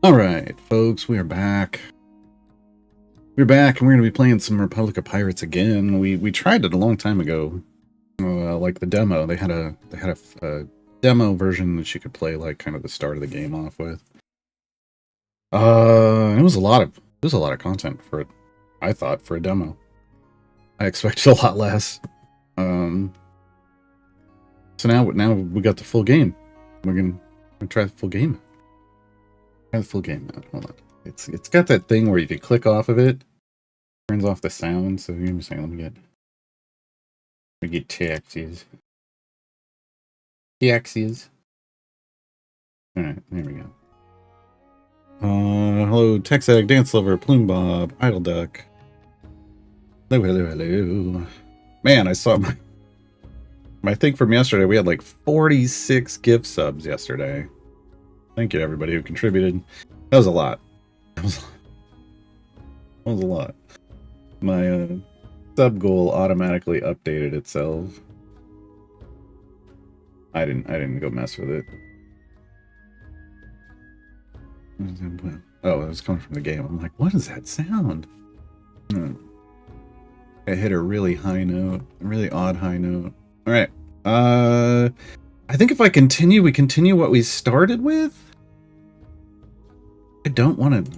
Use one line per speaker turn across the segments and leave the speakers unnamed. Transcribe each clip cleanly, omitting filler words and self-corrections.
All right, folks, we are back. We're back, and we're going to be playing some Republic of Pirates again. We tried it a long time ago, like the demo. They had a demo version that you could play, like kind of the start of the game off with. It was a lot of content for it. I thought for a demo, I expected a lot less. So now we got the full game. We're gonna try the full game. Try the full game out. Hold on. It's got that thing where if you click off of it, turns off the sound. So you're saying, let me get taxis. Taxis. Alright, there we go. Hello, Texag, Dance Lover, Plume Bob, Idle Duck. Hello. Man, I saw my thing from yesterday. We had like 46 gift subs yesterday. Thank you to everybody who contributed. That was a lot. That was a lot. My sub goal automatically updated itself. I didn't go mess with it. Oh, it was coming from the game. I'm like, what is that sound? I hit a really high note, a really odd high note. All right. I think if we continue what we started with. I don't want to.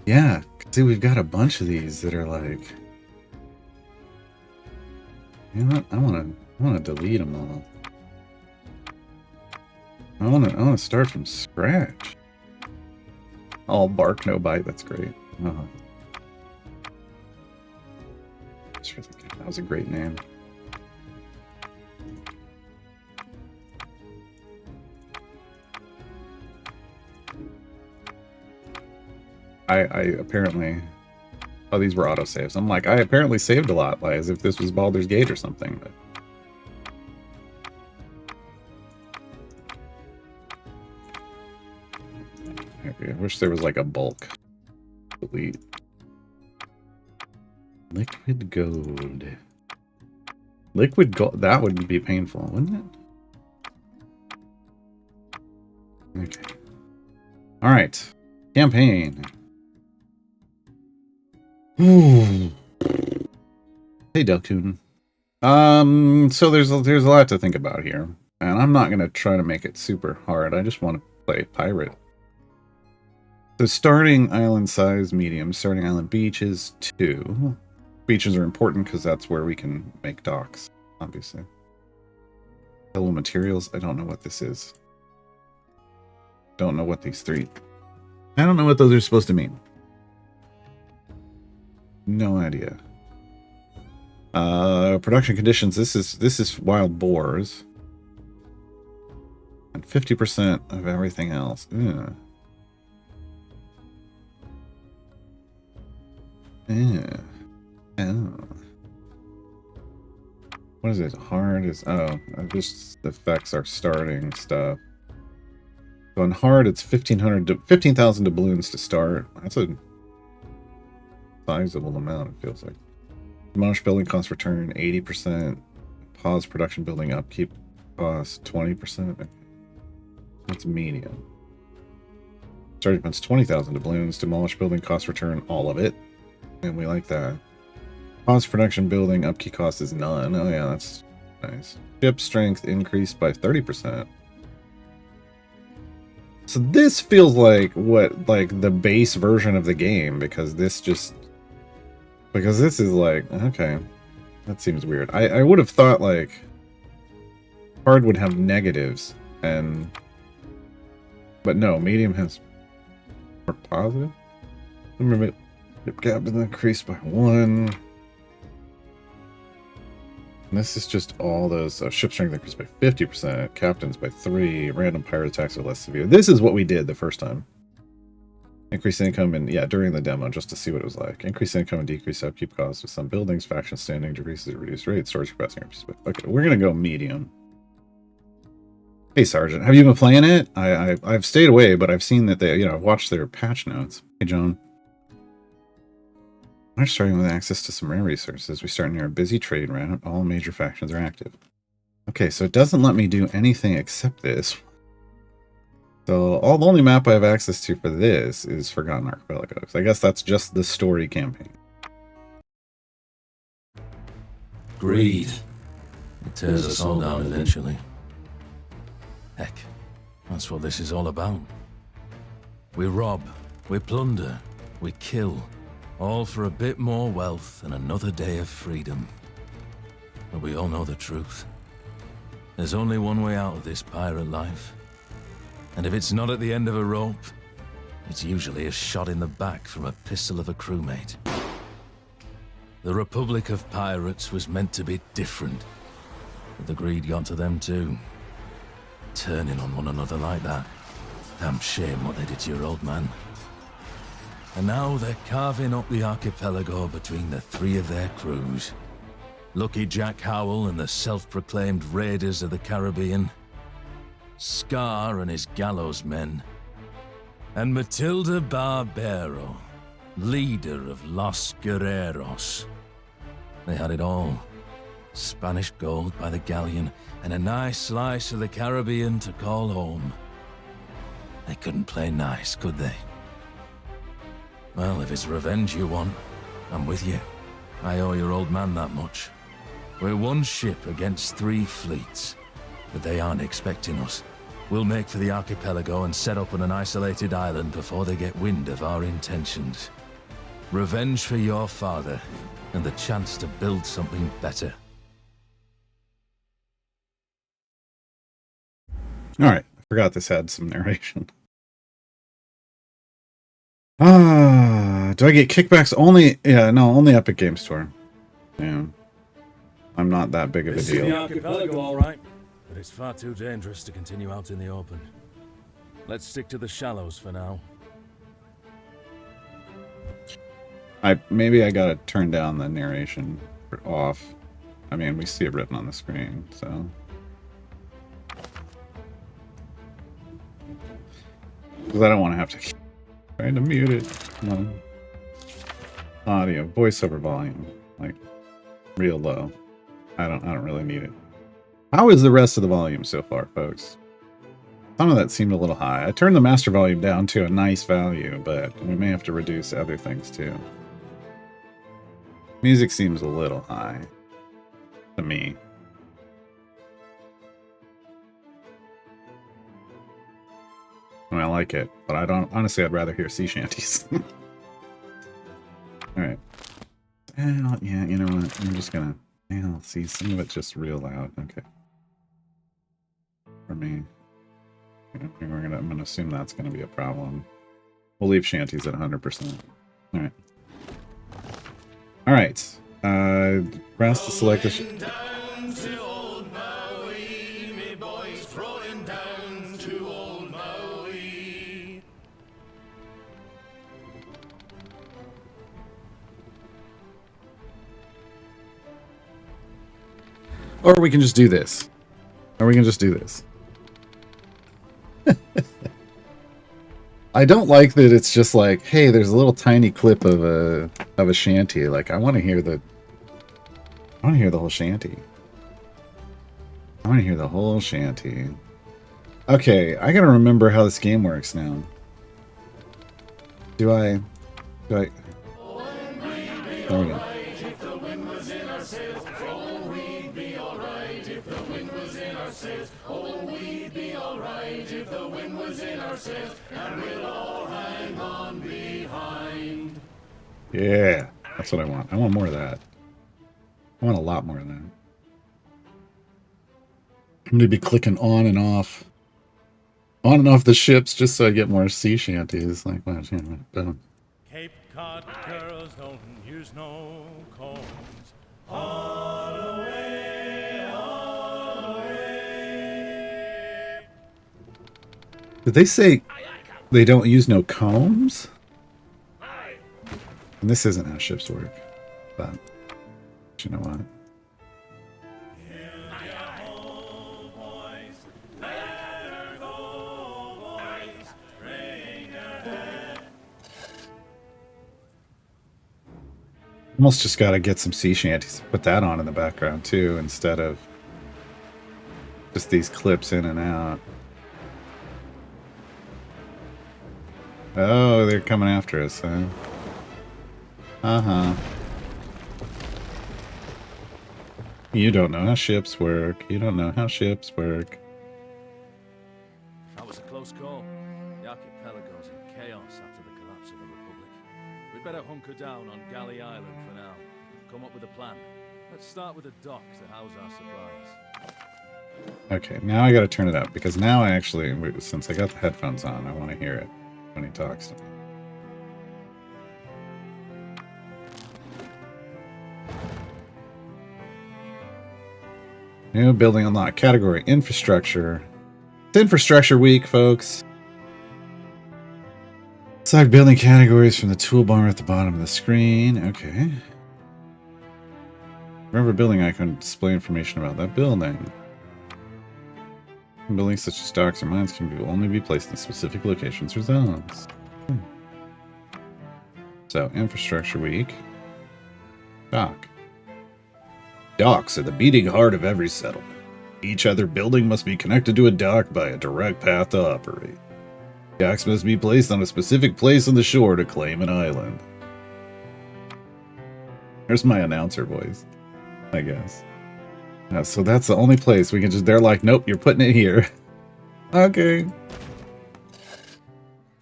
Yeah, see, we've got a bunch of these that are like. You know what? I want to delete them all. I want to start from scratch. All bark, no bite. That's great. That was a great name. I apparently. Oh, these were autosaves. I'm like, I apparently saved a lot, like as if this was Baldur's Gate or something. But... I wish there was like a bulk. Delete. Liquid gold. Liquid gold. That would be painful, wouldn't it? Okay. All right. Campaign. Ooh. Hey, Delcoon. So there's a lot to think about here, and I'm not gonna try to make it super hard. I just want to play pirate. So starting island size medium, starting island beaches 2. Beaches are important because that's where we can make docks, obviously. Hello materials. I don't know what this is. Don't know what these three. I don't know what those are supposed to mean. No idea. Production conditions. This is wild boars. And 50% of everything else. Ugh. Yeah. Oh. What is it? Hard is this affects our starting stuff. So on hard, it's 15,000 doubloons to start. That's a sizable amount. It feels like. Demolish building cost return 80%. Pause production building upkeep cost 20%. That's medium. Starting points 20,000 doubloons. Demolish building cost return all of it. And we like that. Pause production building upkeep cost is none. Oh yeah, that's nice. Ship strength increased by 30%. So this feels like the base version of the game because this is like, okay, that seems weird. I would have thought like hard would have negatives but no, medium has more positive. Remember, ship gap is increased by 1. And this is just all those ship strength increased by 50%, captains by 3, random pirate attacks are less severe. This is what we did the first time. Increase income and during the demo just to see what it was like. Increase income and decrease upkeep costs of some buildings, faction standing, decreases reduced rate, storage capacity. Okay, we're gonna go medium. Hey Sergeant, have you been playing it? I've stayed away, but I've seen that they I've watched their patch notes. Hey John. We're starting with access to some rare resources. We start near a busy trade route. All major factions are active. Okay, so it doesn't let me do anything except this. So all the only map I have access to for this is Forgotten Archipelagos. I guess that's just the story campaign.
Greed. It tears us all down eventually. Heck, that's what this is all about. We rob, we plunder, we kill, all for a bit more wealth and another day of freedom. But we all know the truth. There's only one way out of this pirate life. And if it's not at the end of a rope, it's usually a shot in the back from a pistol of a crewmate. The Republic of Pirates was meant to be different, but the greed got to them too. Turning on one another like that. Damn shame what they did to your old man. And now they're carving up the archipelago between the three of their crews. Lucky Jack Howell and the self-proclaimed Raiders of the Caribbean. Scar and his gallows men. And Matilda Barbero, leader of Los Guerreros. They had it all. Spanish gold by the galleon, and a nice slice of the Caribbean to call home. They couldn't play nice, could they? Well, if it's revenge you want, I'm with you. I owe your old man that much. We're one ship against 3 fleets, but they aren't expecting us. We'll make for the archipelago and set up on an isolated island before they get wind of our intentions. Revenge for your father, and the chance to build something better.
Alright, I forgot this had some narration. Do I get kickbacks only? Yeah, no, only Epic Games Store. Yeah. I'm not that big of a
This
deal.
is the archipelago, all right, but it's far too dangerous to continue out in the open. Let's stick to the shallows for now.
Maybe I gotta turn down the narration off. I mean, we see it written on the screen, so. Because I don't want to have to trying to mute it. Come on. Audio, voiceover volume, like real low. I don't really need it. How is the rest of the volume so far, folks? Some of that seemed a little high. I turned the master volume down to a nice value, but we may have to reduce other things too. Music seems a little high to me. I mean, I like it, but I don't. Honestly, I'd rather hear sea shanties. All right. Well, yeah, you know what? I'm just gonna. Yeah, see, some of it's just real loud. Okay. For me, I'm gonna assume that's gonna be a problem. We'll leave shanties at 100%. All right. All right. Press to select the. Or we can just do this. I don't like that it's just like, hey, there's a little tiny clip of a shanty. Like, I want to hear the whole shanty. I want to hear the whole shanty. Okay, I gotta remember how this game works now. Do I? There we go. Yeah, that's what I want. I want more of that. I want a lot more of that. I'm going to be clicking on and off the ships just so I get more sea shanties. Like, wow, boom.
Cape Cod girls don't use no combs. All away, all away.
Did they say they don't use no combs? And this isn't how ships work, but you know what? Almost just gotta get some sea shanties. Put that on in the background too, instead of just these clips in and out. Oh, they're coming after us, huh? Uh-huh. You don't know how ships work. You don't know how ships work.
That was a close call. The archipelago's in chaos after the collapse of the Republic. We'd better hunker down on Galley Island for now. Come up with a plan. Let's start with a dock to house our supplies.
Okay, now I gotta turn it up, because now I actually, since I got the headphones on, I want to hear it when he talks to me. New building unlocked. Category, infrastructure. It's infrastructure week, folks. Select building categories from the toolbar at the bottom of the screen. Okay. Remember building icon to display information about that building. Buildings such as docks or mines can only be placed in specific locations or zones. So, infrastructure week. Dock. Docks are the beating heart of every settlement. Each other building must be connected to a dock by a direct path to operate. Docks must be placed on a specific place on the shore to claim an island. There's my announcer voice, I guess. So that's the only place we can just... They're like, nope, you're putting it here. Okay.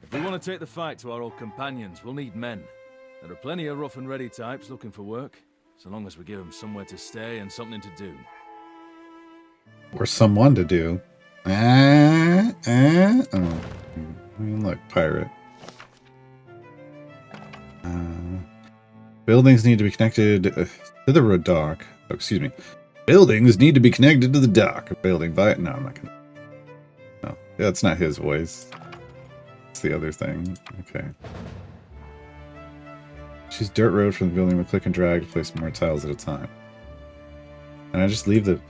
If we want to take the fight to our old companions, we'll need men. There are plenty of rough and ready types looking for work, so long as we give them somewhere to stay and something to do.
Or someone to do. Oh. I mean, look, pirate. Buildings need to be connected to the road dock. Oh, excuse me. Buildings need to be connected to the dock. A building by... No, I'm not gonna... No, that's not his voice. It's the other thing. Okay. Choose dirt road from the building with click and drag to place more tiles at a time. And I just leave the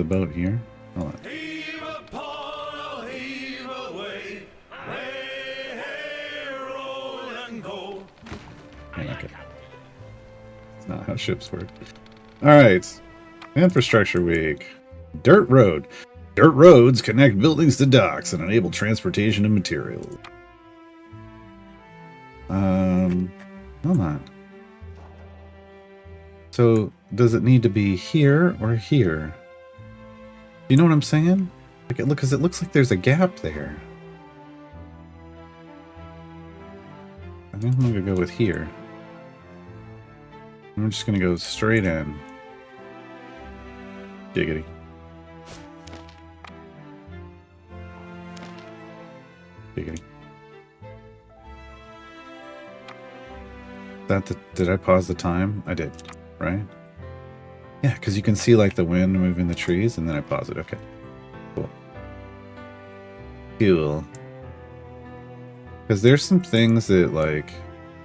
boat here. Hold on.
Heave upon, heave away, way, hey, roll and go.
Okay. It's not how ships work. Alright. Infrastructure week. Dirt road. Dirt roads connect buildings to docks and enable transportation of materials. Hold on. So, does it need to be here or here? You know what I'm saying? Like, look, because it looks like there's a gap there. I think I'm gonna go with here. I'm just gonna go straight in. Giggity. Giggity. Did I pause the time? I did, right? Yeah, because you can see like the wind moving the trees, and then I pause it. Okay. Cool. Cool. Because there's some things that like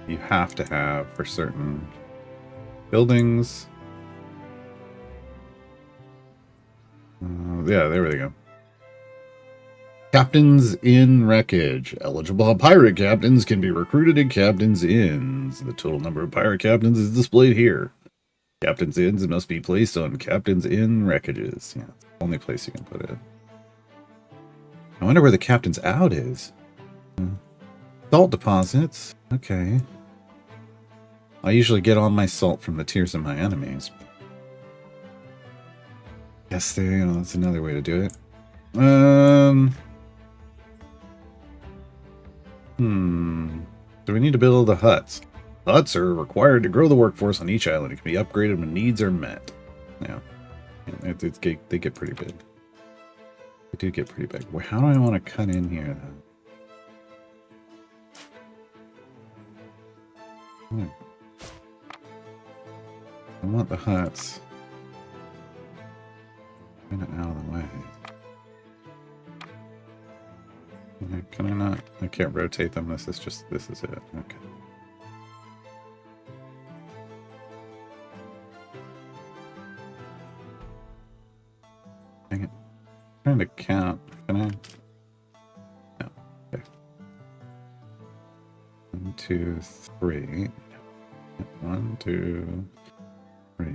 you have to have for certain buildings. Yeah, there we go. Captains in Wreckage. Eligible pirate captains can be recruited in Captains Inns. The total number of pirate captains is displayed here. Captains Inns must be placed on Captains Inn Wreckages. Yeah, it's the only place you can put it. I wonder where the Captain's Out is. Salt deposits. Okay. I usually get all my salt from the tears of my enemies. Guess that's another way to do it. Do we need to build the huts? Huts are required to grow the workforce on each island. It can be upgraded when needs are met. Yeah. They get pretty big. They do get pretty big. How do I want to cut in here, then? I want the huts. Get it out of the way. Can I not? I can't rotate them. This is it. Okay. Dang it. I'm trying to count. Can I? No. Okay. 1, 2, 3. 1, 2, 3.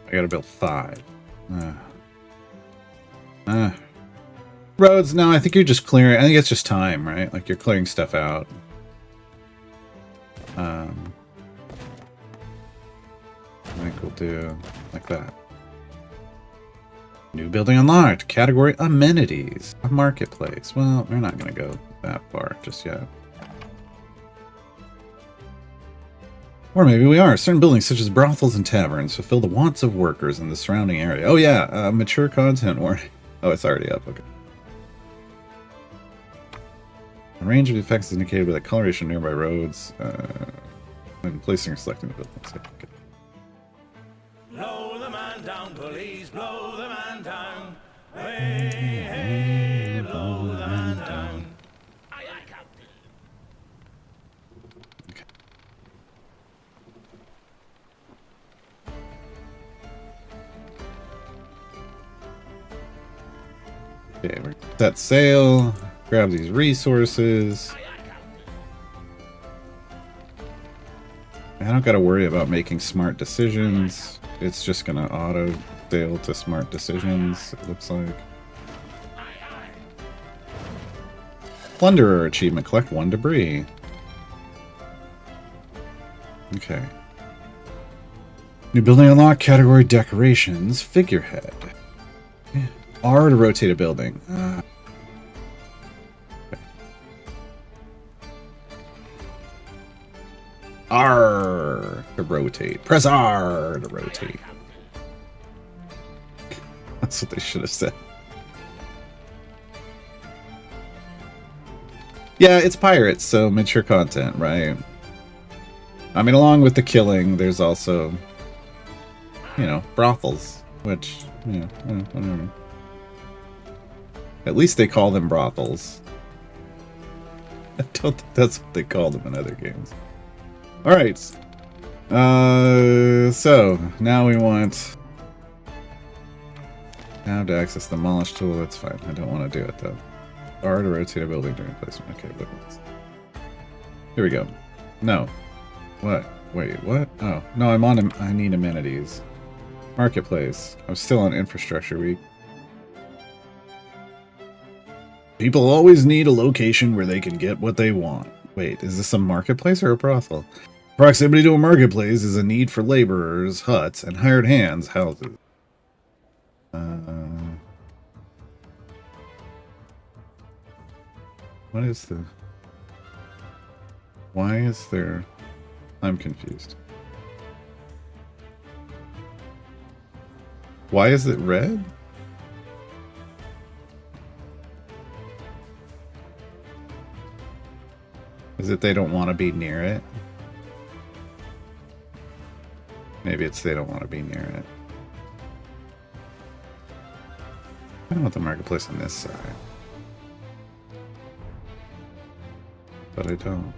I gotta build 5. Roads, no, I think you're just clearing. I think it's just time, right? Like you're clearing stuff out. I think we'll do like that. New building unlocked. Category amenities. A marketplace. Well, we're not going to go that far just yet. Or maybe we are. Certain buildings, such as brothels and taverns, fulfill the wants of workers in the surrounding area. Oh yeah, mature content warning. Oh, it's already up. Okay. A range of effects is indicated by the coloration of nearby roads when placing or selecting the buildings. Okay.
Blow the man down, police, blow the man down. Hey, hey, blow the man down. Aye, aye, Captain.
Okay, we're set sail. Grab these resources. I don't got to worry about making smart decisions. It's just going to auto sail to smart decisions, it looks like. Plunderer achievement. Collect 1 debris. Okay. New building unlocked. Category decorations. Figurehead. Yeah. R to rotate a building. R to rotate. Press R to rotate. That's what they should have said. Yeah, it's pirates, so mature content, right? I mean, along with the killing, there's also, you know, brothels, which, you know, I don't know. At least they call them brothels. I don't think that's what they call them in other games. Alright. So, now we want... Now to access the demolish tool, that's fine. I don't want to do it, though. R to rotate a building during placement. Okay, look at this. Here we go. No. What? Wait, what? Oh, no, I'm on... I need amenities. Marketplace. I'm still on infrastructure week. People always need a location where they can get what they want. Wait, is this a marketplace or a brothel? Proximity to a marketplace is a need for laborers, huts, and hired hands, houses. What is the... Why is there... I'm confused. Why is it red? Is it they don't want to be near it? Maybe it's they don't want to be near it. I don't want the marketplace on this side. But I don't.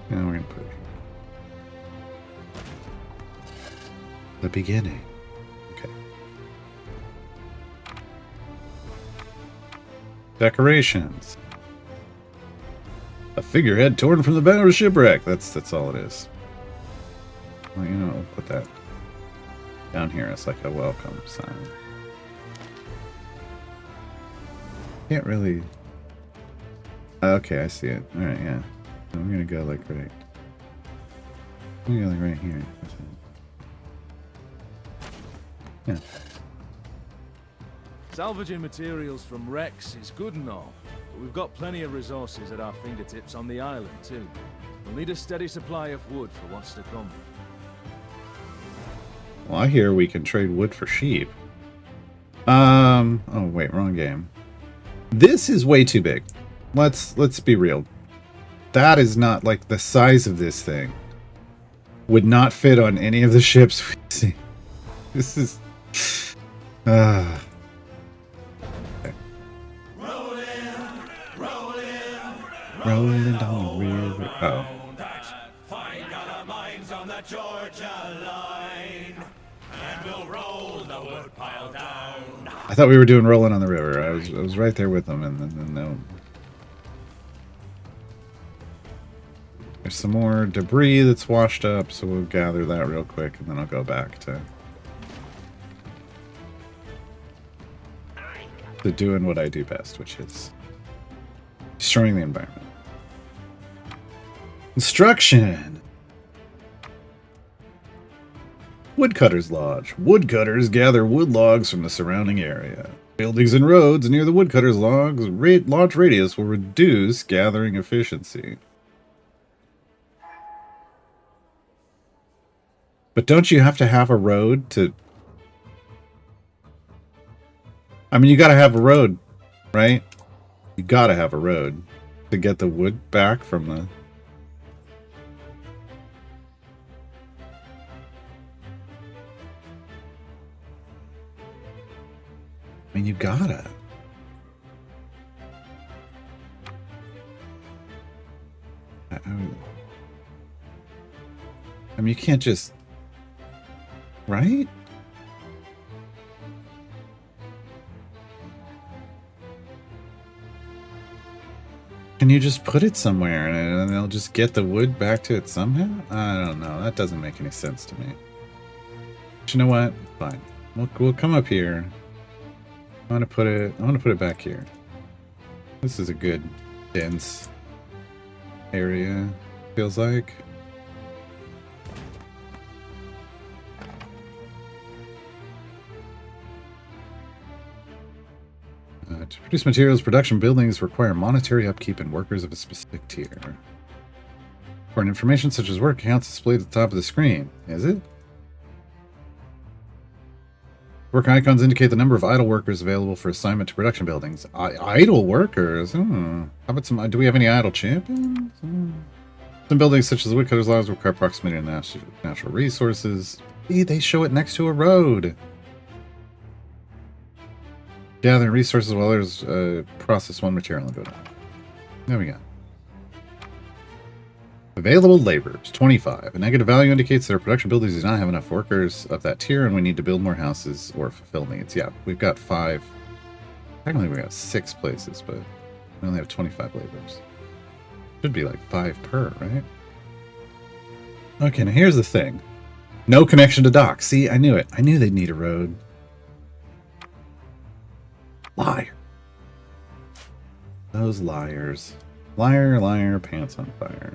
Yeah, we're gonna put it here. The beginning. Okay. Decorations. A figurehead torn from the bow of shipwreck. That's all it is. Well, you know, we'll put that down here as like a welcome sign. Can't really... Okay, I see it. Alright, yeah. So we're gonna go like right... We're gonna go like right here. Yeah.
Salvaging materials from wrecks is good and all, but we've got plenty of resources at our fingertips on the island too. We'll need a steady supply of wood for what's to come.
Well, I hear we can trade wood for sheep. Oh wait, wrong game. This is way too big. Let's be real. That is not like the size of this thing. Would not fit on any of the ships we see. This is okay. Rolling down the river. Oh.
Find our mines on the Georgia line, and we'll roll the wood pile down.
I thought we were doing rolling on the river. I was right there with them, and then no. There's some more debris that's washed up, so we'll gather that real quick, and then I'll go back to doing what I do best, which is destroying the environment. Construction! Woodcutters Lodge. Woodcutters gather wood logs from the surrounding area. Buildings and roads near the Woodcutters Lodge radius will reduce gathering efficiency. But don't you have to have a road to... I mean, you gotta have a road, right? You gotta have a road to get the wood back from the... I mean, you gotta. I mean, you can't just... Right? Can you just put it somewhere and they'll just get the wood back to it somehow? I don't know. That doesn't make any sense to me. But you know what? Fine. We'll come up here. I want to put it back here. This is a good dense area, feels like. To produce materials, production buildings require monetary upkeep and workers of a specific tier. Important information such as work counts displayed at the top of the screen. Is it? Work icons indicate the number of idle workers available for assignment to production buildings. Idle workers? How about some... Do we have any idle champions? Some buildings such as the Woodcutters Lodge require proximity to natural resources. See, they show it next to a road. Gathering resources while others process one material and go down. There we go. Available laborers, 25. A negative value indicates that our production buildings do not have enough workers of that tier and we need to build more houses or fulfill needs. Yeah, we've got 5. Technically we got 6 places, but we only have 25 laborers. Should be like 5 per, right? Okay, now here's the thing. No connection to docks. See, I knew it. I knew they'd need a road. Liar. Those liars. Liar, liar, pants on fire.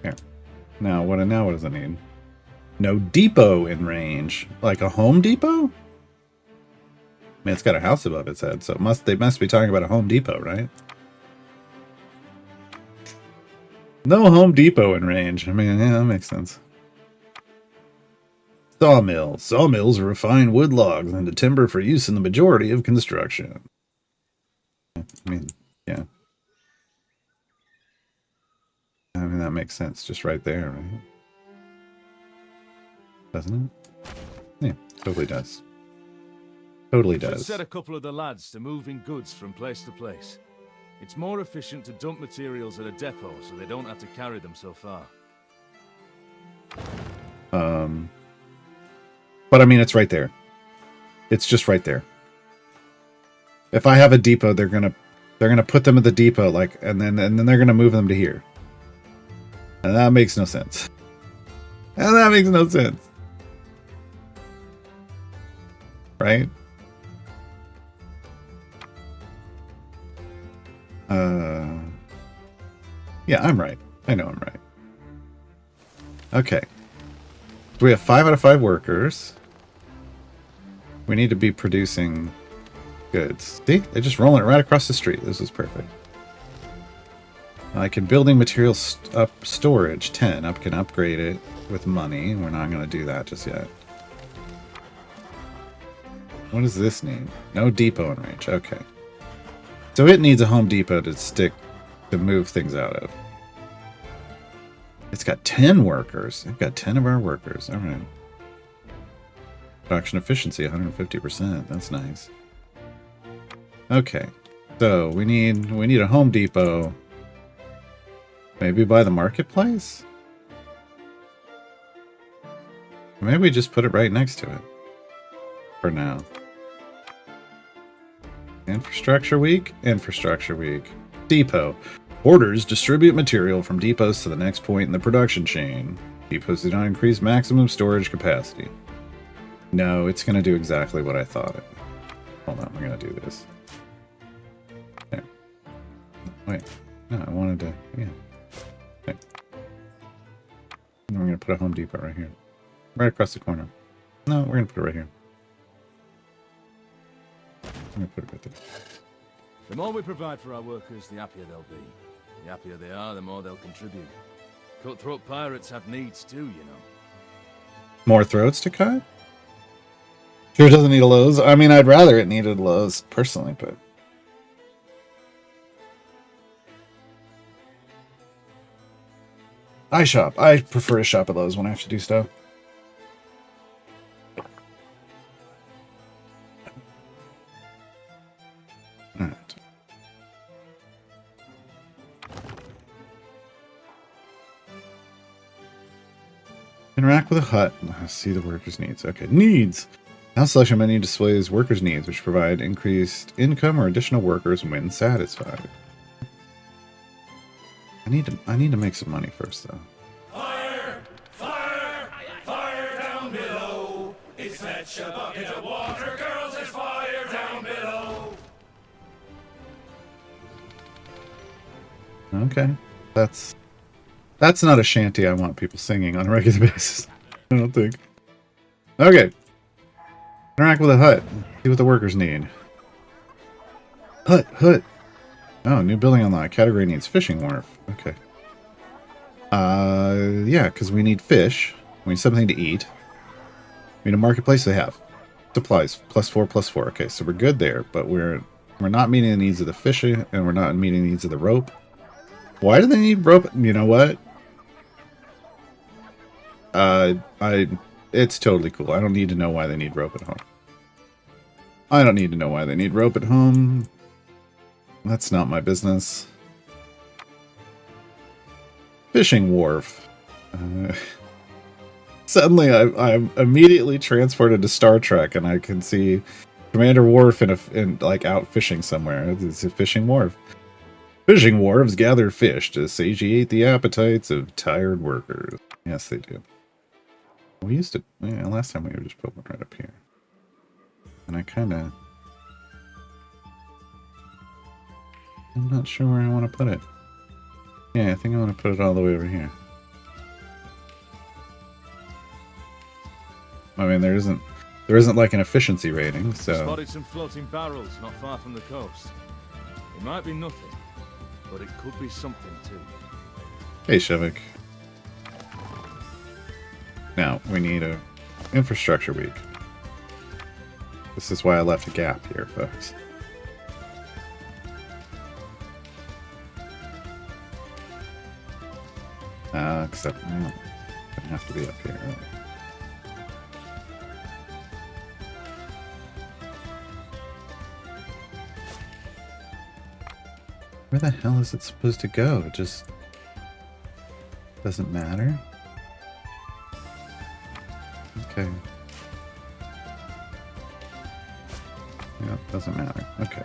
Here. Now what does it need? No depot in range. Like a Home Depot? I mean, it's got a house above its head, so they must be talking about a Home Depot, right? No Home Depot in range. I mean, yeah, that makes sense. Sawmills. Sawmills refine wood logs into timber for use in the majority of construction. I mean, yeah. I mean, that makes sense just right there, right? Doesn't it? Yeah, totally does. Totally does.
Let's set a couple of the lads to moving goods from place to place. It's more efficient to dump materials at a depot so they don't have to carry them so far.
But I mean, it's right there. It's just right there. If I have a depot, they're gonna put them at the depot, like, and then they're gonna move them to here. And that makes no sense. And that makes no sense. Right? Yeah, I'm right. I know I'm right. Okay. So we have 5 out of 5 workers. We need to be producing goods. See? They're just rolling it right across the street. This is perfect. I can building materials up storage 10. Up can upgrade it with money. We're not going to do that just yet. What does this need? No depot in range. Okay. So it needs a Home Depot to move things out of. It's got 10 workers. We've got 10 of our workers. All right. Production efficiency 150%. That's nice. Okay. So we need a Home Depot. Maybe by the marketplace? Maybe we just put it right next to it. For now. Infrastructure week. Infrastructure week. Depot. Orders distribute material from depots to the next point in the production chain. Depots do not increase maximum storage capacity. No, it's going to do exactly what I thought it. Hold on, we're going to do this. There. Wait. No, I wanted to... Yeah. Okay. And we're going to put a Home Depot right here. Right across the corner. No, we're going to put it right here. I'm going to put it right there.
The more we provide for our workers, the happier they'll be. The happier they are, the more they'll contribute. Cutthroat pirates have needs too, you know.
More throats to cut? Sure doesn't need a Lowe's. I mean, I'd rather it needed Lowe's, personally, but... I shop. I prefer to shop at Lowe's when I have to do stuff. Alright. Interact with a hut. See the workers' needs. Okay, needs! Now selection menu displays workers' needs, which provide increased income or additional workers when satisfied. I need to make some money first, though.
Fire! Fire! Fire down below! It's fetch a bucket of water, girls, there's fire down below!
Okay, that's not a shanty I want people singing on a regular basis. I don't think. Okay. Interact with a hut. See what the workers need. Hut. Oh, new building unlocked. Category needs fishing wharf. Okay. Yeah, because we need fish. We need something to eat. We need a marketplace. They have supplies. +4. Okay, so we're good there, but we're not meeting the needs of the fishing, and we're not meeting the needs of the rope. Why do they need rope? You know what? It's totally cool. I don't need to know why they need rope at home. I don't need to know why they need rope at home. That's not my business. Fishing wharf. Suddenly, I'm immediately transported to Star Trek, and I can see Commander Worf in like out fishing somewhere. It's a fishing wharf. Fishing wharves gather fish to satiate the appetites of tired workers. Yes, they do. We used to... Yeah, last time we just put one right up here. And I kind of... I'm not sure where I want to put it. Yeah, I think I want to put it all the way over here. I mean, there isn't like an efficiency rating, so...
Spotted some floating barrels not far from the coast. It might be nothing, but it could be something too.
Hey, Shevik. Now, we need a infrastructure week. This is why I left a gap here, folks. Except, no, it's gonna have to be up here. Where the hell is it supposed to go? It just doesn't matter. Okay. Yeah, doesn't matter. Okay.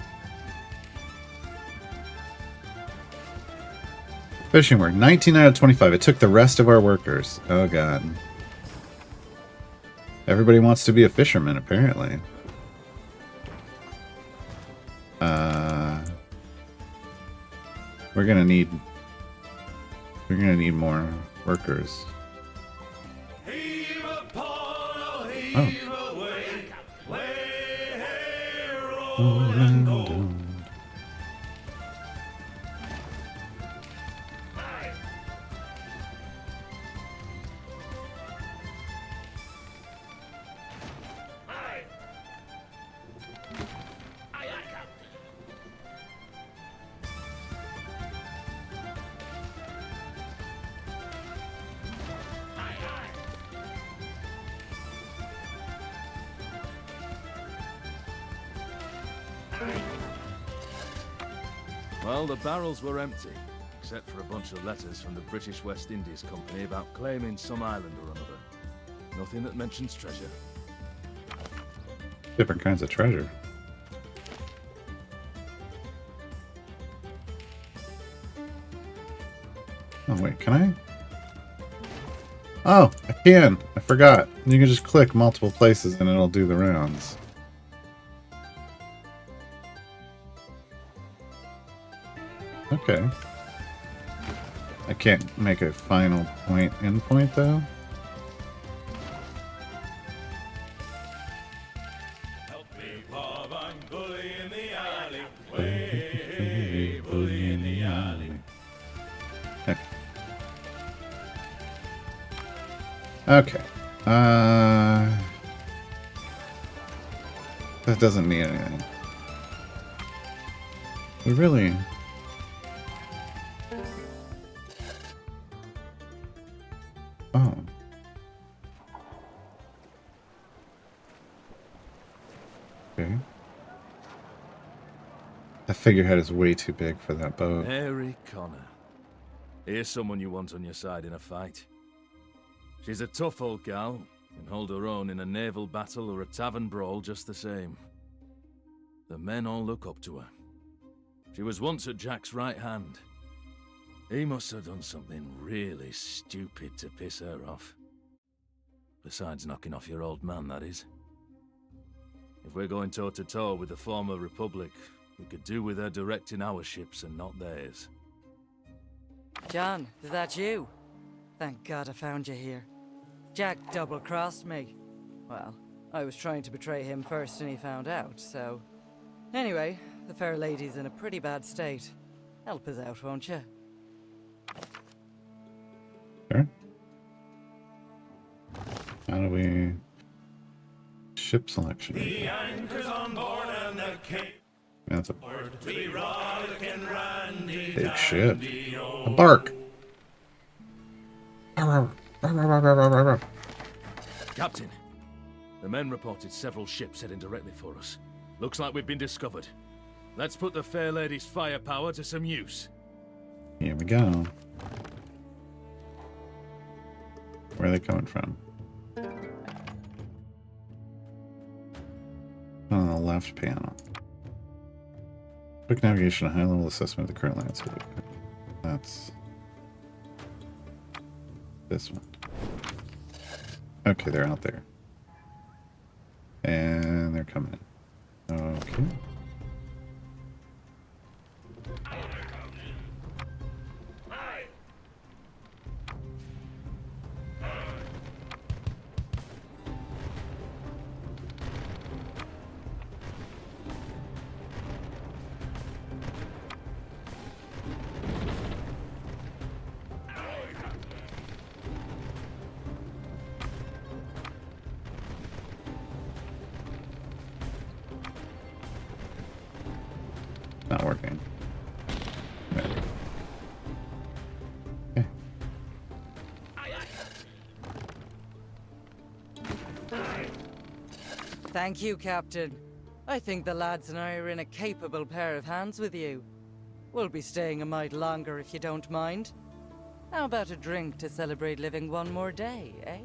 Fishing work. 19 out of 25. It took the rest of our workers. Oh, God. Everybody wants to be a fisherman, apparently. We're gonna need more workers.
Heave upon, heave
Oh.
away, way, hey, roll and go.
Well, the barrels were empty, except for a bunch of letters from the British West Indies Company about claiming some island or another. Nothing that mentions treasure.
Different kinds of treasure. Oh, wait, can I? Oh, I can. I forgot. You can just click multiple places and it'll do the rounds. Okay. I can't make a final point endpoint, though.
Help me, Bob, I'm bully in the alley. Way, bully in the alley.
Okay. That doesn't mean anything. We really... Oh. Okay. That figurehead is way too big for that boat.
Mary Connor. Here's someone you want on your side in a fight. She's a tough old gal, can hold her own in a naval battle or a tavern brawl just the same. The men all look up to her. She was once at Jack's right hand. He must have done something really stupid to piss her off. Besides knocking off your old man, that is. If we're going toe-to-toe with the former Republic, we could do with her directing our ships and not theirs.
John, is that you? Thank God I found you here. Jack double-crossed me. Well, I was trying to betray him first and he found out, so... Anyway, the fair lady's in a pretty bad state. Help us out, won't you?
Sure. How do we... Ship selection.
The anchor's on board and the cape.
That's a
We rollickin' randy
big ship.
dandy,
A
oh.
bark!
Captain, the men reported several ships heading directly for us. Looks like we've been discovered. Let's put the fair lady's firepower to some use.
Here we go. Where are they coming from? On the left panel. Quick navigation, high level assessment of the current landscape. That's this one. Okay, they're out there. And they're coming in. Okay. Not working. There we go. Okay.
Thank you, Captain. I think the lads and I are in a capable pair of hands with you. We'll be staying a mite longer if you don't mind. How about a drink to celebrate living one more day, eh?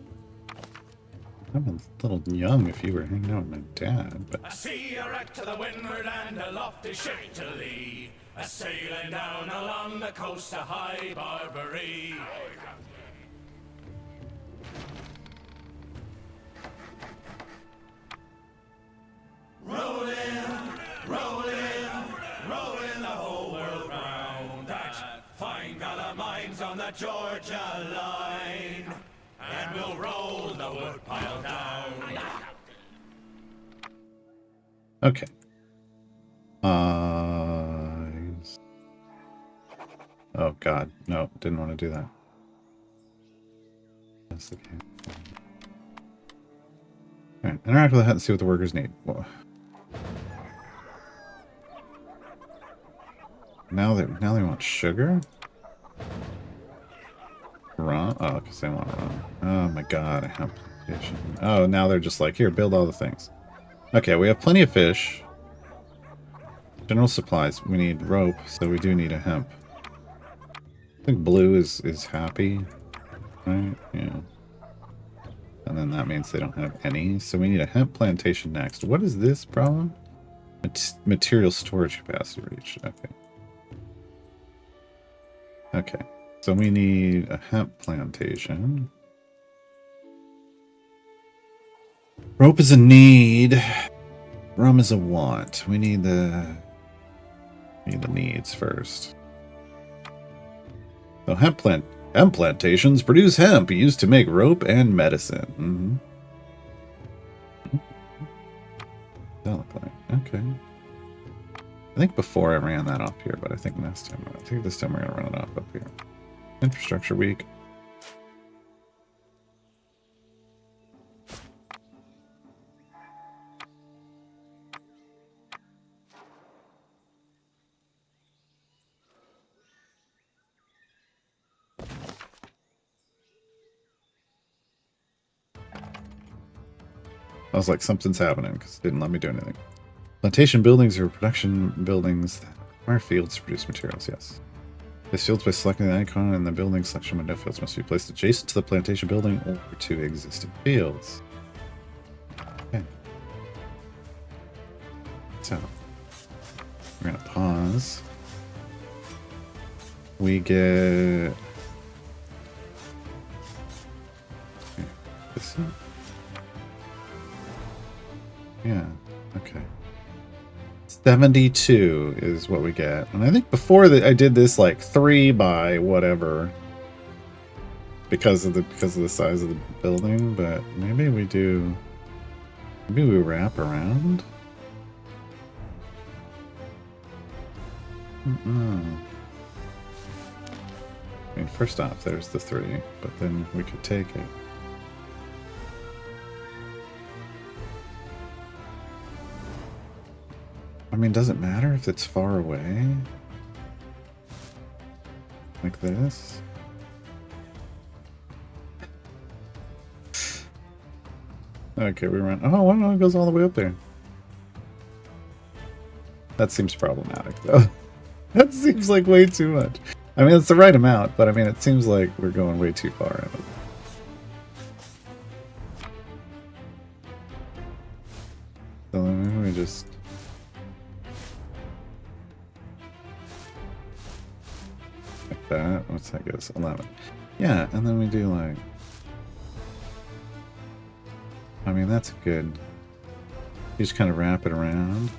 I'm a little young if you were hanging out with my dad, but
I see a wreck to the windward and a lofty ship to lee, a sailing down along the coast of High Barbary. Rolling, rolling, rolling the whole world round. That fine gal of mine's on the Georgia line, and we'll roll the wood pile down.
okay. Oh god, no, didn't want to do that. That's the game. Alright, interact with the hut and see what the workers need. Whoa. Now they want sugar? Rum? Oh, because they want rum. Oh my god, I have plantation. Oh, now they're just like, here, build all the things. Okay, we have plenty of fish. General supplies. We need rope, so we do need a hemp. I think blue is happy. Right? Yeah. And then that means they don't have any. So we need a hemp plantation next. What is this problem? Material storage capacity reached. Okay. Okay. So we need a hemp plantation. Rope is a need. Rum is a want. We need the needs first. So hemp plantations produce hemp used to make rope and medicine. That look like okay. I think before I ran that off here, but I think this time we're gonna run it off up here. Infrastructure week. I was like, something's happening because it didn't let me do anything. Plantation buildings are production buildings that require fields to produce materials, yes. This fields by selecting the icon in the building selection window. Fields must be placed adjacent to the plantation building or to existing fields. Okay. So, we're going to pause. We get... This one? Yeah, okay. 72 is what we get. And I think before I did this like 3 by whatever because of the size of the building, but maybe we wrap around. I mean, first off, there's the 3, but then we could take it. I mean, does it matter if it's far away? Like this? Okay, we run. Oh, wow, it goes all the way up there. That seems problematic, though. That seems like way too much. I mean, it's the right amount, but I mean, it seems like we're going way too far in it. So maybe we just... like that. What's that goes? 11. Yeah, and then we do like... I mean, that's good. You just kind of wrap it around.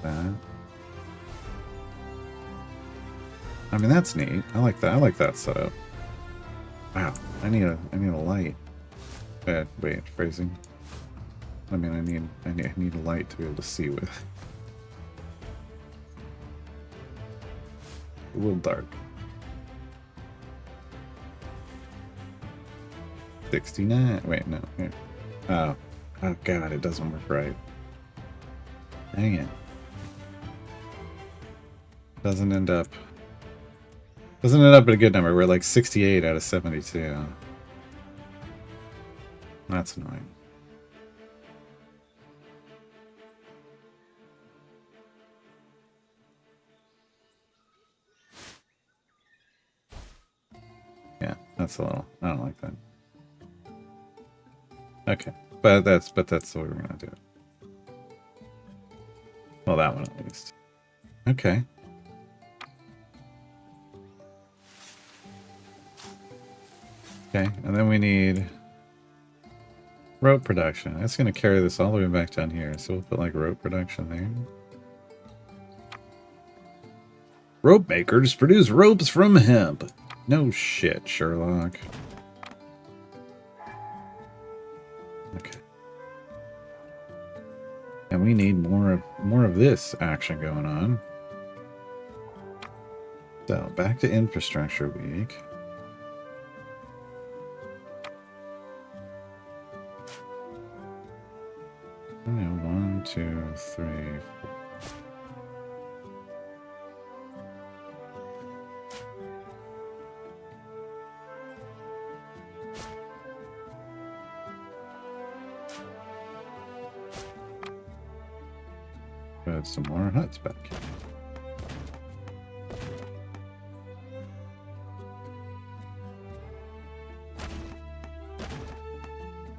That. I mean, that's neat. I like that. I like that setup. Wow, I need a light. Wait, phrasing. I mean, I need a light to be able to see with. A little dark. 69. Wait, no. Here. Oh God, it doesn't work right. Dang it. Doesn't end up at a good number. We're like 68 out of 72. That's annoying. Yeah, that's a little. I don't like that. Okay, but that's the way we're gonna do it. Well, that one at least. Okay. Okay, and then we need rope production. That's going to carry this all the way back down here. So we'll put like rope production there. Rope makers produce ropes from hemp. No shit, Sherlock. Okay. And we need more of this action going on. So back to infrastructure week. Oh, 1, 2, 3, 4. Add some more huts back here.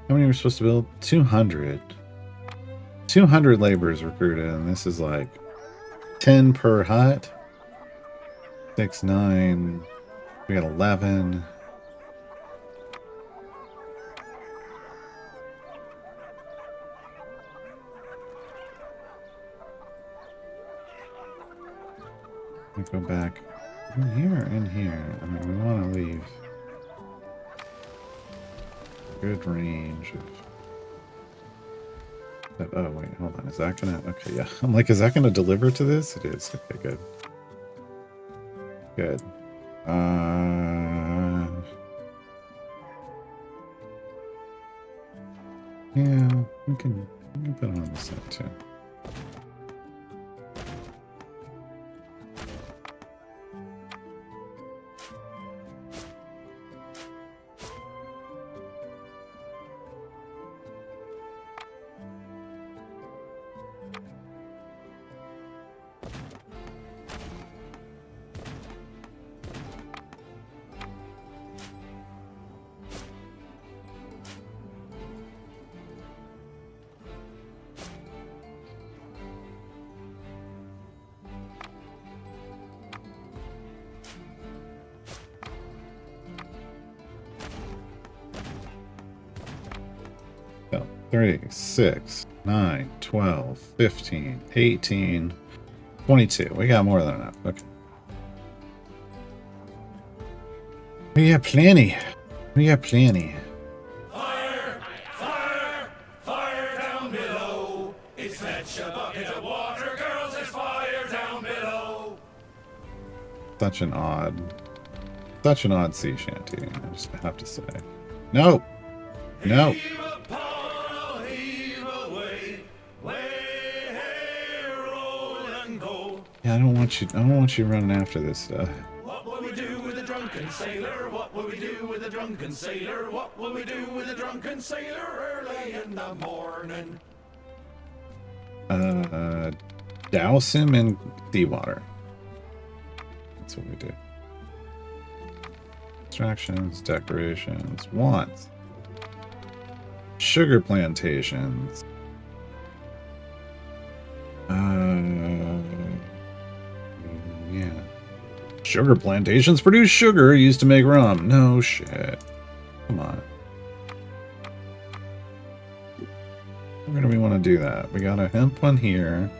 How many are we supposed to build? 200. 200 laborers recruited, and this is like 10 per hut. 6, 9. We got 11. We go back in here and here. I mean, we want to leave good range of. Oh wait, hold on. Is that gonna? Okay, yeah. I'm like, is that gonna deliver to this? It is. Okay, good. Good. Yeah, we can put it on the side too. So 3, 6, 9, 12, 15, 18, 22. We got more than enough. Okay. We got plenty. We got plenty.
Fire! Fire! Fire down below! It's fetch a bucket of water, girls, it's fire down below!
Such an odd sea shanty, I just have to say. No! No!
Heave upon, I'll heave away. Way, hey, roll and go.
Yeah, I don't want you running after this stuff.
What will we do with a drunken sailor? What will we do with a drunken sailor? What will we do with a drunken sailor early in the morning?
Douse him in seawater. That's what we do. Distractions, decorations, wants. Sugar plantations. Yeah. Sugar plantations produce sugar used to make rum. No shit. Come on. Where do we want to do that? We got a hemp one here.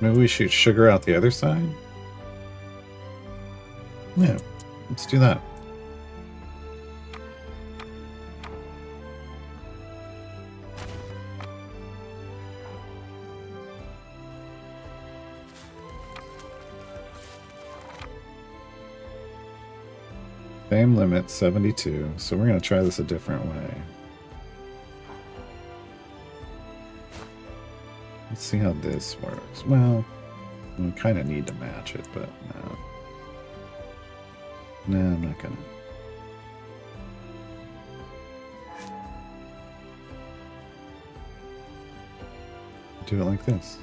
Maybe we shoot sugar out the other side? Yeah, let's do that. Fame limit 72, so we're going to try this a different way. Let's see how this works. Well, we kind of need to match it, but no. No, I'm not gonna. Do it like this.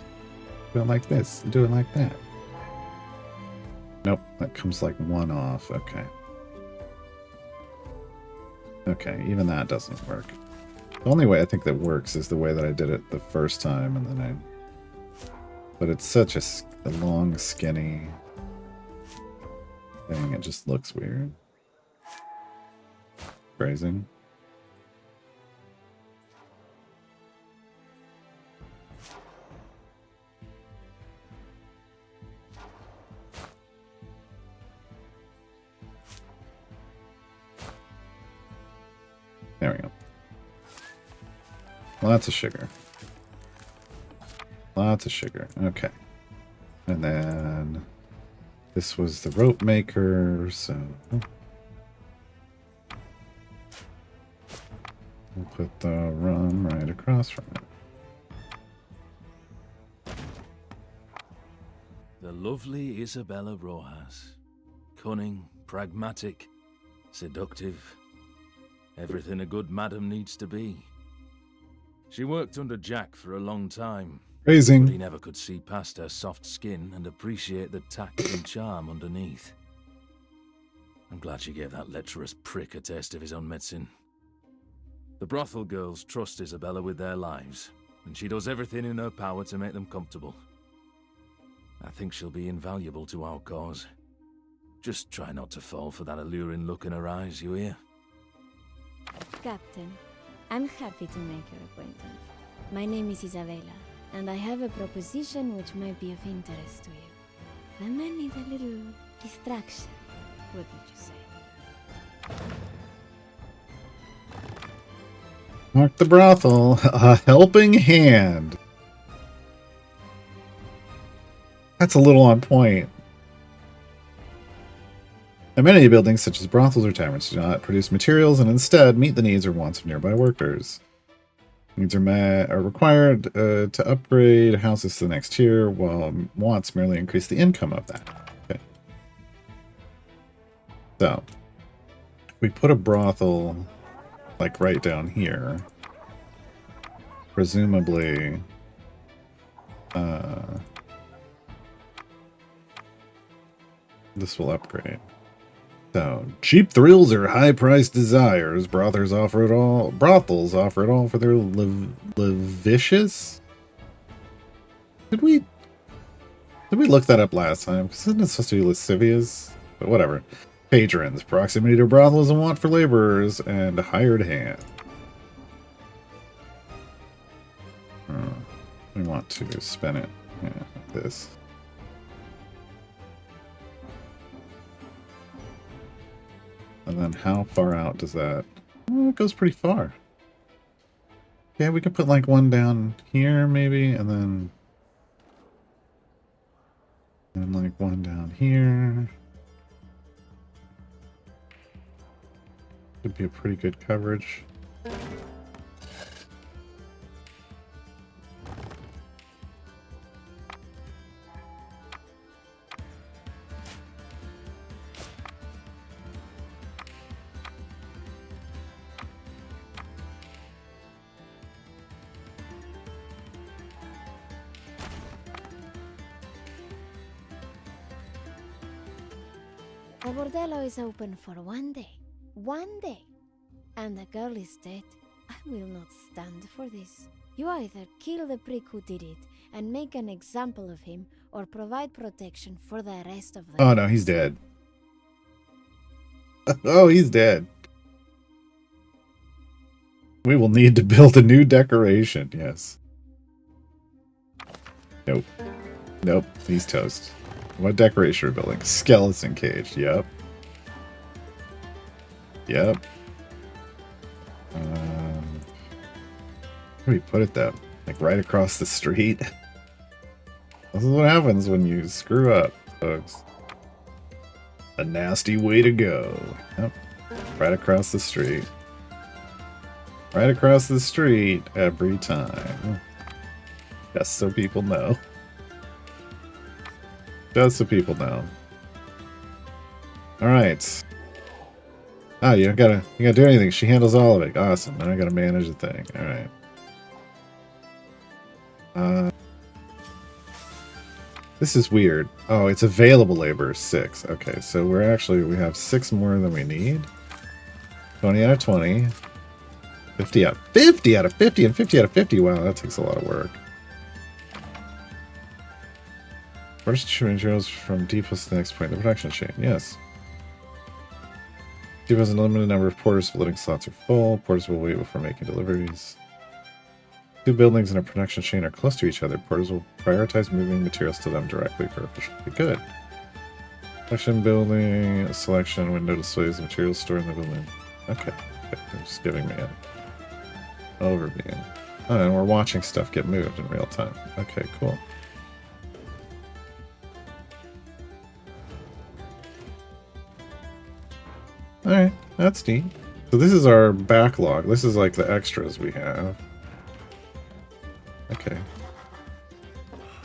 Do it like this. Do it like that. Nope, that comes like one off. Okay. Okay, even that doesn't work. The only way I think that works is the way that I did it the first time, and then I... But it's such a long, skinny thing, it just looks weird. Phrasing. There we go. Lots of sugar. Lots of sugar. Okay. And then this was the rope maker, so we'll put the rum right across from it.
The lovely Isabella Rojas. Cunning, pragmatic, seductive. Everything a good madam needs to be. She worked under Jack for a long time. But he
Phrasing.
never could see past her soft skin and appreciate the tact and charm underneath. I'm glad she gave that lecherous prick a taste of his own medicine. The brothel girls trust Isabella with their lives, and she does everything in her power to make them comfortable. I think she'll be invaluable to our cause. Just try not to fall for that alluring look in her eyes, you hear?
Captain, I'm happy to make your acquaintance. My name is Isabella, and I have a proposition which might be of interest to you. I might need a little distraction, wouldn't you say?
Mark the brothel, a helping hand. That's a little on point. Amenity buildings such as brothels or taverns do not produce materials and instead meet the needs or wants of nearby workers. Needs are required to upgrade houses to the next tier, while wants merely increase the income of that. Okay. So, if we put a brothel like right down here, presumably this will upgrade. So, cheap thrills or high-priced desires. Brothels offer it all for their lavicious. Did we look that up last time? Because isn't it supposed to be lascivious? But whatever. Patrons. Proximity to brothels and want for laborers and hired hand. We want to spin it. Yeah, like this. And then how far out does that... Oh, it goes pretty far. Yeah, we could put like one down here maybe, and then like one down here. Could be a pretty good coverage.
The bordello is open for 1 day. 1 day. And the girl is dead. I will not stand for this. You either kill the prick who did it and make an example of him, or provide protection for the rest of the...
Oh no, he's dead. Oh, he's dead. We will need to build a new decoration, yes. Nope. Nope, he's toast. What decoration are we building? Skeleton cage, yep. Yep. Where do we put it though? Like right across the street? This is what happens when you screw up, folks. A nasty way to go. Yep. Right across the street. Right across the street every time. Just so people know. Just so people know. Alright. Oh, you gotta do anything. She handles all of it. Awesome. Now I gotta manage the thing. Alright. This is weird. Oh, it's available labor 6. Okay, so we have 6 more than we need. 20 out of 20. 50 out of 50 out of 50 and 50 out of 50. Wow, that takes a lot of work. First materials from depots to the next point in the production chain. Yes. Depots and a limited number of porters if loading slots are full. Porters will wait before making deliveries. 2 buildings in a production chain are close to each other. Porters will prioritize moving materials to them directly for efficiency. Good. Selection building, selection, window displays, materials stored in the building. Okay. They're just giving me an overview. Oh, and we're watching stuff get moved in real time. Okay, cool. Alright, that's neat. So this is our backlog. This is like the extras we have. Okay.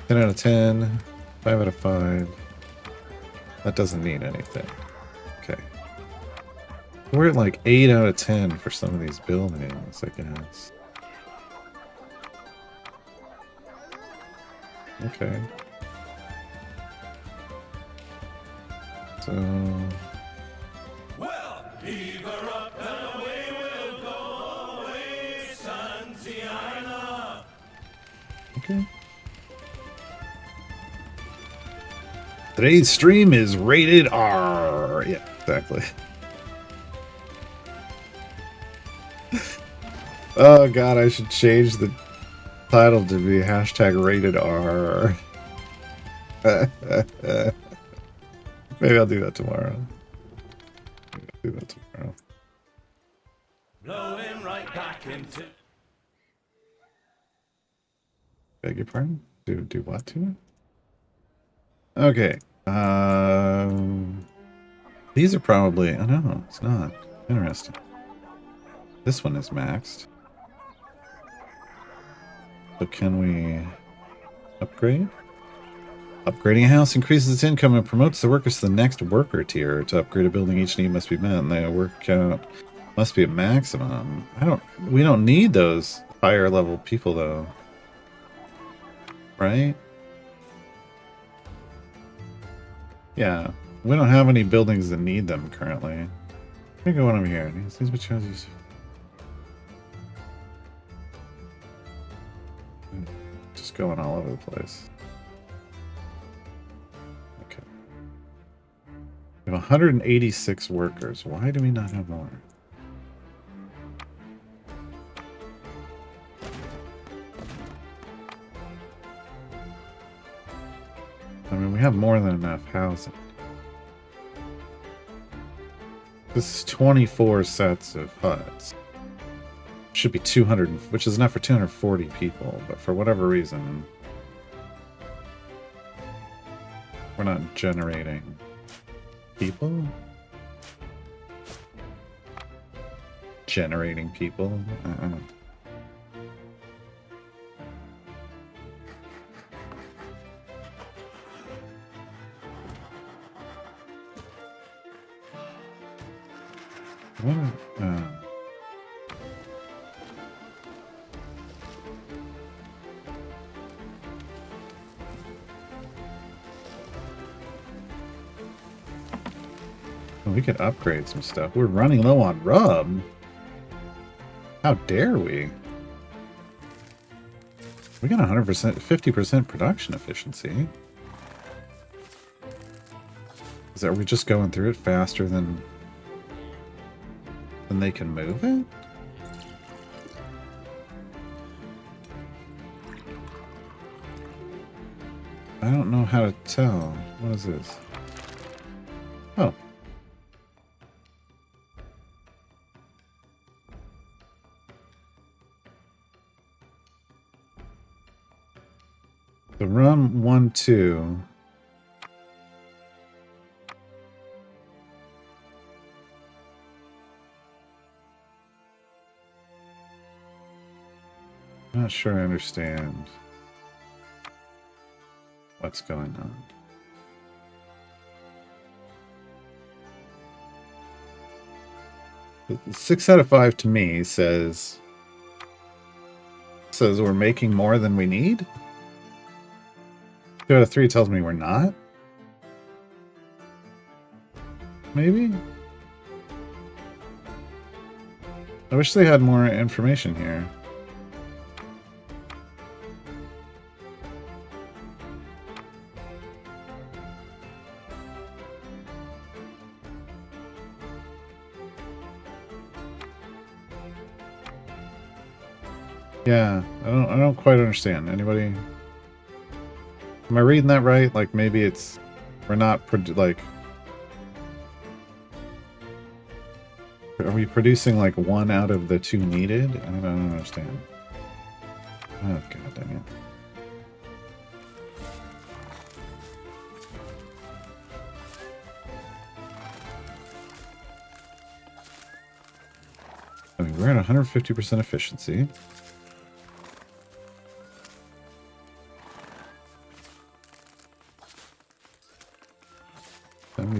10 out of 10. 5 out of 5. That doesn't mean anything. Okay. We're at like 8 out of 10 for some of these buildings, I guess. Okay. So...
Well, heave her up and away we'll go, away, Santiana.
Okay. Today's stream is rated R. Yeah, exactly. Oh god, I should change the title to be hashtag rated R. Maybe I'll do that tomorrow. Maybe I'll do that tomorrow.
Blow him right back into.
Beg your pardon? Do what to it? Okay. These are probably... Oh no, it's not. Interesting. This one is maxed. So can we upgrade? Upgrading a house increases its income and promotes the workers to the next worker tier. To upgrade a building, each need must be met, and the work count must be a maximum. We don't need those higher level people though. Right? Yeah. We don't have any buildings that need them currently. Let me go on over here. These which houses. Just going all over the place. Okay. We have 186 workers. Why do we not have more? I mean, we have more than enough housing. This is 24 sets of huts. Should be 200, which is enough for 240 people, but for whatever reason, we're not generating people? Generating people? We could upgrade some stuff. We're running low on rub. How dare we? We got 100%, 50% production efficiency. Are we just going through it faster than they can move it? I don't know how to tell. What is this? Oh. The run 1-2. Not sure I understand what's going on. 6 out of 5 to me says we're making more than we need. 2 out of 3 tells me we're not. Maybe? I wish they had more information here. Yeah, I don't quite understand. Anybody? Am I reading that right? Like maybe it's we're not like, are we producing like 1 out of the 2 needed? I don't understand. Oh god dang it. I mean, we're at 150% efficiency.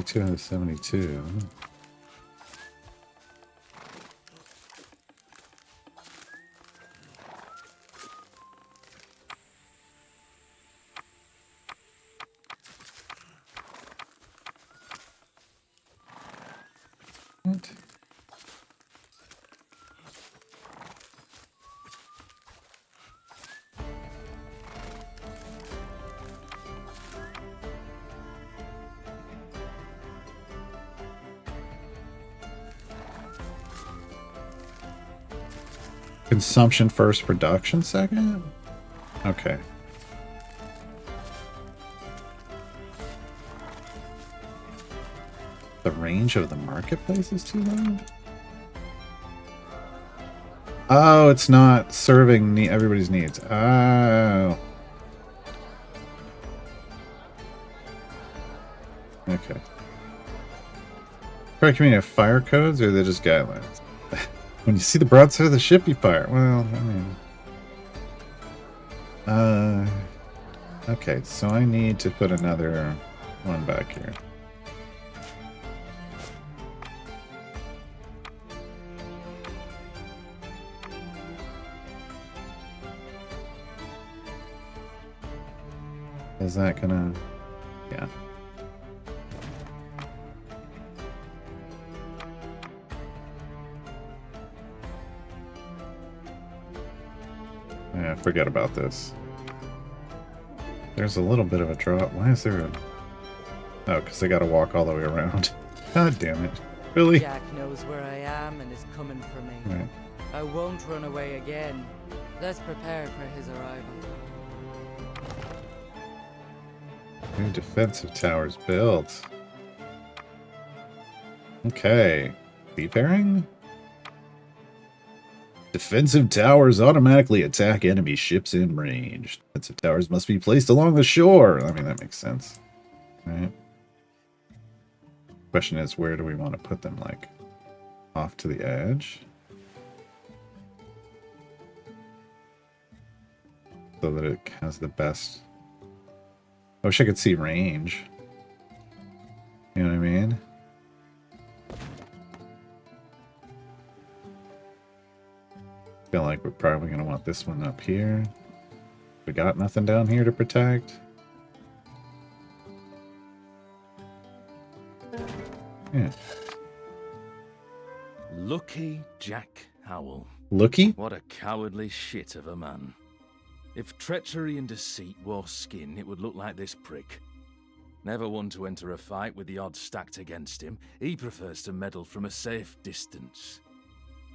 Two out of 72. What? Consumption first, production second? Okay. The range of the marketplace is too low? Oh, it's not serving everybody's needs. Oh. Okay. Private community have fire codes, or are they just guidelines? When you see the broadside of the ship, you fire. Well, I mean... Okay, so I need to put another one back here. Is that gonna... Yeah. Yeah, forget about this. There's a little bit of a drop. Why is there a... Oh, because I gotta walk all the way around. God damn it. Really?
Jack knows where I am and is coming for me.
Right.
I won't run away again. Let's prepare for his arrival.
New defensive towers built. Okay. Seafaring? Defensive towers automatically attack enemy ships in range. Defensive towers must be placed along the shore. I mean, that makes sense. Right? Question is, where do we want to put them? Like, off to the edge? So that it has the best... I wish I could see range. You know what I mean? Feel like we're probably going to want this one up here. We got nothing down here to protect. Yeah.
Lucky Jack Howell.
Looky?
What a cowardly shit of a man. If treachery and deceit wore skin, it would look like this prick. Never one to enter a fight with the odds stacked against him, he prefers to meddle from a safe distance.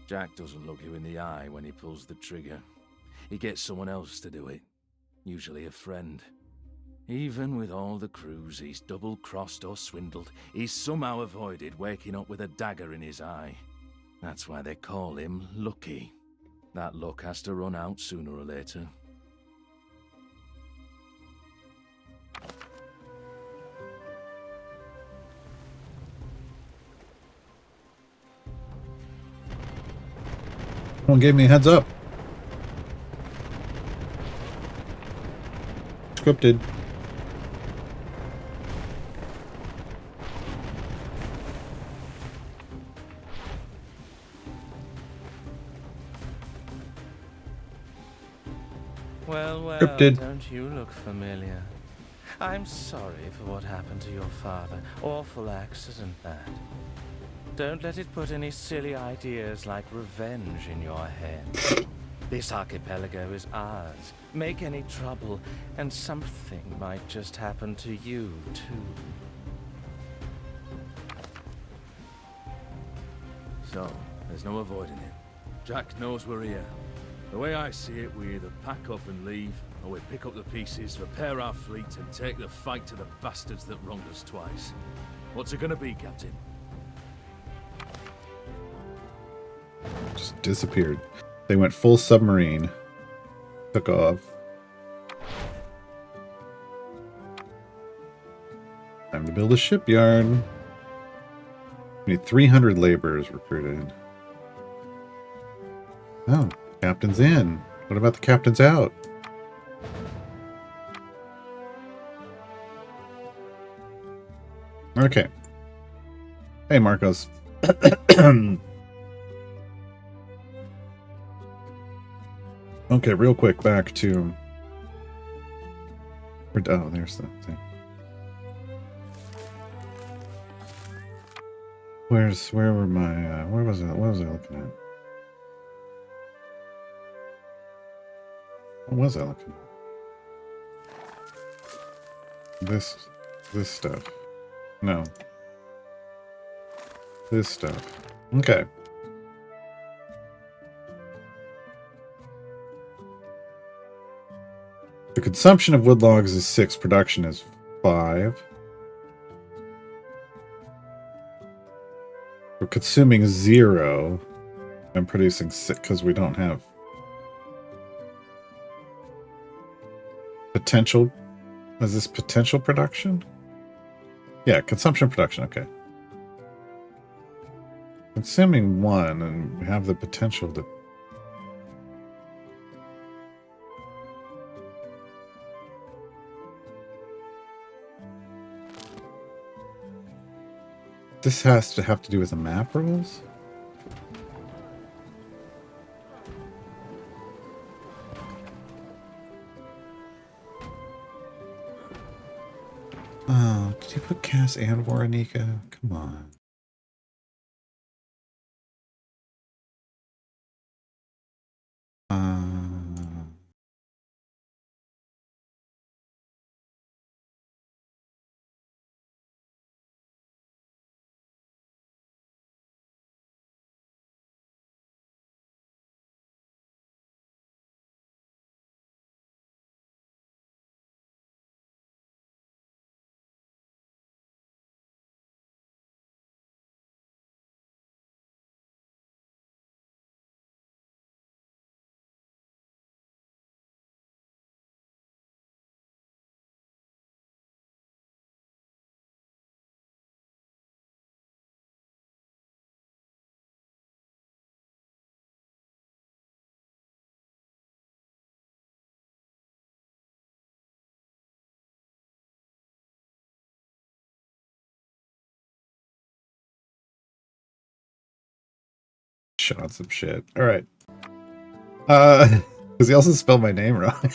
Jack doesn't look you in the eye when he pulls the trigger. He gets someone else to do it, usually a friend. Even with all the crews he's double-crossed or swindled, he's somehow avoided waking up with a dagger in his eye. That's why they call him Lucky. That luck has to run out sooner or later.
Someone gave me a heads up. Scripted.
Well,
Scripted.
don't you look familiar? I'm sorry for what happened to your father. Awful accident, that. Don't let it put any silly ideas like revenge in your head. This archipelago is ours. Make any trouble, and something might just happen to you, too.
So, there's no avoiding it. Jack knows we're here. The way I see it, we either pack up and leave, or we pick up the pieces, repair our fleet, and take the fight to the bastards that wronged us twice. What's it gonna be, Captain?
Just disappeared. They went full submarine. Took off. Time to build a shipyard. We need 300 laborers recruited. Oh, captain's in. What about the captain's out? Okay. Hey, Marcos. Okay, real quick, back to... Oh, there's the thing. Where were my, what was I looking at? What was I looking at? This stuff. No. This stuff. Okay. The consumption of wood logs is 6, production is 5. We're consuming 0 and producing 6 because we don't have potential. Is this potential production? Yeah, consumption production, okay. Consuming 1 and we have the potential to... This has to have to do with the map rules? Oh, did you put Cass and Voronika? Come on. Shot some shit. All right. Because he also spelled my name wrong.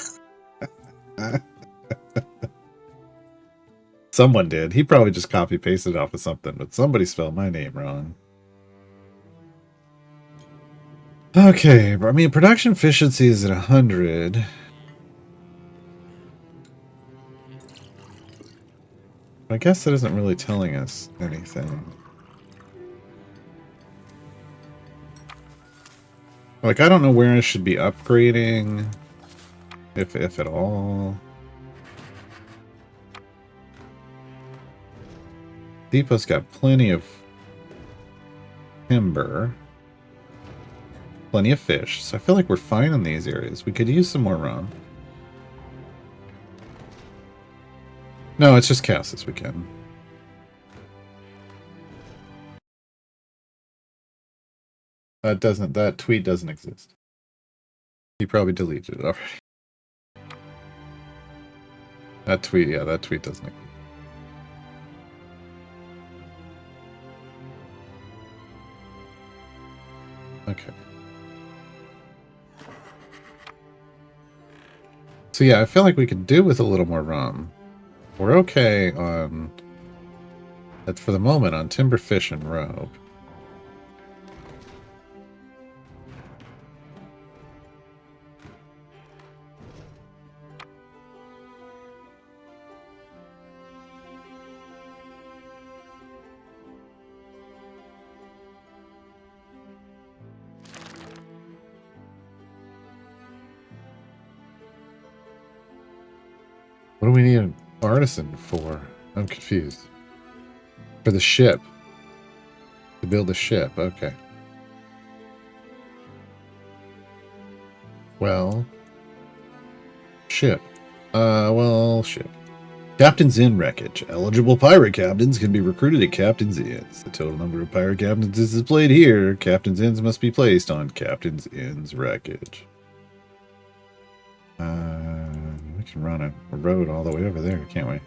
Someone did. He probably just copy pasted off of something, but somebody spelled my name wrong. Okay, I mean, production efficiency is at 100. I guess that isn't really telling us anything. Like, I don't know where I should be upgrading, if at all. Depot's got plenty of timber, plenty of fish, so I feel like we're fine in these areas. We could use some more rum. No, it's just Cass this weekend. That tweet doesn't exist. He probably deleted it already. That tweet doesn't exist. Okay. So yeah, I feel like we could do with a little more rum. We're okay on, for the moment, on timber, fish, and rope. What do we need an artisan for? I'm confused. For the ship. To build a ship, okay. Well. Ship. Ship. Captain's Inn wreckage. Eligible pirate captains can be recruited at Captain's Inns. The total number of pirate captains is displayed here. Captain's Inns must be placed on Captain's Inn's wreckage. We can run a road all the way over there, can't we?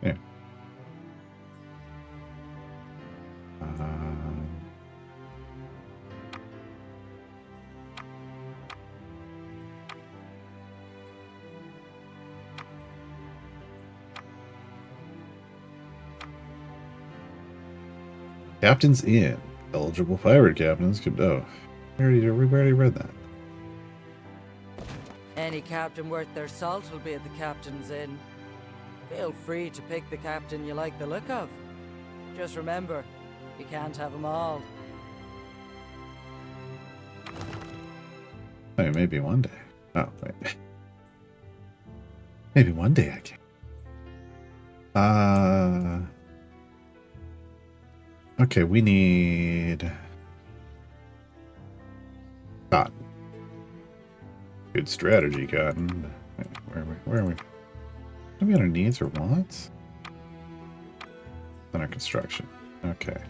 Yeah. Captain's Inn. Eligible pirate captains could... Oh. We already read that.
Any captain worth their salt will be at the Captain's Inn. Feel free to pick the captain you like the look of. Just remember, You can't have them all.
I mean, maybe one day. Oh, wait. Maybe one day I can. Okay, we need cotton. Good strategy, cotton. Wait, where are we? Where are we? Are we under needs or wants? Under construction. Okay.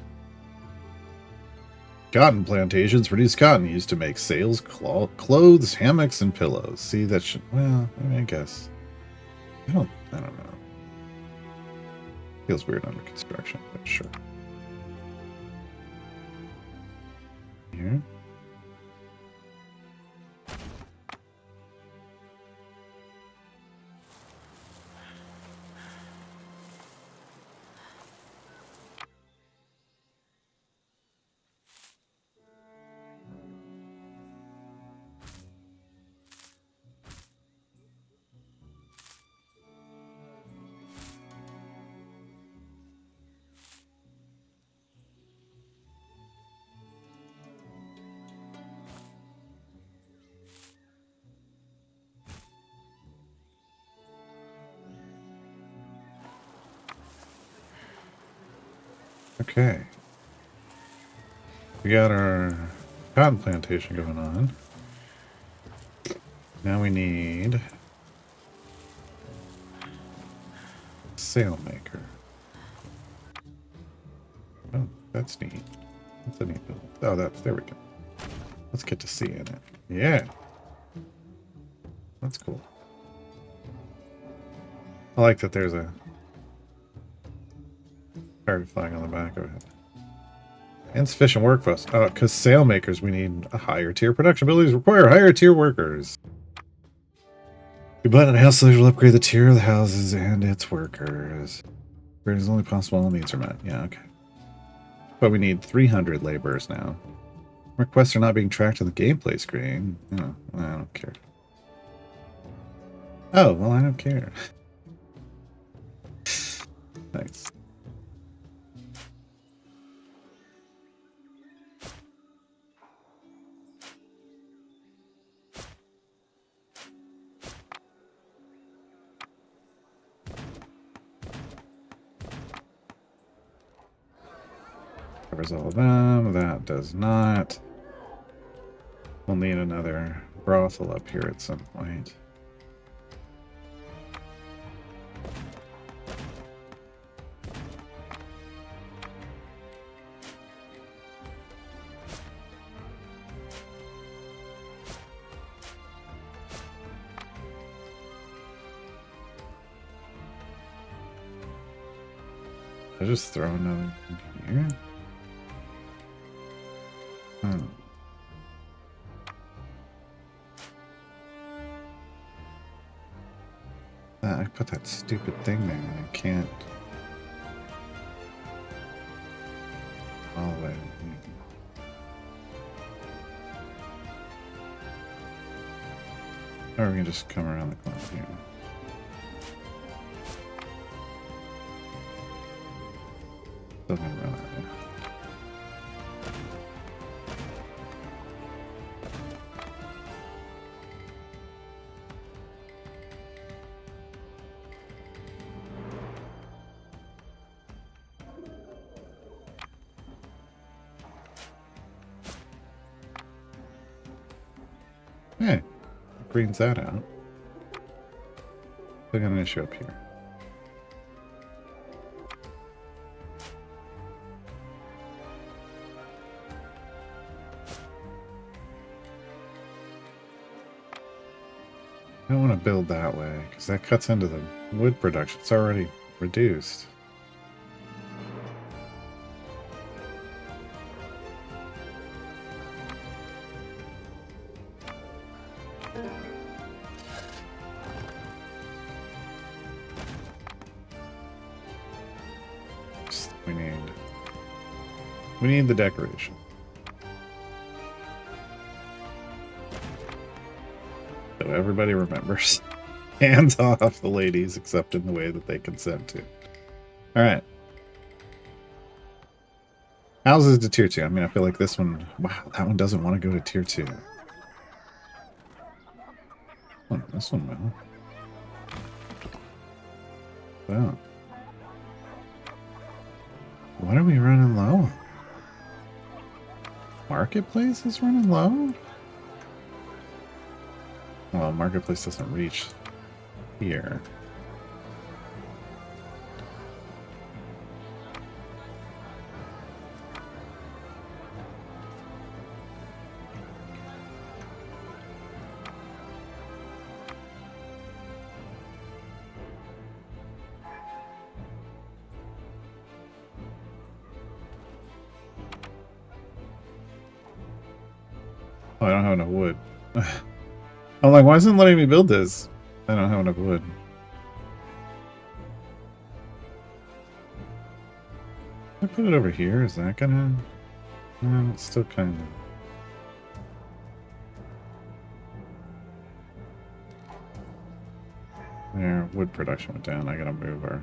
Cotton plantations produce cotton used to make sails, clothes, hammocks, and pillows. See, that should... Well, I mean, I guess. I don't know. Feels weird under construction, but sure. Here. Okay. We got our cotton plantation going on. Now we need a sail maker. Oh, that's neat. That's a neat build. Oh, there we go. Let's get to sea in it. Yeah. That's cool. I like that there's a pirate flag on the back of it. Insufficient workforce. Because sail makers, we need a higher tier. Production abilities require higher tier workers. Abundant house will upgrade the tier of the houses and its workers. It is only possible all needs are met. Yeah, okay. But we need 300 laborers now. Requests are not being tracked on the gameplay screen. Oh, I don't care. Oh, well, I don't care. Nice. Covers all of them. That does not. We'll need another brothel up here at some point. I'll just throw another in here. Hmm. I put that stupid thing there and I can't. All the way. Or we can just come around the corner here. Doesn't run out. Hey, greens that out. Still got an issue up here. I don't want to build that way because that cuts into the wood production. It's already reduced. We need the decoration. So everybody remembers. Hands off the ladies, except in the way that they consent to. Alright. Houses to tier 2. I mean, I feel like this one... Wow, that one doesn't want to go to tier 2. Oh, this one will. Wow. What are we running low on? Marketplace is running low? Well, Marketplace doesn't reach here. Oh, I don't have enough wood. I'm like, why isn't it letting me build this? I don't have enough wood. I put it over here. Is that gonna... No, it's still kind of... There, wood production went down. I gotta move our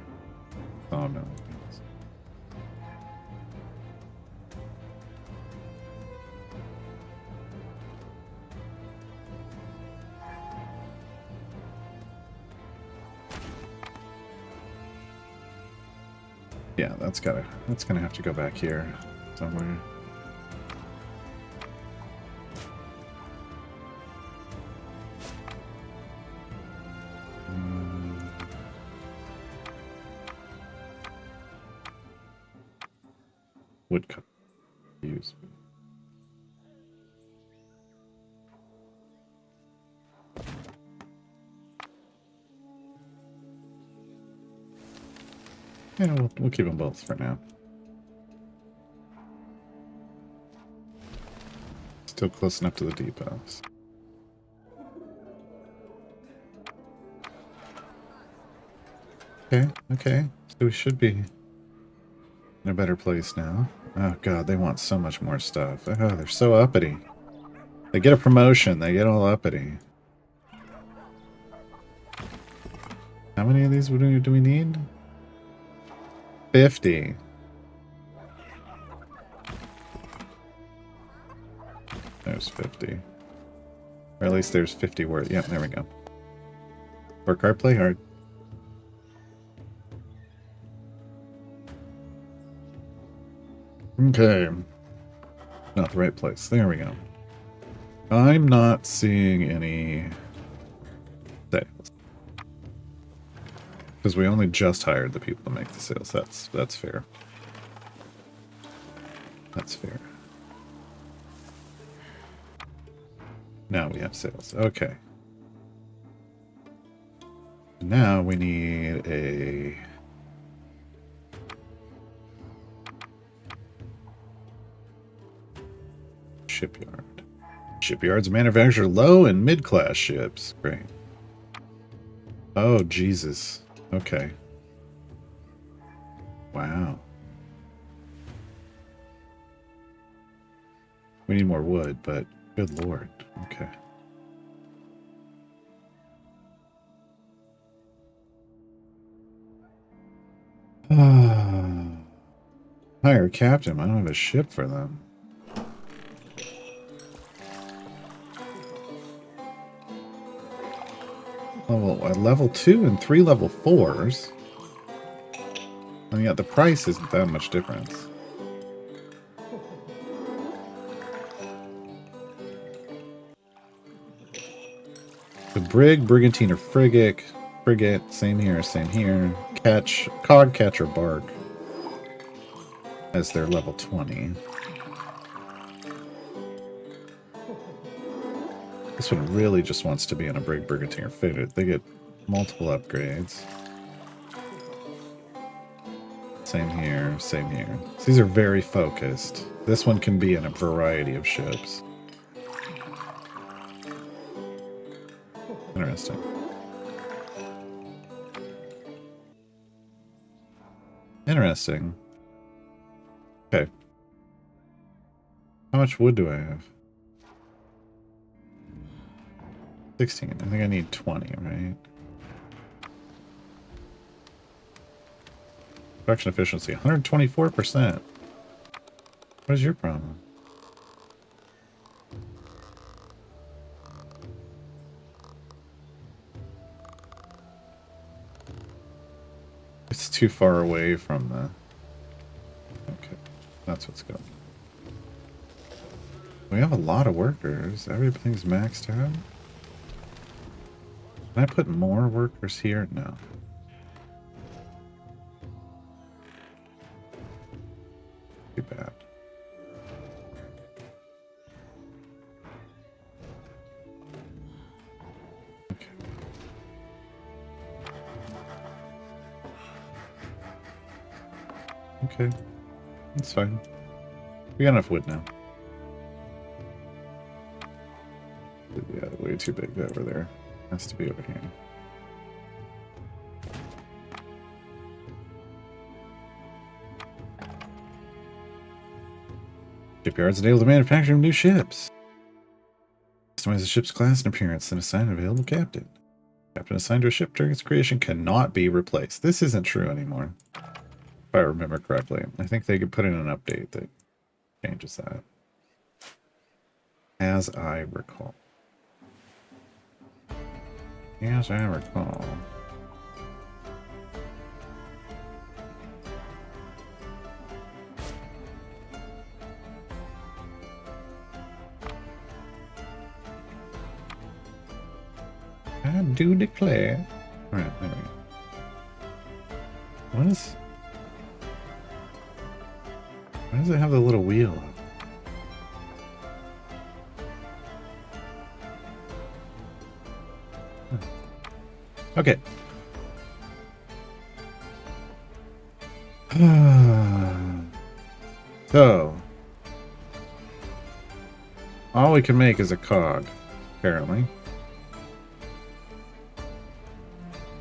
sawmill. Yeah, that's gonna have to go back here somewhere. Woodcut use. Yeah, we'll keep them both for now. Still close enough to the depots. Okay. So we should be in a better place now. Oh god, they want so much more stuff. Oh, they're so uppity. They get a promotion, they get all uppity. How many of these do we need? 50. There's 50. Or at least there's 50 worth. Yep, there we go. Work hard, play hard. Okay. Not the right place. There we go. I'm not seeing any sales. Because we only just hired the people to make the sales. That's fair. That's fair. Now we have sales. Okay. Now we need a... shipyard. Shipyards manufacture low and mid-class ships. Great. Oh, Jesus. Okay. Wow. We need more wood, but good lord. Okay. Hire a captain. I don't have a ship for them. Level 2 and 3 level 4s. And yet the price isn't that much difference. The brig, brigantine, or frigate, same here, catch, cog, catch, or bark as their level 20. This one really just wants to be in a brig, brigantine, or frigate. They get multiple upgrades. Same here, same here. So these are very focused. This one can be in a variety of ships. Interesting. Interesting. Okay. How much wood do I have? 16. I think I need 20, right? Production efficiency, 124%. What is your problem? It's too far away from the... Okay, that's what's going on. We have a lot of workers. Everything's maxed out. Can I put more workers here? No. Too bad. Okay. Okay. That's fine. We got enough wood now. Yeah, way too big over there. Has to be over here. Shipyards enable the manufacture of new ships. Customize the ship's class and appearance, and assign an available captain. Captain assigned to a ship during its creation cannot be replaced. This isn't true anymore. If I remember correctly. I think they could put in an update that changes that. As I recall. As I recall. I do declare. Alright, there we go. What is... Why does it have the little wheel up? Okay. So, all we can make is a cog, apparently.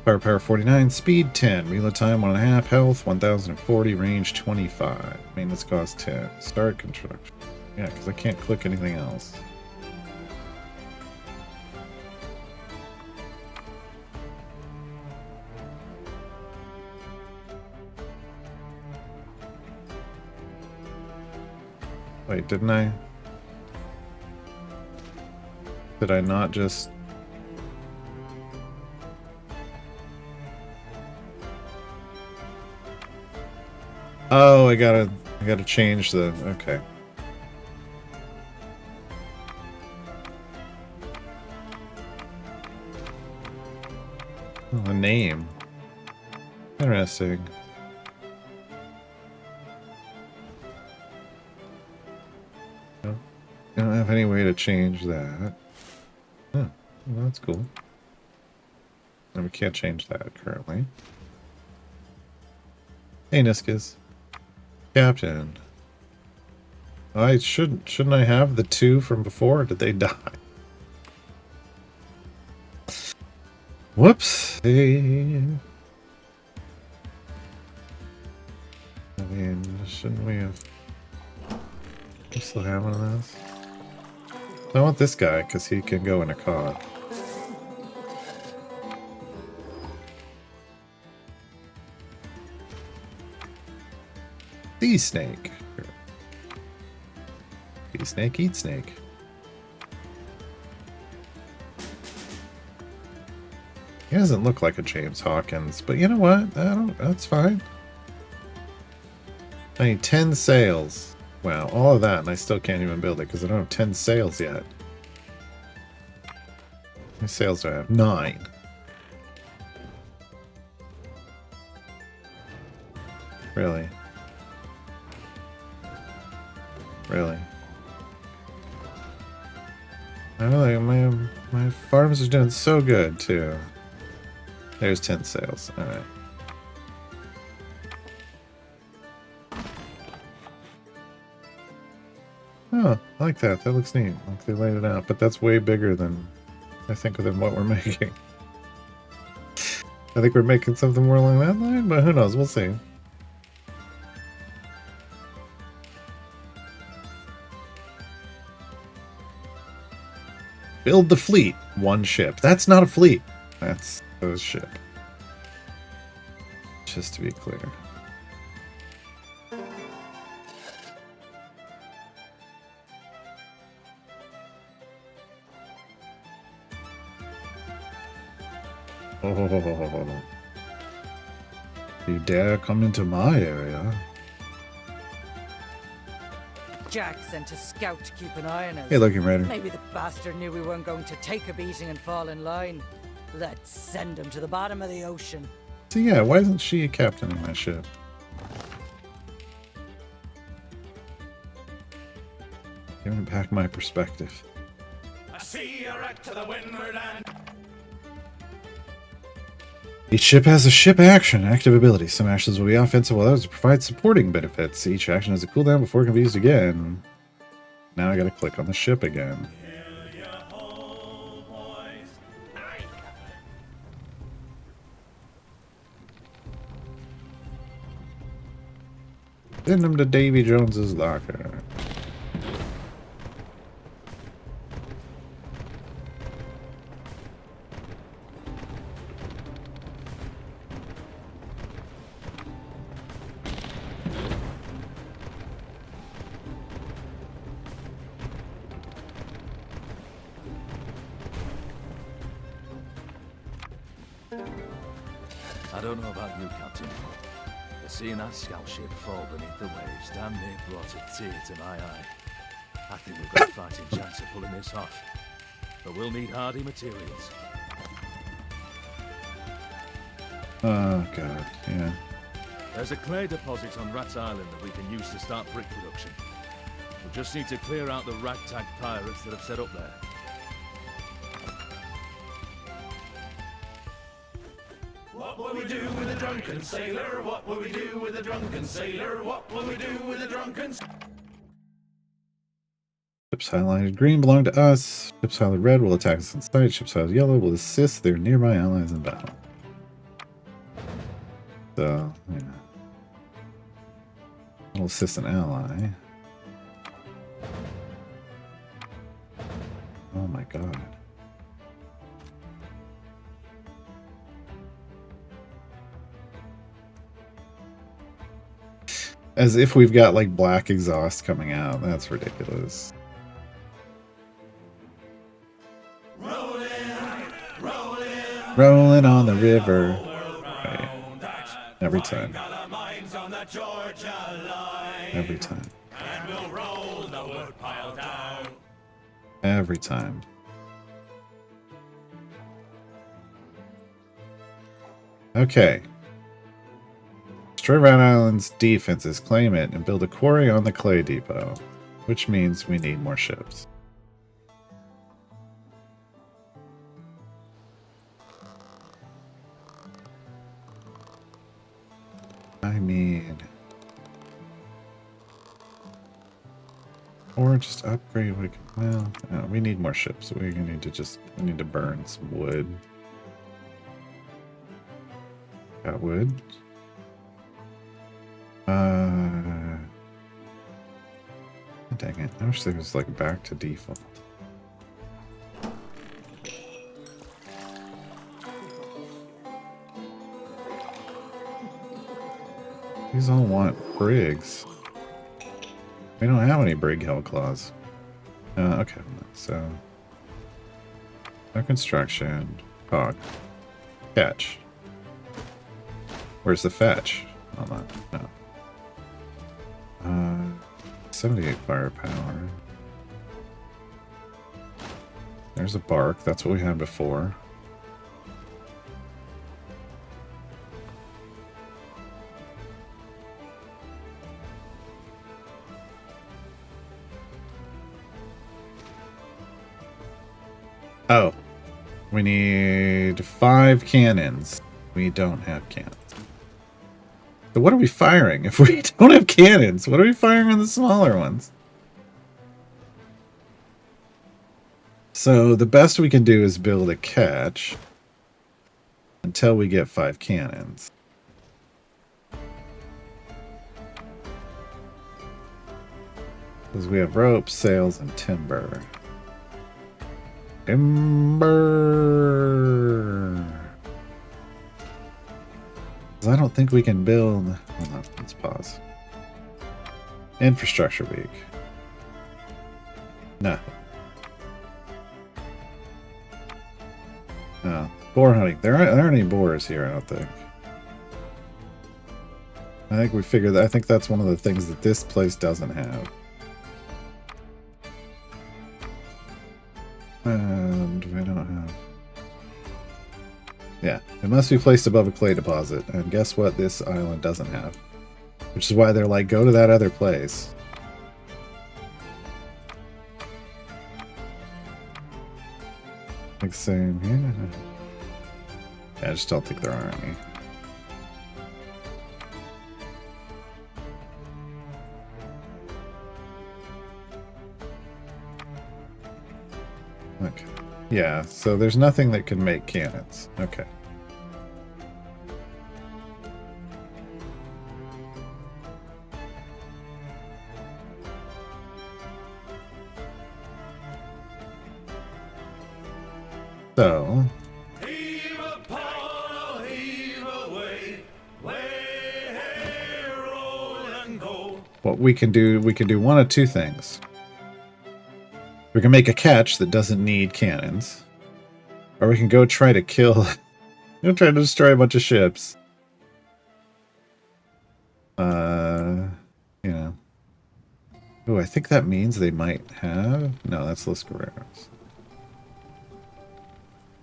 Firepower 49, speed 10, reload time 1.5, health 1040, range 25, maintenance cost 10, start construction. Yeah, because I can't click anything else. Wait, didn't I? Did I not just... Oh, I gotta change the... Okay. Oh, the name. Interesting. I don't have any way to change that. Huh. Well, that's cool. And we can't change that currently. Hey, Niskus. Captain. Shouldn't I have the two from before, or did they die? Whoops. Hey. I mean, shouldn't we have... We still have one of those? I want this guy, because he can go in a cog. Sea snake. Sea snake, eat snake. He doesn't look like a James Hawkins, but you know what? That's fine. I need 10 sails. Wow, all of that, and I still can't even build it because I don't have 10 sails yet. How many sails do I have? 9. Really? Really? I know, like, my farms are doing so good, too. There's 10 sails. Alright. Oh, I like that. That looks neat. Like they laid it out, but that's way bigger than I think than what we're making. I think we're making something more along that line, but who knows? We'll see. Build the fleet. 1 ship. That's not a fleet. That's a ship. Just to be clear. Oh. You dare come into my area?
Jack sent a scout to keep an eye on us.
Hey, looking Raider.
Maybe the bastard knew we weren't going to take a beating and fall in line. Let's send him to the bottom of the ocean.
So yeah, why isn't she a captain in my ship? Giving back my perspective.
I see a wreck to the windward and
Each ship has a ship action active ability. Some actions will be offensive while others provide supporting benefits. Each action has a cooldown before it can be used again. Now I gotta click on the ship again.
kill your whole boys.
Send them to Davy Jones's locker.
I don't know about you, Captain, but seeing that scout ship fall beneath the waves damn near brought a tear to my eye. I think we've got a fighting chance of pulling this off, but we'll need hardy materials.
Oh god, yeah.
There's a clay deposit on Rat Island that we can use to start brick production. We just need to clear out the ragtag pirates that have set up there.
What will we do with a drunken sailor? What will we do with a drunken sailor? What will we do with a drunken sailor?
Ships highlighted green belong to us. Ships highlighted red will attack us in sight. Ships highlighted yellow will assist their nearby allies in battle. So, yeah. Will assist an ally. Oh my god. As if we've got like black exhaust coming out. That's ridiculous. Rolling on the river. Right. Every time. Every time.
And we'll roll the wood pile down.
Every time. Okay. Destroy Rat Island's defenses, claim it, and build a quarry on the clay depot. Which means we need more ships. I mean... Or just upgrade. We can, well, no, we need more ships. We need to just, we need to burn some wood. Got wood. Dang it. I wish there was like back to default. These all want brigs. We don't have any brig hell claws. Okay, so no construction. Hog. Catch. Where's the fetch? Hold on. No. 78 firepower. There's a bark. That's what we had before. Oh. We need 5 cannons. We don't have cannons. So what are we firing if we don't have cannons? What are we firing on the smaller ones? So the best we can do is build a catch until we get 5 cannons. Because we have rope, sails, and timber. Timber! I don't think we can build... Hold on, let's pause. Infrastructure week. No. No. Boar hunting. There aren't any boars here, I don't think. I think we figured that. I think that's one of the things that this place doesn't have. And we don't have... Yeah, it must be placed above a clay deposit. And guess what this island doesn't have? Which is why they're like, go to that other place. Like same here. Yeah, I just don't think there are any. Okay. Yeah, so there's nothing that can make cannons. Okay. So,
Heave upon, heave away, way, roll and go.
what we can do one of two things. We can make a catch that doesn't need cannons, or we can go try to kill, try to destroy a bunch of ships. You know. Oh, I think that means they might have. No, that's Los Guerreros.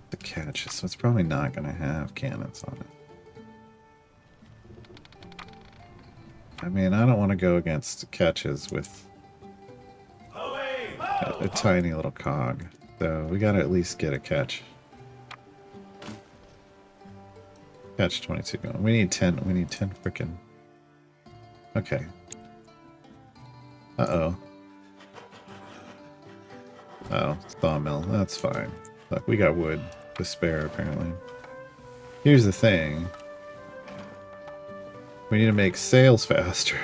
The catch, so it's probably not going to have cannons on it. I mean, I don't want to go against catches with a tiny little cog, so we got to at least get a catch. Catch 22 going. We need 10. We need 10 freaking. Okay. Uh-oh. Oh, sawmill. That's fine. Look, we got wood to spare, apparently. Here's the thing. We need to make sails faster.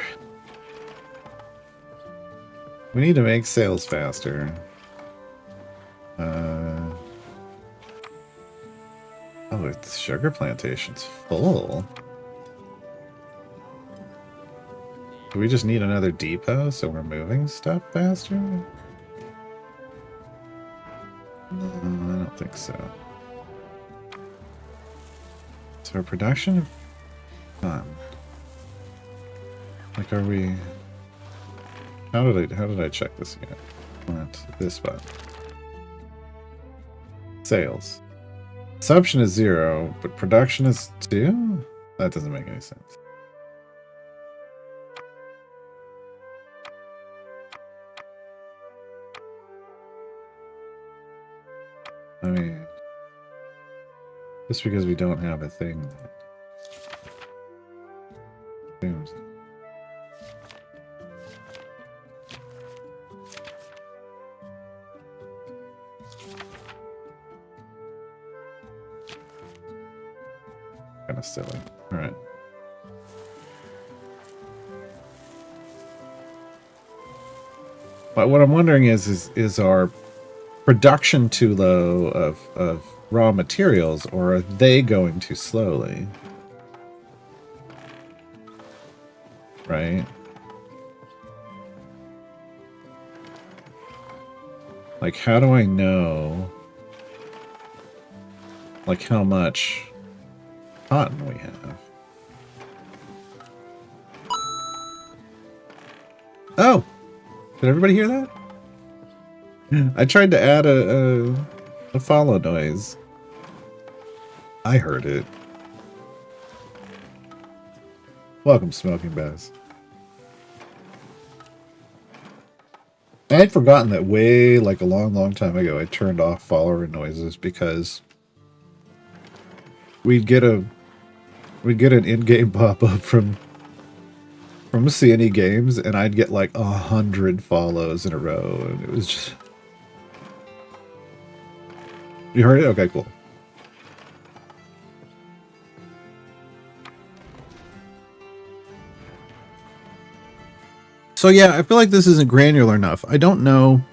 We need to make sails faster. Oh, the sugar plantation's full. Do we just need another depot so we're moving stuff faster? No, I don't think so. So our production of like, are we? How did I check this again? At this spot. Sales. Consumption is 0, but production is 2? That doesn't make any sense. I mean, just because we don't have a thing that seems. Kind of silly. All right. But what I'm wondering is our production too low of raw materials, or are they going too slowly? Right? Like, how do I know, like, how much cotton we have? Oh! Did everybody hear that? I tried to add a follow noise. I heard it. Welcome, Smoking Bass. I had forgotten that way, like a long time ago, I turned off follower noises because we'd get an in-game pop-up from CNE Games, and I'd get like 100 follows in a row, and it was just... You heard it? Okay, cool. So yeah, I feel like this isn't granular enough. I don't know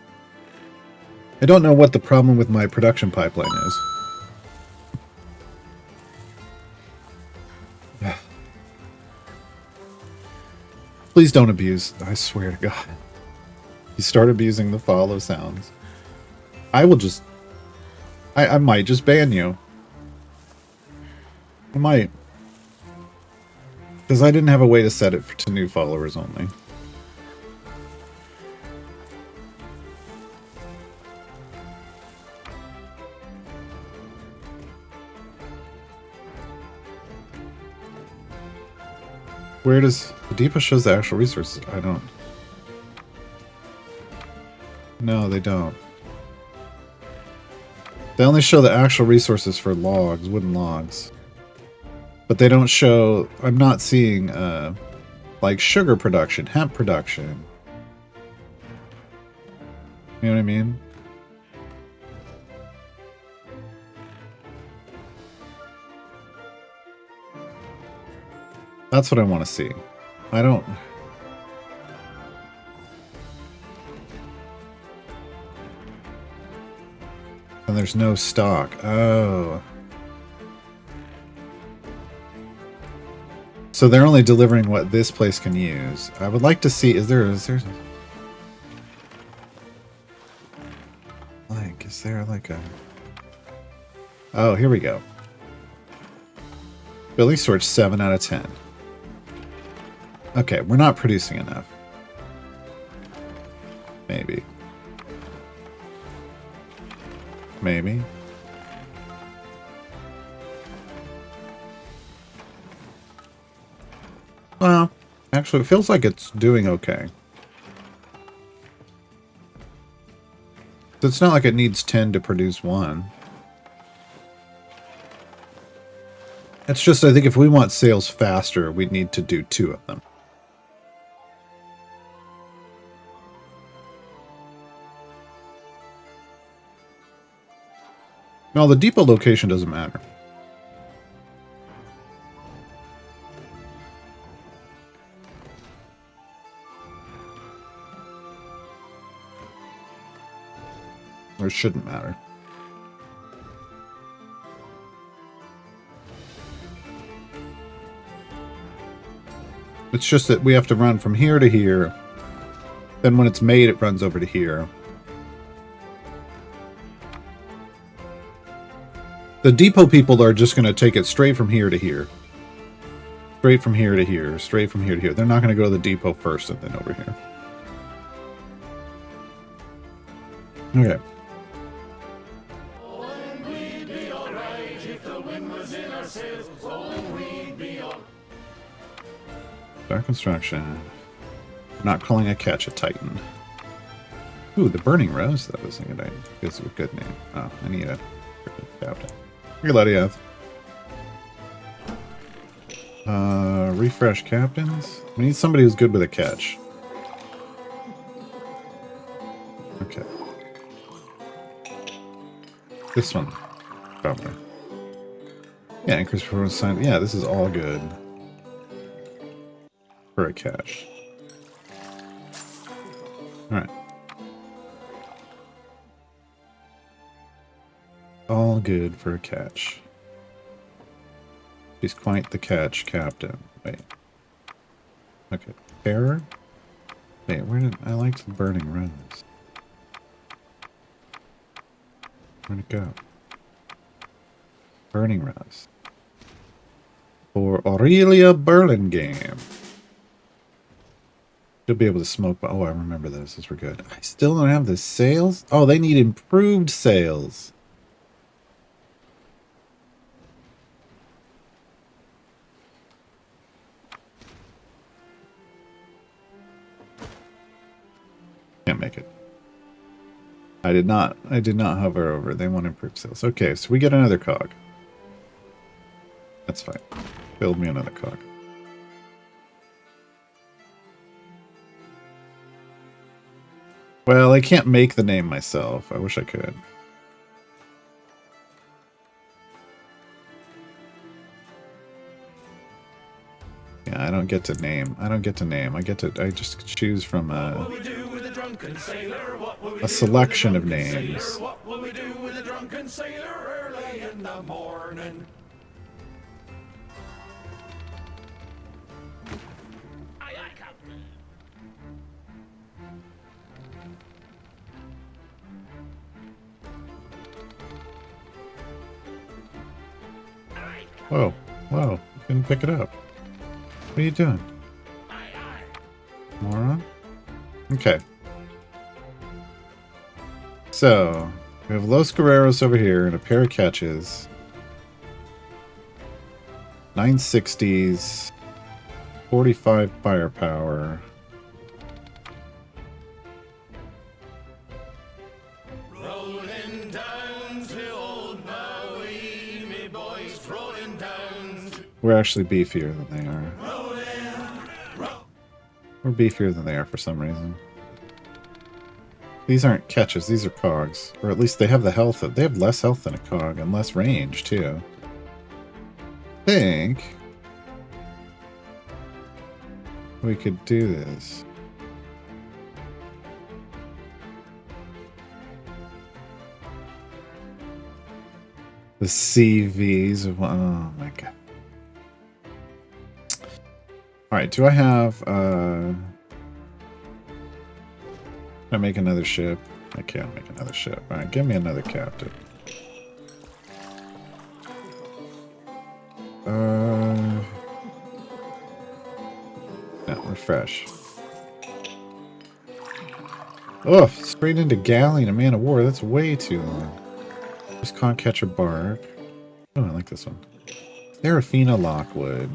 what the problem with my production pipeline is. Please don't abuse. I swear to God. You start abusing the follow sounds. I will just... I might just ban you. I might. Because I didn't have a way to set it to new followers only. Where does the depot shows the actual resources? I don't. No, they don't. They only show the actual resources for logs, wooden logs. But they don't show. I'm not seeing like sugar production, hemp production. You know what I mean? That's what I want to see. I don't... And there's no stock. Oh. So they're only delivering what this place can use. I would like to see... Is there like a... Oh, here we go. Building storage 7 out of 10. Okay, we're not producing enough. Maybe. Maybe. Well, actually, it feels like it's doing okay. So it's not like it needs 10 to produce 1. It's just, I think if we want sales faster, we need to do 2 of them. No, the depot location doesn't matter. Or it shouldn't matter. It's just that we have to run from here to here. Then when it's made, it runs over to here. The depot people are just going to take it straight from here to here. Straight from here to here. Straight from here to here. They're not going to go to the depot first and then over here. Okay. Dark construction. Not calling a catch a Titan. Ooh, the Burning Rose. That was a good idea. It's a good name. Oh, I need a captain. Here, Letty. Refresh captains. We need somebody who's good with a catch. Okay. This one, probably. Yeah, increase performance sign. Yeah, this is all good for a catch. All right. All good for a catch. He's quite the catch captain. Wait. Okay. Terror? Wait, where did... I liked the Burning Rose. Where'd it go? Burning Rose. For Aurelia Burlingame. You'll be able to smoke... Oh, I remember those. Those were good. I still don't have the sales? Oh, they need improved sales. Can't make it. I did not hover over. They want improved sales. Okay, so we get another cog. That's fine. Build me another cog. Well, I can't make the name myself. I wish I could. Yeah, I don't get to name. I don't get to name. I just choose from a selection of names.
What will we do with a drunken sailor early in the morning? Aye, aye, Captain.
Whoa. Whoa, didn't pick it up. What are you doing? Moron? Okay. So, we have Los Guerreros over here and a pair of catches. 960s. 45 firepower.
Rolling down to old Maui, me boys, rolling down to
We're actually beefier than they are. We're beefier than they are for some reason. These aren't catches, these are cogs. Or at least they have the health. They have less health than a cog and less range, too. I think we could do this. The CVs of... Oh my god. Alright, do I have... Can I make another ship? I can't make another ship. Alright, give me another captain. No, refresh. Oh, straight into Galleon, a man of war. That's way too long. Just can't catch a bark. Oh, I like this one. Serafina Lockwood.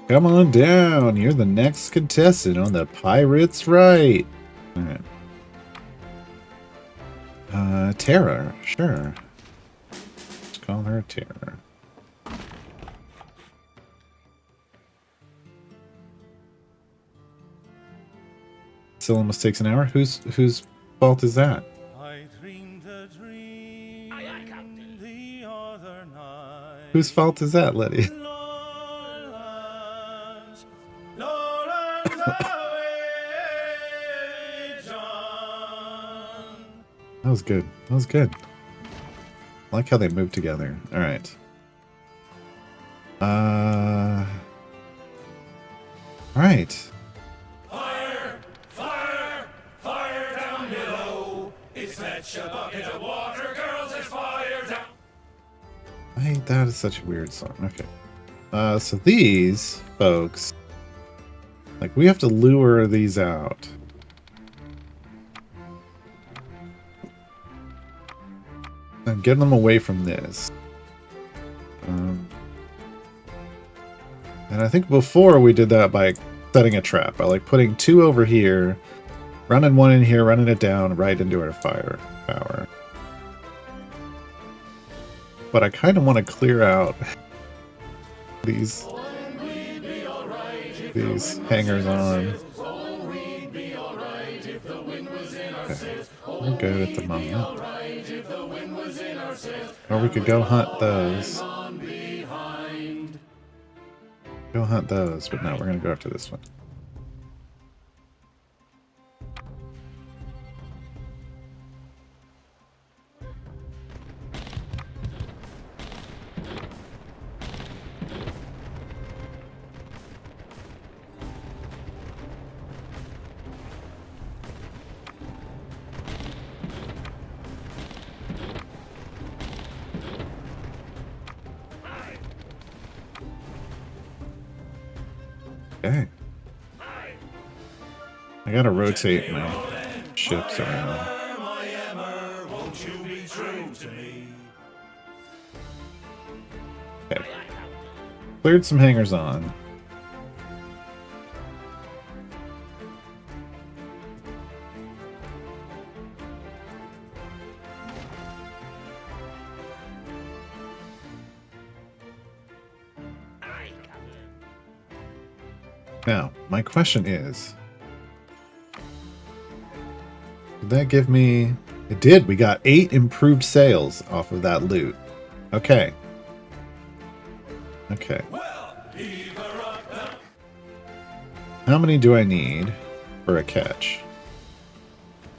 Come on down. You're the next contestant on the Pirates Right. Alright. Terra. Sure. Let's call her Terra. Still almost takes an hour. Whose fault is that?
I dreamed a dream the other night.
Whose fault is that, Letty?
Lowlands, lowlands away, John.
That was good. That was good. I like how they move together. All right. All right.
fire, fire, fire down below. It's fetch a bucket of water, girls, it's fire down.
That is such a weird song. Okay. So these folks, like, we have to lure these out. And get them away from this. And I think before we did that by setting a trap, by like putting two over here, running one in here, running it down right into our firepower. But I kind of want to clear out these hangers on. Okay. We're good at the moment. Or we could go hunt those. Go hunt those, but no, we're gonna go after this one. Okay. I gotta rotate my ships around.
My Emmer, won't you be true to me?
Okay. Cleared some hangers on. Now, my question is, did that give me... It did. We got 8 improved sales off of that loot. Okay. Okay. How many do I need for a catch?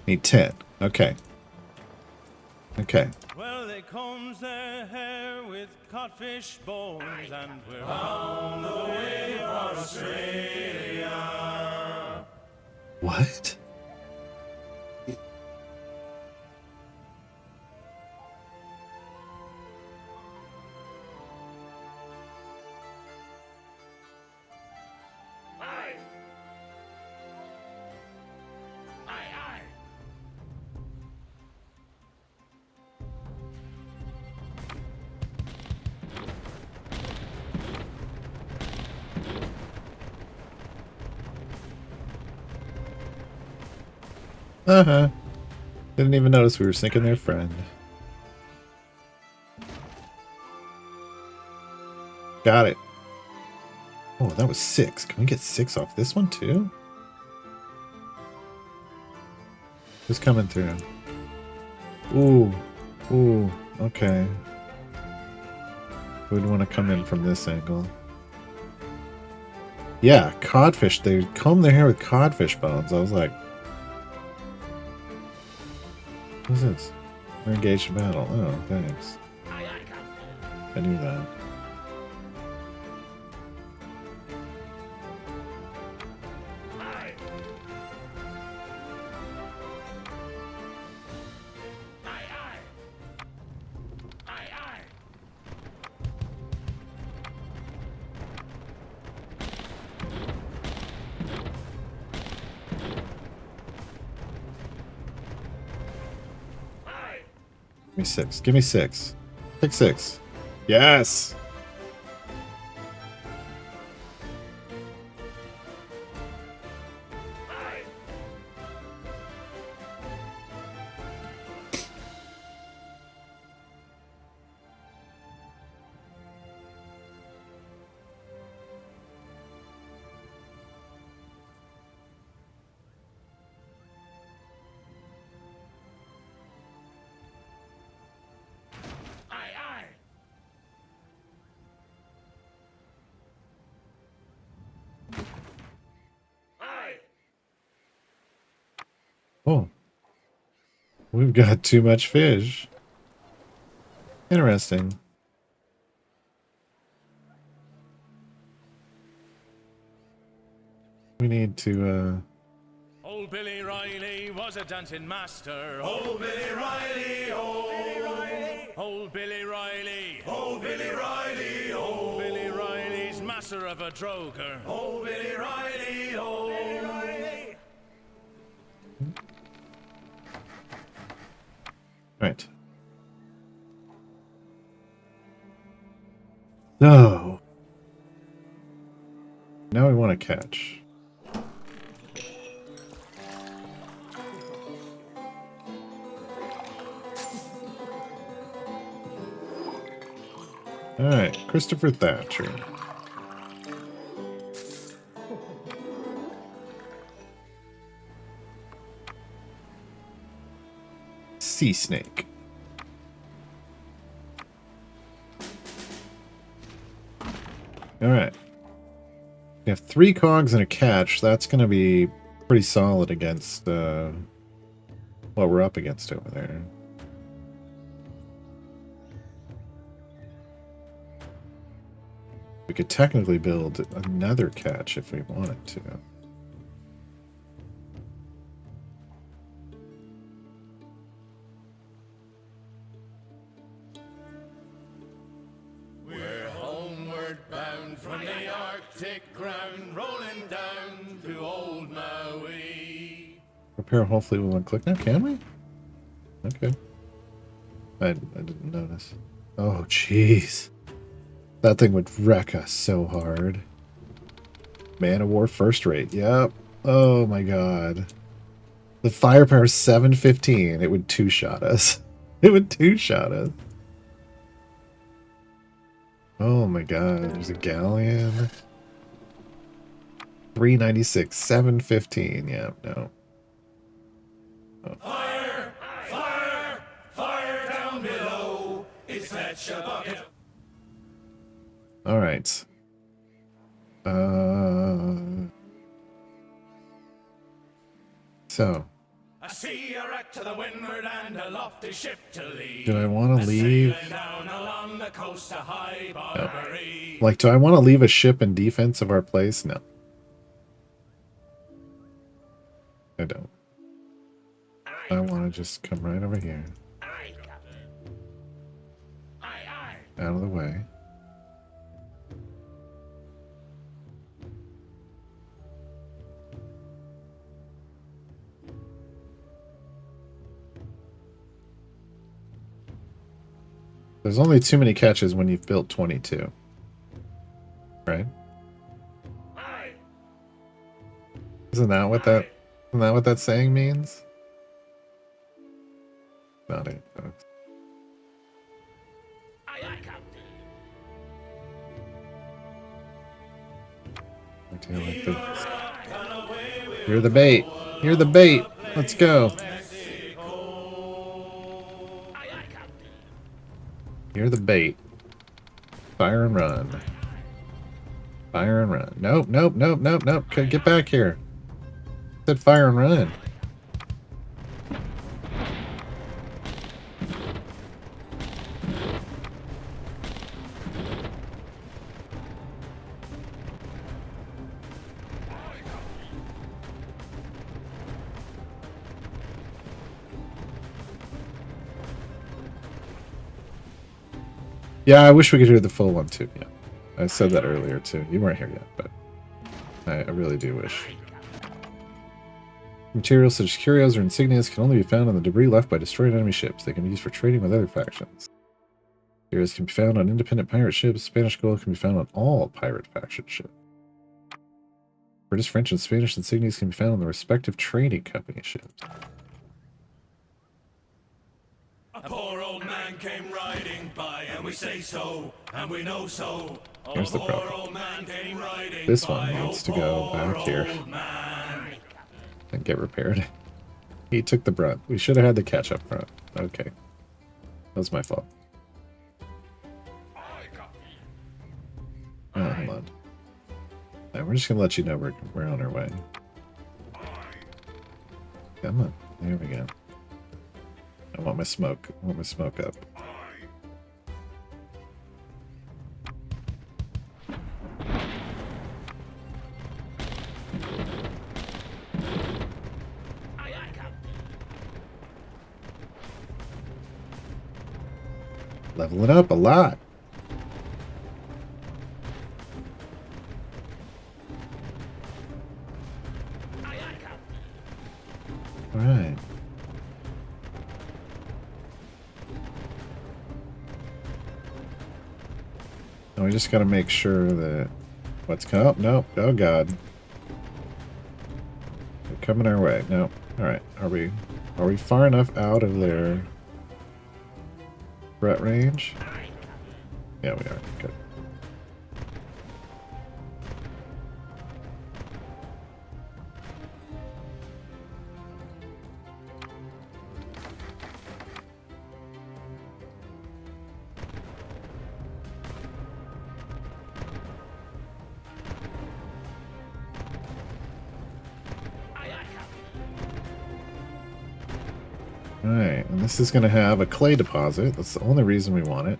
Need 10. Okay. Okay.
Well, they combs their hair with codfish bones, and we're on the way for Australia.
What? Uh-huh. Didn't even notice we were sinking their friend. Got it. Oh, that was 6. Can we get 6 off this one too? Who's coming through? Ooh. Ooh. Okay. We'd want to come in from this angle. Yeah, codfish. They comb their hair with codfish bones. I was like, what's this? We're engaged in battle. Oh, thanks. I knew that. Give me 6. Give me 6. Pick 6. Yes! Oh. We've got too much fish. Interesting. We need to,
Old Billy Riley was a dancing master. Old Billy Riley, Old Billy Riley, Old Billy Riley, Old Billy Riley's master of a droger. Old Billy Riley, Old Billy Riley.
Right. No. Now we want to catch. Alright, Christopher Thatcher. Sea snake. Alright. We have 3 cogs and a catch. That's going to be pretty solid against what we're up against over there. We could technically build another catch if we wanted to.
We're homeward bound from the Arctic ground, rolling down to old Maui.
Repair hopefully with one click now, can we? Okay. I didn't notice. Oh, jeez. That thing would wreck us so hard. Man of War first rate, yep. Oh my god. The firepower is 715. It would two-shot us. It would two-shot us. Oh my god, there's a galleon. 396, 715. Yeah, no. Oh.
Fire! Fire! Fire down below! It's fetch a bucket.
All right. So.
I see a wreck to the windward and a lofty ship to lead.
Do I want to leave?
Down along the coast of High Barbary.
Like, do I want to leave a ship in defense of our place? No. I don't. I want to just come right over here.
Aye, Captain. Aye, aye.
Out of the way. There's only too many catches when you've built 22. Right?
Aye.
Isn't that what that saying means? not it, folks. I do like this. You're the bait. You're the bait. Let's go. You're the bait. Fire and run. Fire and run. Nope, nope, nope, nope, nope. Get back here. I said fire and run. Yeah, I wish we could do the full one too. Yeah, I said that earlier too. You weren't here yet, but I really do wish. Materials such as curios or insignias can only be found on the debris left by destroyed enemy ships. They can be used for trading with other factions. Curios can be found on independent pirate ships. Spanish gold can be found on all pirate faction ships. British, French, and Spanish insignias can be found on the respective trading company ships.
A poor old man came riding by, and we say so, and we know so.
Here's the problem. This one needs to go back here and get repaired. He took the brunt. We should have had the catch up front. Okay. That was my fault. Oh, hold on. Right, we're just going to let you know we're on our way. Come on. There we go. I want my smoke. I want my smoke up. Level it up a lot. All right. And we just got to make sure that what's coming up. Nope. Oh God. They're coming our way. No. All right. Are we far enough out of their threat range? Yeah, we are. Good. Alright, and this is going to have a clay deposit. That's the only reason we want it.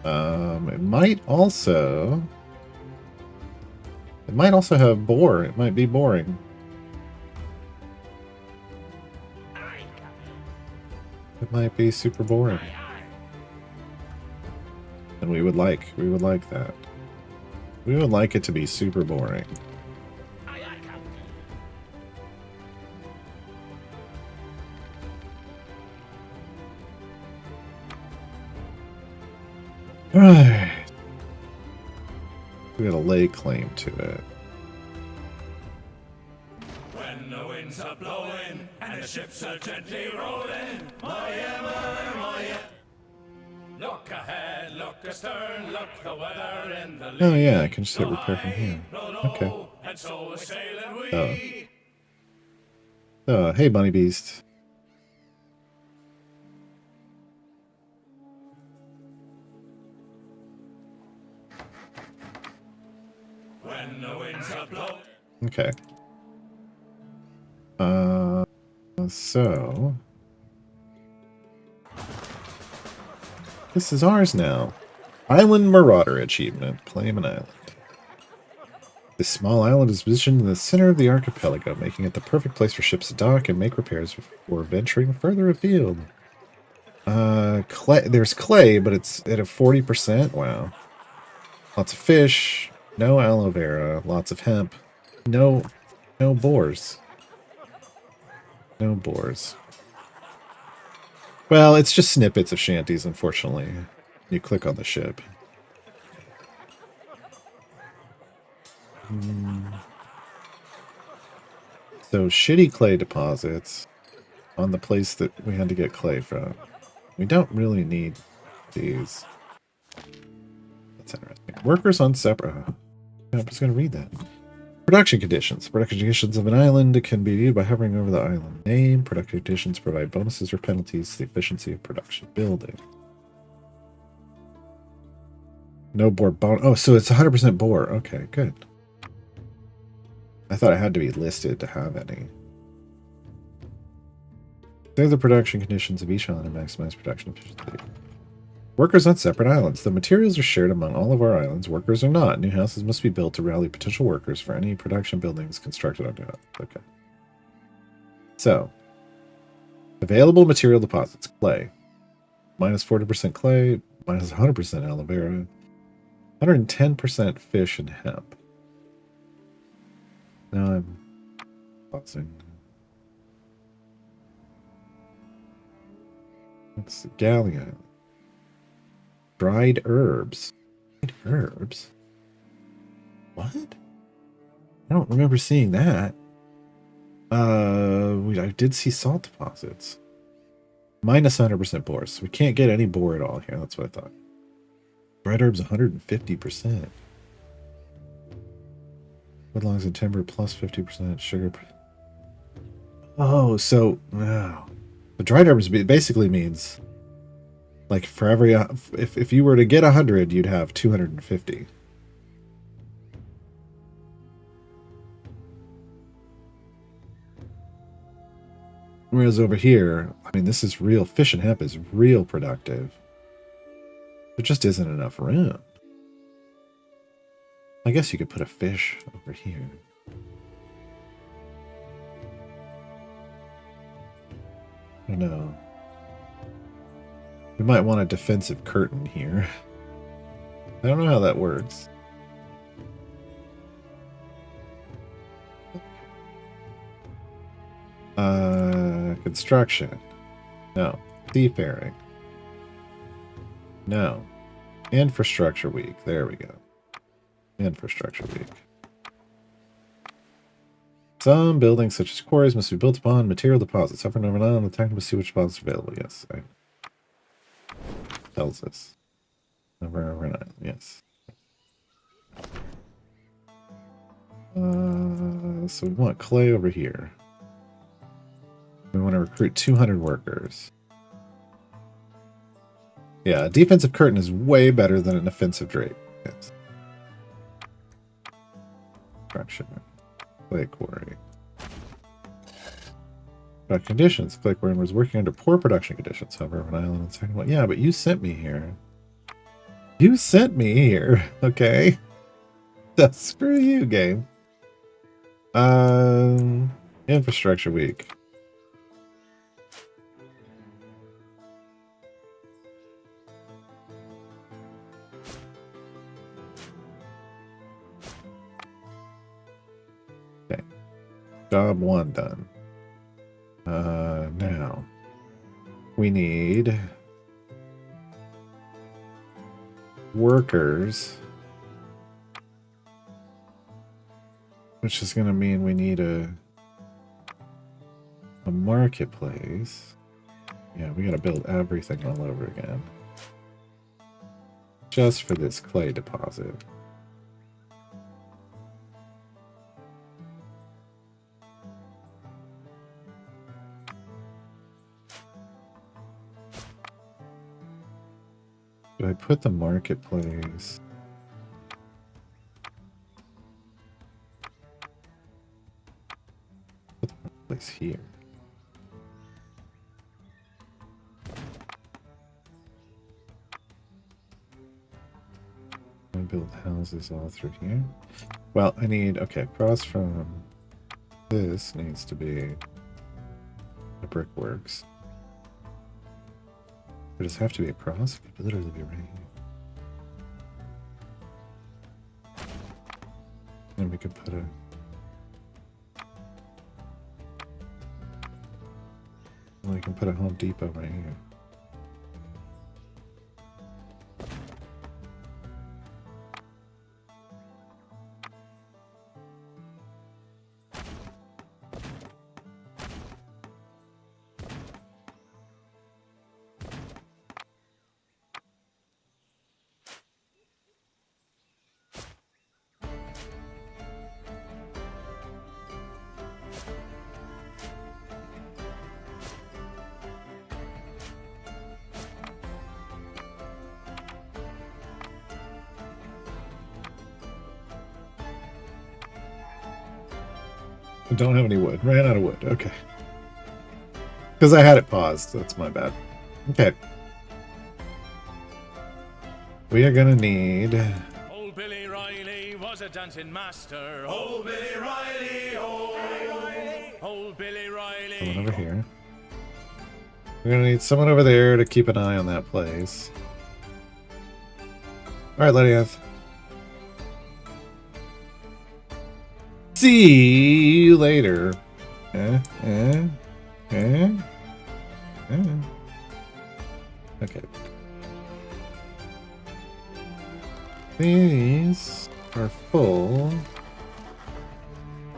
It might also have bore. It might be boring. It might be super boring. And we would like that. We would like it to be super boring. Alright. We gotta lay claim to it.
When the winds are blowing and the ships are gently rolling, my Emma, my look ahead, look astern, look the weather in the lee.
Oh yeah, I can just hit repair from here. Okay.
And so we're sailing we.
Hey Bunny Beast.
When the winds are blowing.
Okay. So this is ours now. Island Marauder achievement. Claim an island. This small island is positioned in the center of the archipelago, making it the perfect place for ships to dock and make repairs before venturing further afield. Clay. There's clay, but it's at a 40%. Wow. Lots of fish. No aloe vera. Lots of hemp. No boars. No boars. Well, it's just snippets of shanties, unfortunately. You click on the ship. So, shitty clay deposits. on the place that we had to get clay from. We don't really need these. That's interesting. Workers on separate. I was going to read that. Production conditions. Production conditions of an island can be viewed by hovering over the island name. Production conditions provide bonuses or penalties to the efficiency of production building. No bore bonus. Oh, so it's 100% bore. Okay, good. I thought it had to be listed to have any. They're the production conditions of each island and maximize production efficiency. Workers on separate islands. The materials are shared among all of our islands. Workers are not. New houses must be built to rally potential workers for any production buildings constructed on new houses. Okay. So, available material deposits. Clay. Minus 40% clay. Minus 100% aloe vera. 110% fish and hemp. Now I'm pausing. That's the Gallia. Dried herbs. Dried herbs? What? I don't remember seeing that. I did see salt deposits. Minus 100% bore. So we can't get any bore at all here. That's what I thought. Dried herbs 150%. Woodlongs and timber plus 50% sugar. Oh, so wow. The dried herbs basically means like for every if you were to get 100, you'd have 250. Whereas over here, I mean, this is real. Fish and hemp is real productive. There just isn't enough room. I guess you could put a fish over here. I don't know. We might want a defensive curtain here. I don't know how that works. Construction. No. Seafaring. No. Infrastructure week. There we go. Infrastructure week. Some buildings, such as quarries, must be built upon material deposits. Hovering over on the tank to see which deposits are available. Yes. Tells us. Number over 9. Yes. So we want clay over here. We want to recruit 200 workers. Yeah, a defensive curtain is way better than an offensive drape. Yes. Construction. Clay quarry. Production conditions. Clay quarry was working under poor production conditions. However, an island and second one. Yeah, but you sent me here. You sent me here. Okay. Screw you, game. Infrastructure week. Okay. Job 1 done. Now we need workers, which is going to mean we need a marketplace. Yeah, we got to build everything all over again just for this clay deposit. Do I put the marketplace? Put the marketplace here. I build houses all through here. Well, I need, okay, across from this needs to be the brickworks. Does it have to be across? It could literally be right here. And we could put a... Well, we can put a Home Depot right here. I don't have any wood. Ran out of wood. Okay. Because I had it paused. That's my bad. Okay. We are gonna need...
Old Billy Riley was a dancing master. Old Billy Riley, oh. Old Billy Riley.
Someone over here. We're gonna need someone over there to keep an eye on that place. Alright, Letty. See you later. Okay. These are full.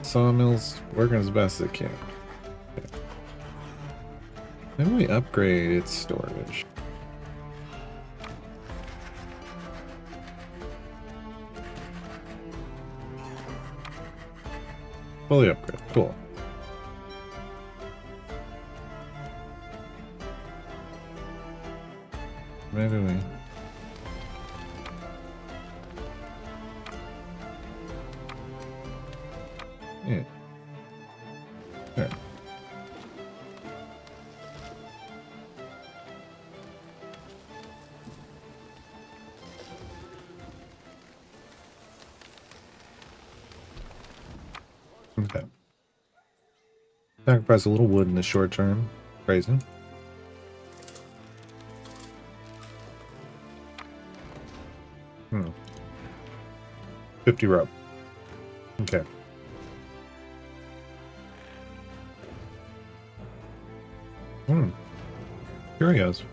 Sawmill's working as best it can. Okay. Maybe we upgrade its storage. Fully upgrade. Cool. Maybe we... Yeah. There. Okay. Sacrifice a little wood in the short term. Crazy. Hmm. 50 rope. Okay. Hmm. Curios.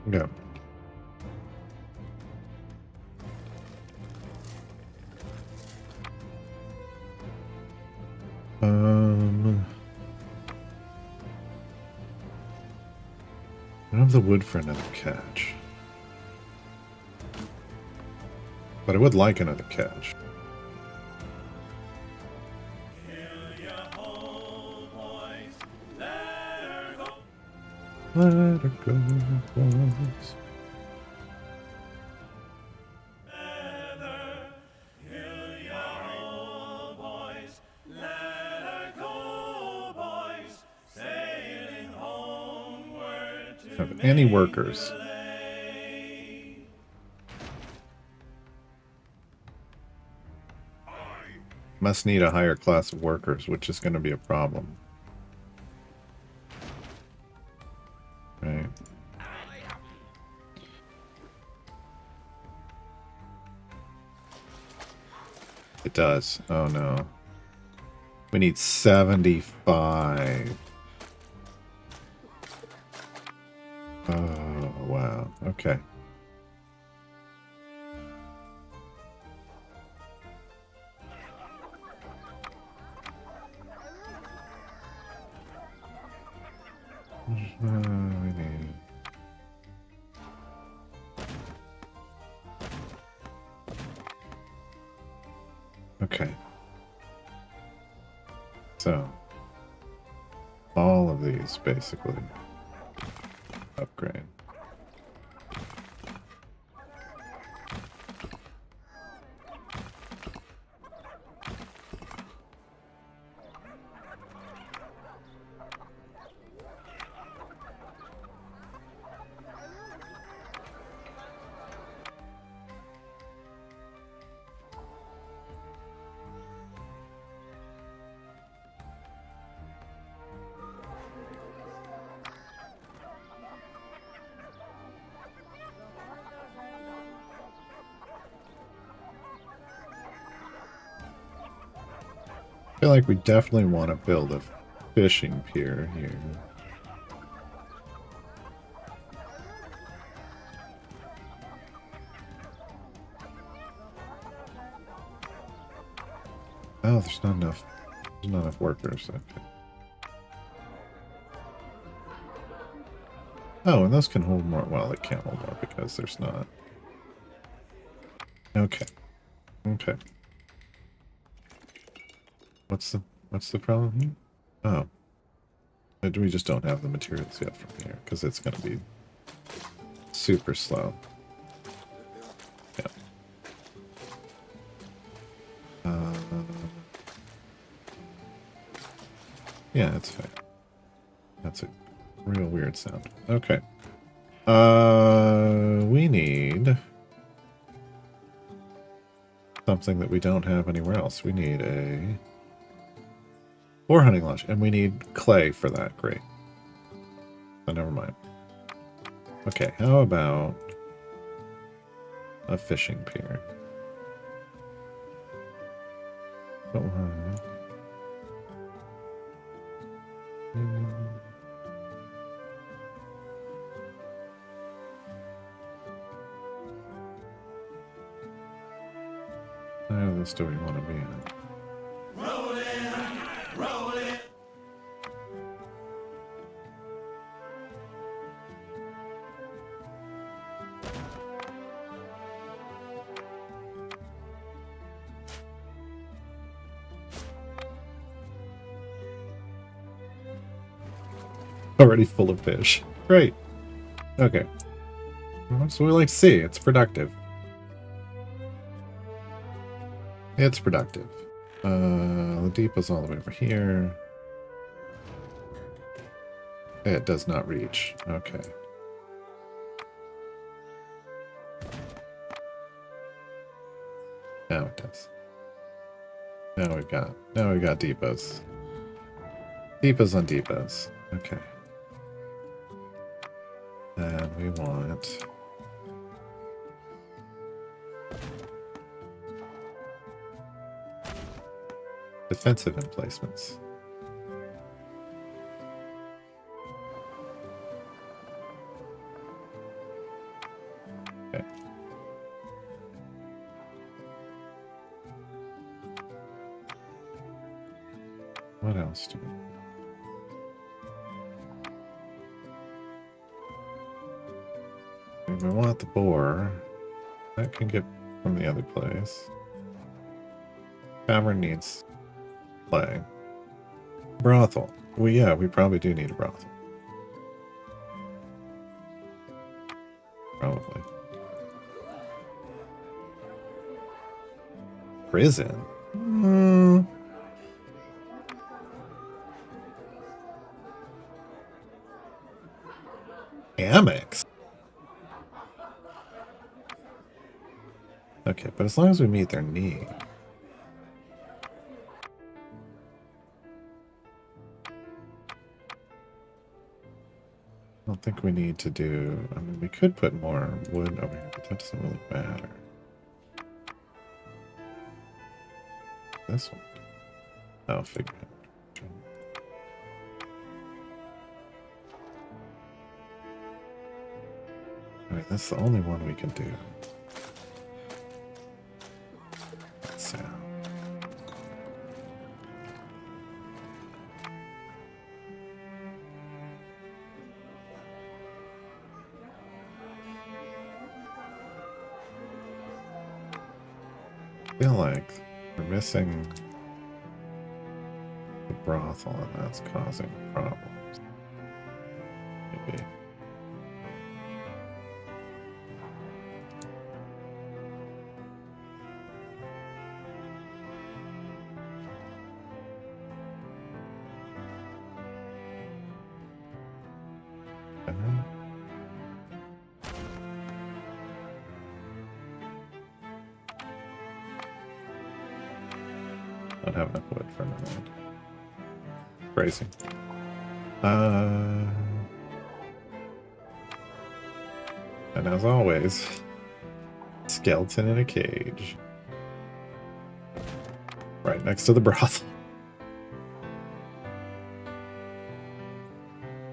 Yeah. I don't have the wood for another catch. But I would like another catch. Let her go, boys. Have any workers? Must need a higher class of workers, which is going to be a problem. Right. It does. Oh no. We need 75. Oh, wow. Okay. We need... Okay. So, all of these basically upgrade. I feel like we definitely want to build a fishing pier here. Oh, there's not enough. There's not enough workers. Okay. Oh, and those can hold more. Well, they can't hold more because there's not. Okay. Okay. What's the problem here? Oh. We just don't have the materials yet from here because it's going to be super slow. Yeah. Yeah, that's fine. That's a real weird sound. Okay. We need something that we don't have anywhere else. We need a boar hunting lodge, and we need clay for that. Great. So never mind. Okay, how about a fishing pier? Oh, how this do we want to be in? Already full of fish. Great. Okay. That's what we like to see. It's productive. It's productive. The depot's all the way over here. It does not reach. Okay. Now it does. Now we got depots. Depots on depots. Okay. And we want defensive emplacements. Okay. What else do we? If we want the boar, that can get from the other place. Tavern needs play. Brothel. Well, yeah, we probably do need a brothel. Probably. Prison? Hammocks? Okay, but as long as we meet their need. I don't think we need to do... I mean, we could put more wood over here, but that doesn't really matter. This one. I'll figure it out. Okay. Alright, that's the only one we can do. So... I feel like we're missing the brothel and that's causing problems. Maybe. Don't have enough wood for another one. Crazy. And as always, skeleton in a cage. Right next to the brothel.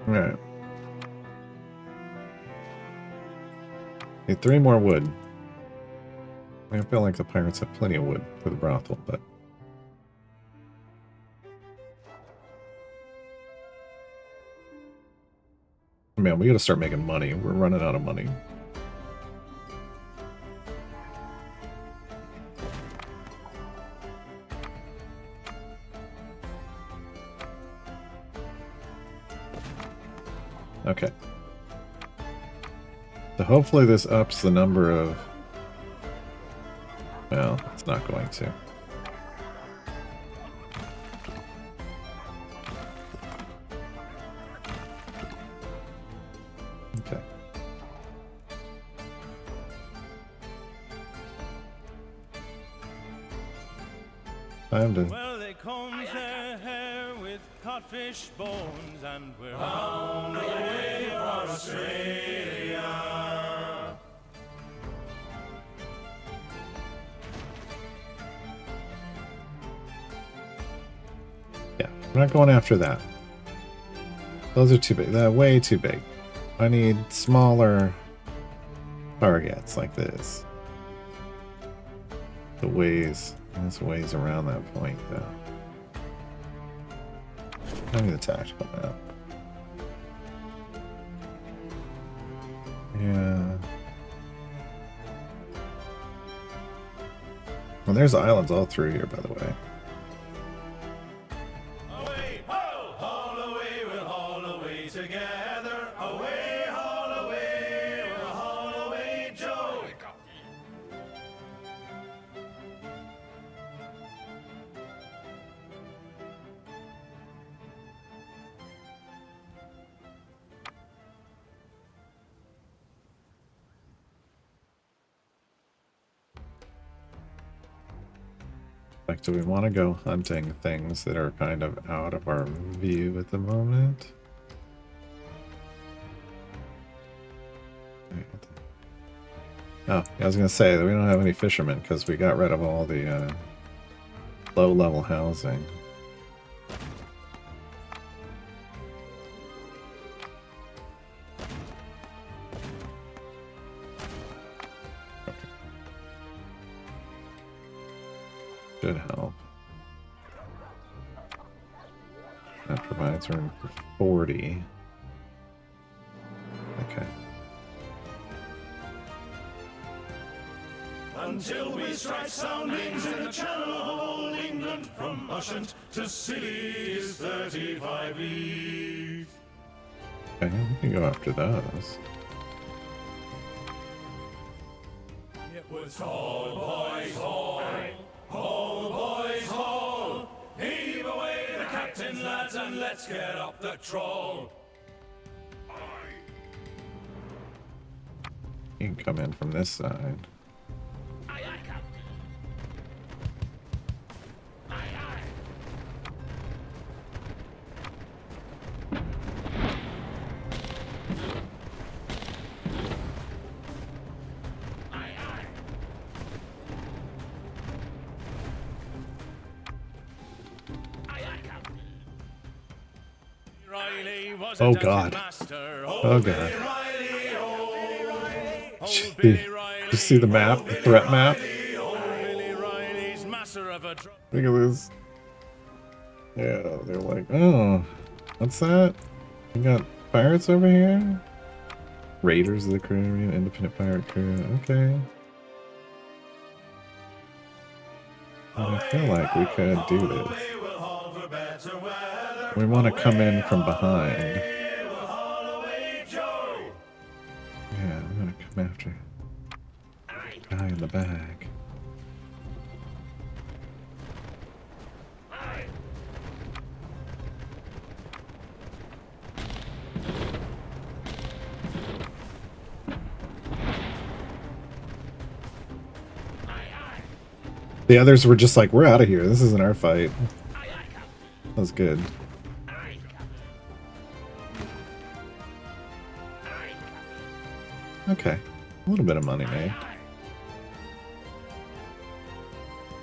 Alright. Need 3 more wood. I feel like the pirates have plenty of wood for the brothel, but... Man, we gotta start making money. We're running out of money. Okay. So hopefully this ups the number of... Well, it's not going to. Okay. Time to...
Well, they combed their hair with codfish bones, and we're bound away for Australia.
Yeah, we're not going after that. Those are too big. They're way too big. I need smaller targets like this. The ways. This ways around that point, though. I need the tactical map. Yeah. Well, there's islands all through here, by the way.
Away, ho, haul away, we'll haul away together. Away, haul away, we'll haul away, Joe.
Like, do we want to go hunting things that are kind of out of our view at the moment? Oh, I was going to say that we don't have any fishermen because we got rid of all the low-level housing. Should help. That provides room for 40. Okay.
Until we strike soundings in the channel of old England, from Ushant to Scilly is 35 leagues.
Okay, we can go after those.
It was all boys, all boys, all. Heave away the captain, lads, and let's get up the trawl.
You can come in from this side.
Oh
God. Oh God. Did you see the map? The threat map? Look at this. Yeah, they're like, oh, what's that? You got pirates over here? Raiders of the Caribbean, independent pirate crew. Okay. I feel like we could do this. We want to come in from behind. Yeah, I'm gonna come after the guy in the back. The others were just like, we're out of here. This isn't our fight. That was good. Okay. A little bit of money made.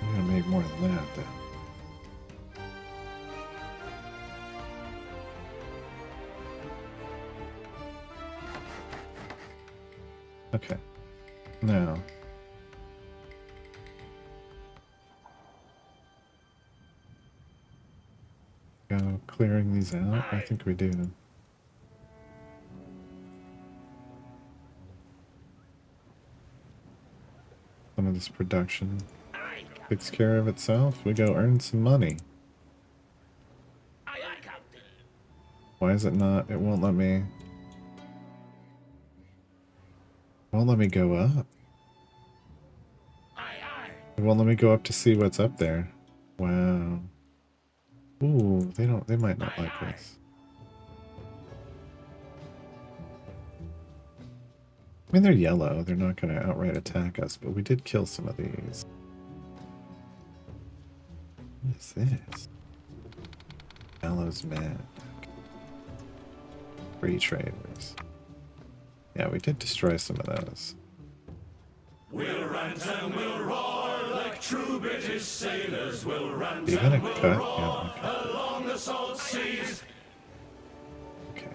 I'm gonna make more than that, though. Okay. Now. Go clearing these out? I think we do. Some of this production takes care of itself. We go earn some money. Why is it not? It won't let me. It won't let me go up. It won't let me go up to see what's up there. Wow. Ooh, they might not like this. I mean, they're yellow. They're not going to outright attack us, but we did kill some of these. What is this? Gallows man. Free traders. Yeah, we did destroy some of those.
We'll rant and we'll roar like true British sailors. We'll rant
Are you gonna
and we'll
cut?
roar
Yeah, okay.
along the salt seas.
Okay.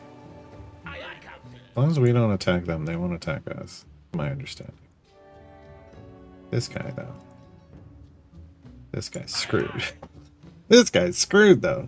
As long as we don't attack them, they won't attack us. My understanding. This guy, though. This guy's screwed. This guy's screwed, though.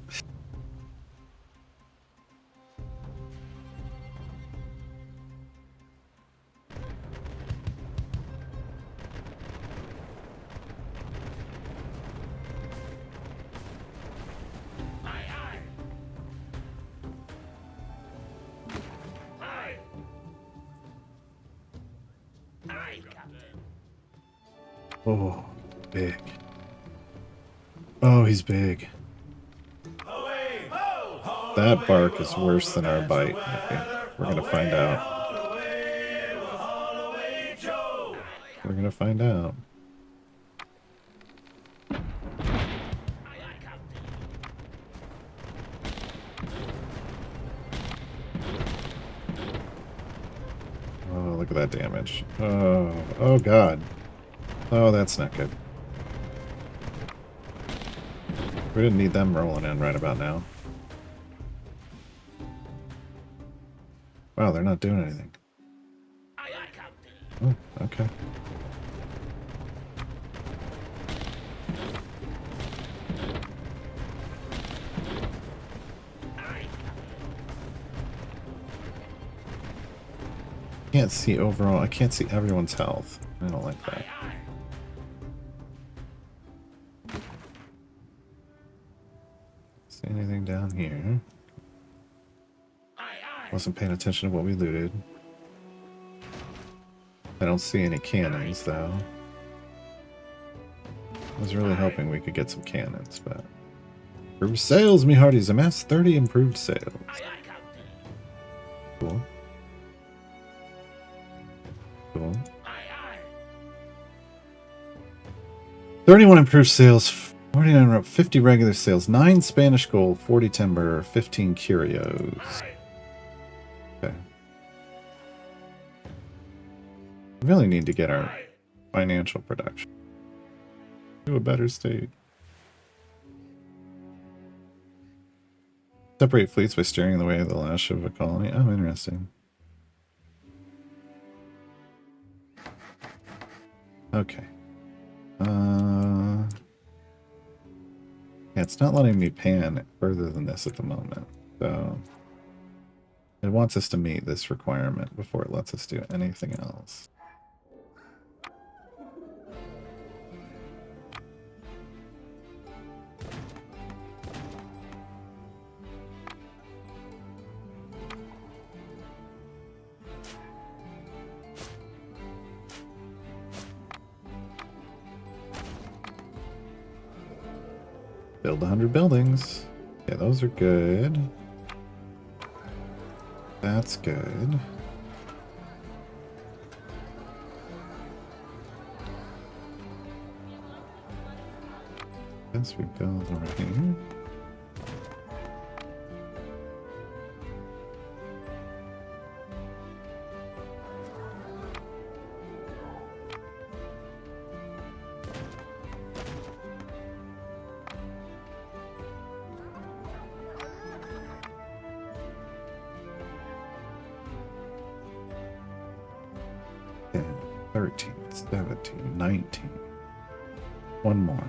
Oh, big. Oh, he's big. That bark is worse than our bite. Okay, we're gonna find out. We're gonna find out. Oh, look at that damage. Oh, oh God. Oh, that's not good. We didn't need them rolling in right about now. Wow, they're not doing anything. Oh, okay. Can't see overall. I can't see everyone's health. I don't like that. See anything down here? Wasn't paying attention to what we looted. I don't see any cannons though. I was really hoping we could get some cannons, but improved sales, me hearties. Amassed 30 improved sales. Cool. Cool. 31 improved sales, 49 50 regular sales, 9 Spanish gold, 40 timber, 15 curios. Okay. We really need to get our financial production to a better state. Separate fleets by steering in the way of the lash of a colony. Oh, interesting. Okay. Yeah, it's not letting me pan further than this at the moment. So it wants us to meet this requirement before it lets us do anything else. Build 100 buildings. Yeah, those are good. That's good. Guess we build over here. 13, 17, 19. One more.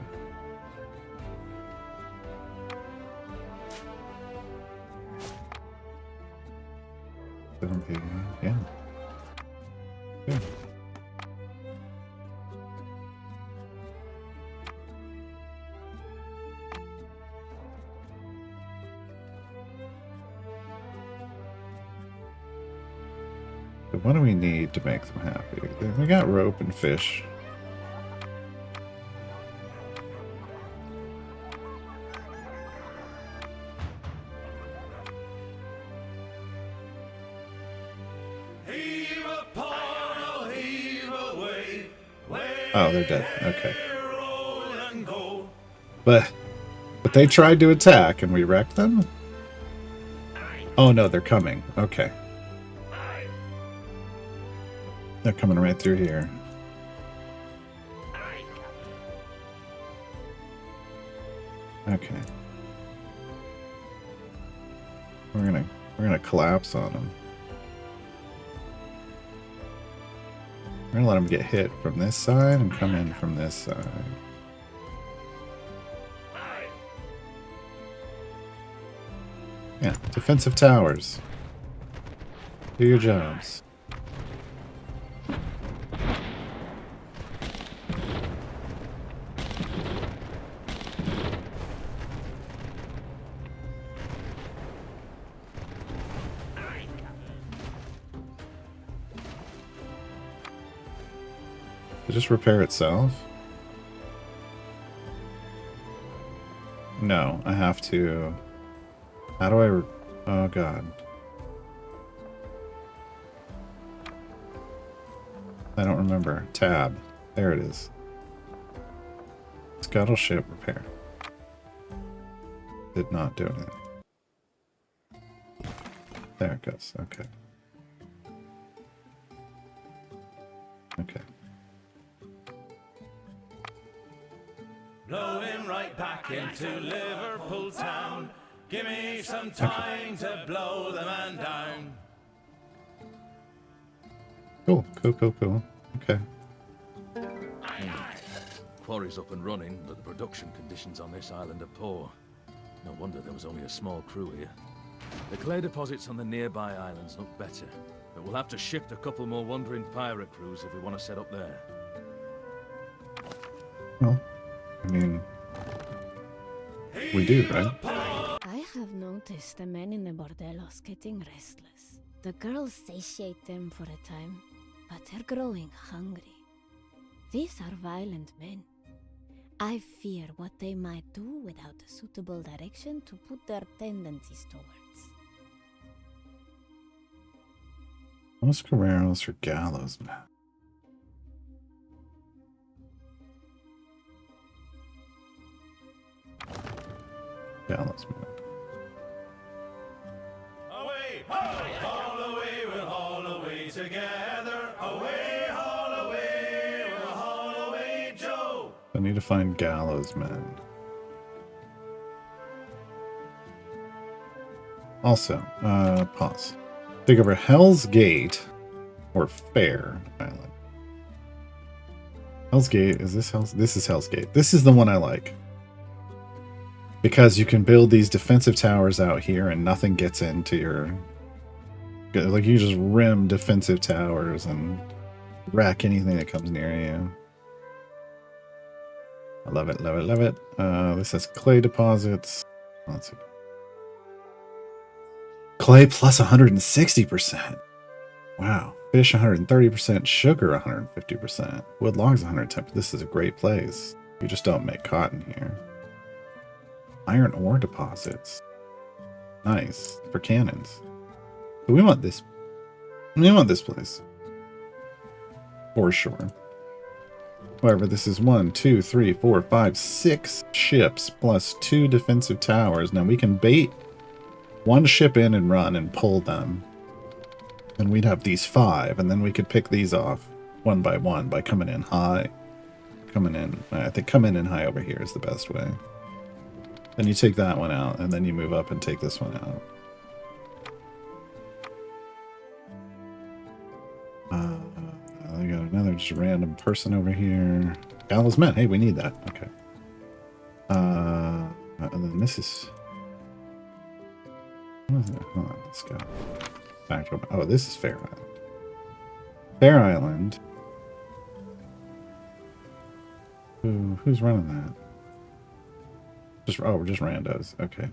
17, yeah. Good. So what do we need to make them happy? We got rope and fish.
Heave upon, heave away.
Oh, they're dead. Okay.
Roll and go.
But they tried to attack and we wrecked them? Oh no, they're coming. Okay. They're coming right through here. Okay. We're gonna collapse on them. We're gonna let them get hit from this side and come in from this side. Yeah, defensive towers. Do your jobs. Does it just repair itself? No, I have to... How do I... Oh god. I don't remember. Tab. There it is. Scuttle ship repair. Did not do anything. There it goes. Okay. Okay.
Blow him right back into Liverpool town. Give me some time to blow the man down.
Cool. Okay.
Quarry's up and running, but the production conditions on this island are poor. No wonder there was only a small crew here. The clay deposits on the nearby islands look better, but we'll have to shift a couple more wandering pirate crews if we want to set up there.
Well, I mean... We do, right?
I have noticed the men in the bordellos getting restless. The girls satiate them for a time, but they're growing hungry. These are violent men. I fear what they might do without a suitable direction to put their tendencies towards.
Los Guerreros or Gallows Man? Gallows Man.
Away, haul away, we'll haul away together. Away, haul away, we'll haul away, Joe.
I need to find Gallows Men. Also, pause. Think over Hell's Gate or Fair Island. Hell's Gate, is this Hell's? This is Hell's Gate. This is the one I like. Because you can build these defensive towers out here and nothing gets into your... Like, you just rim defensive towers and wreck anything that comes near you. I love it, love it, love it. This has clay deposits. Let's see. Clay plus 160%. Wow. Fish 130%. Sugar 150%. Wood logs 110%. This is a great place. You just don't make cotton here. Iron ore deposits. Nice. For cannons. But we want this. We want this place. For sure. However, this is 1, 2, 3, 4, 5, 6 ships plus 2 defensive towers. Now we can bait one ship in and run and pull them. And we'd have these 5, and then we could pick these off one by coming in high. Coming in. I think coming in high over here is the best way. Then you take that one out, and then you move up and take this one out. I got another just a random person over here. Gallows Men. Hey, we need that. Okay. And then this is... What is it? Hold on, let's go. Back to... Oh, this is Fair Island. Fair Island. Who's running that? We're just randos. Okay.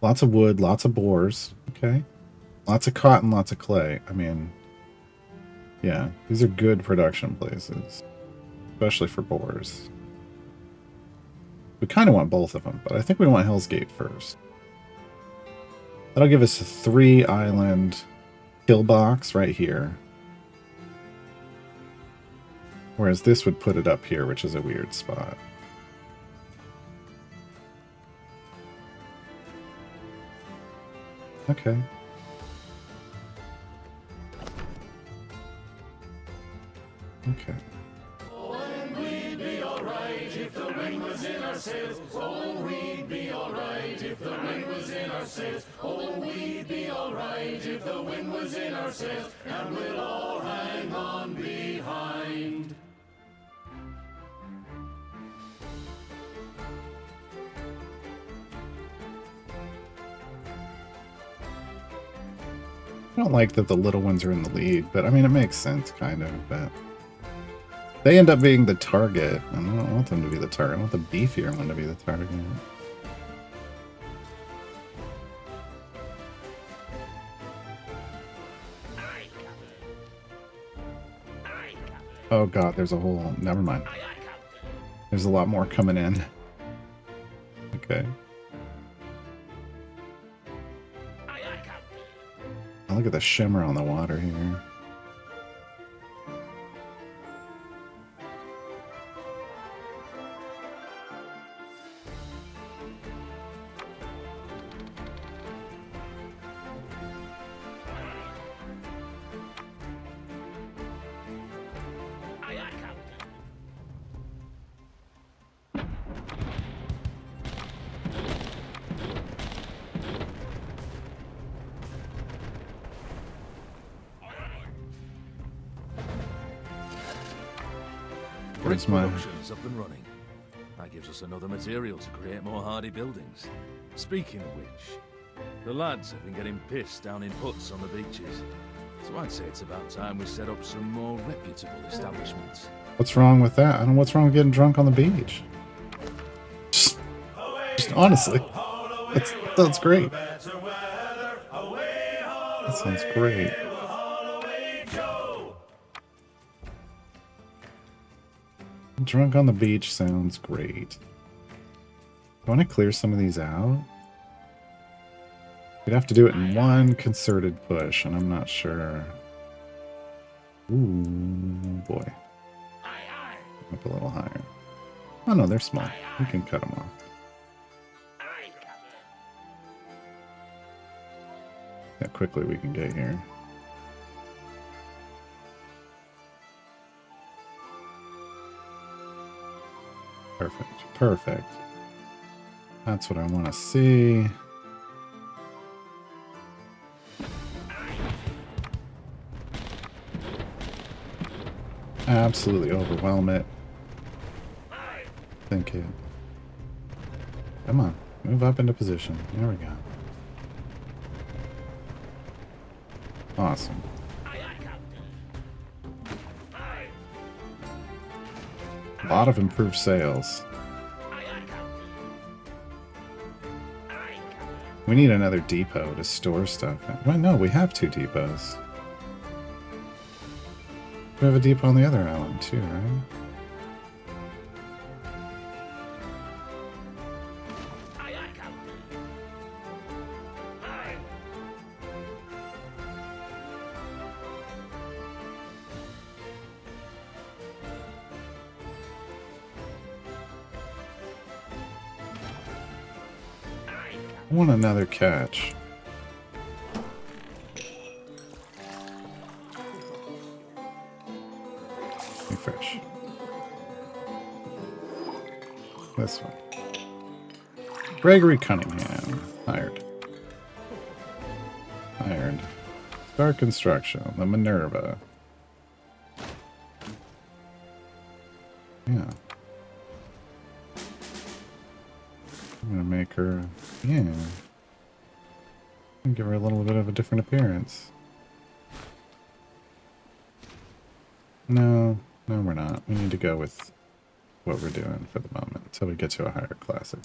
Lots of wood, lots of boars. Okay. Lots of cotton, lots of clay. I mean, yeah, these are good production places, especially for boars. We kind of want both of them, but I think we want Hell's Gate first. That'll give us a 3-island kill box right here. Whereas this would put it up here, which is a weird spot. Okay. Okay.
We'd be alright if the wind was in our sails. Oh, we'd be alright if the wind was in our sails. Oh, we'd be alright if the wind was in our sails. And we'll all hang on behind.
I don't like that the little ones are in the lead, but I mean, it makes sense, kind of, but... They end up being the target, and I don't want them to be the target. I want the beefier one to be the target. Oh god, there's a whole... Never mind. There's a lot more coming in. Okay. Oh, look at the shimmer on the water here.
Brick
my-
production is up and running. That gives us another material to create more hardy buildings. Speaking of which, the lads have been getting pissed down in huts on the beaches. So I'd say it's about time we set up some more reputable establishments.
What's wrong with that? I don't know what's wrong with getting drunk on the beach. Just honestly, that's great. That sounds great. Drunk on the beach sounds great. I want to clear some of these out. We'd have to do it in one concerted push, and I'm not sure. Ooh, boy. Up a little higher. Oh no, they're small. We can cut them off. How quickly we can get here. Perfect. Perfect. That's what I want to see. Absolutely overwhelm it. Thank you. Come on. Move up into position. There we go. Awesome. A lot of improved sales. We need another depot to store stuff in. Well, no, we have 2 depots. We have a depot on the other island too, right? I want another catch. Refresh. This one. Gregory Cunningham. Hired. Hired. Star Construction. The Minerva. Yeah. I'm gonna make her, yeah. Give her a little bit of a different appearance. No, no, we're not. We need to go with what we're doing for the moment until we get to a higher class of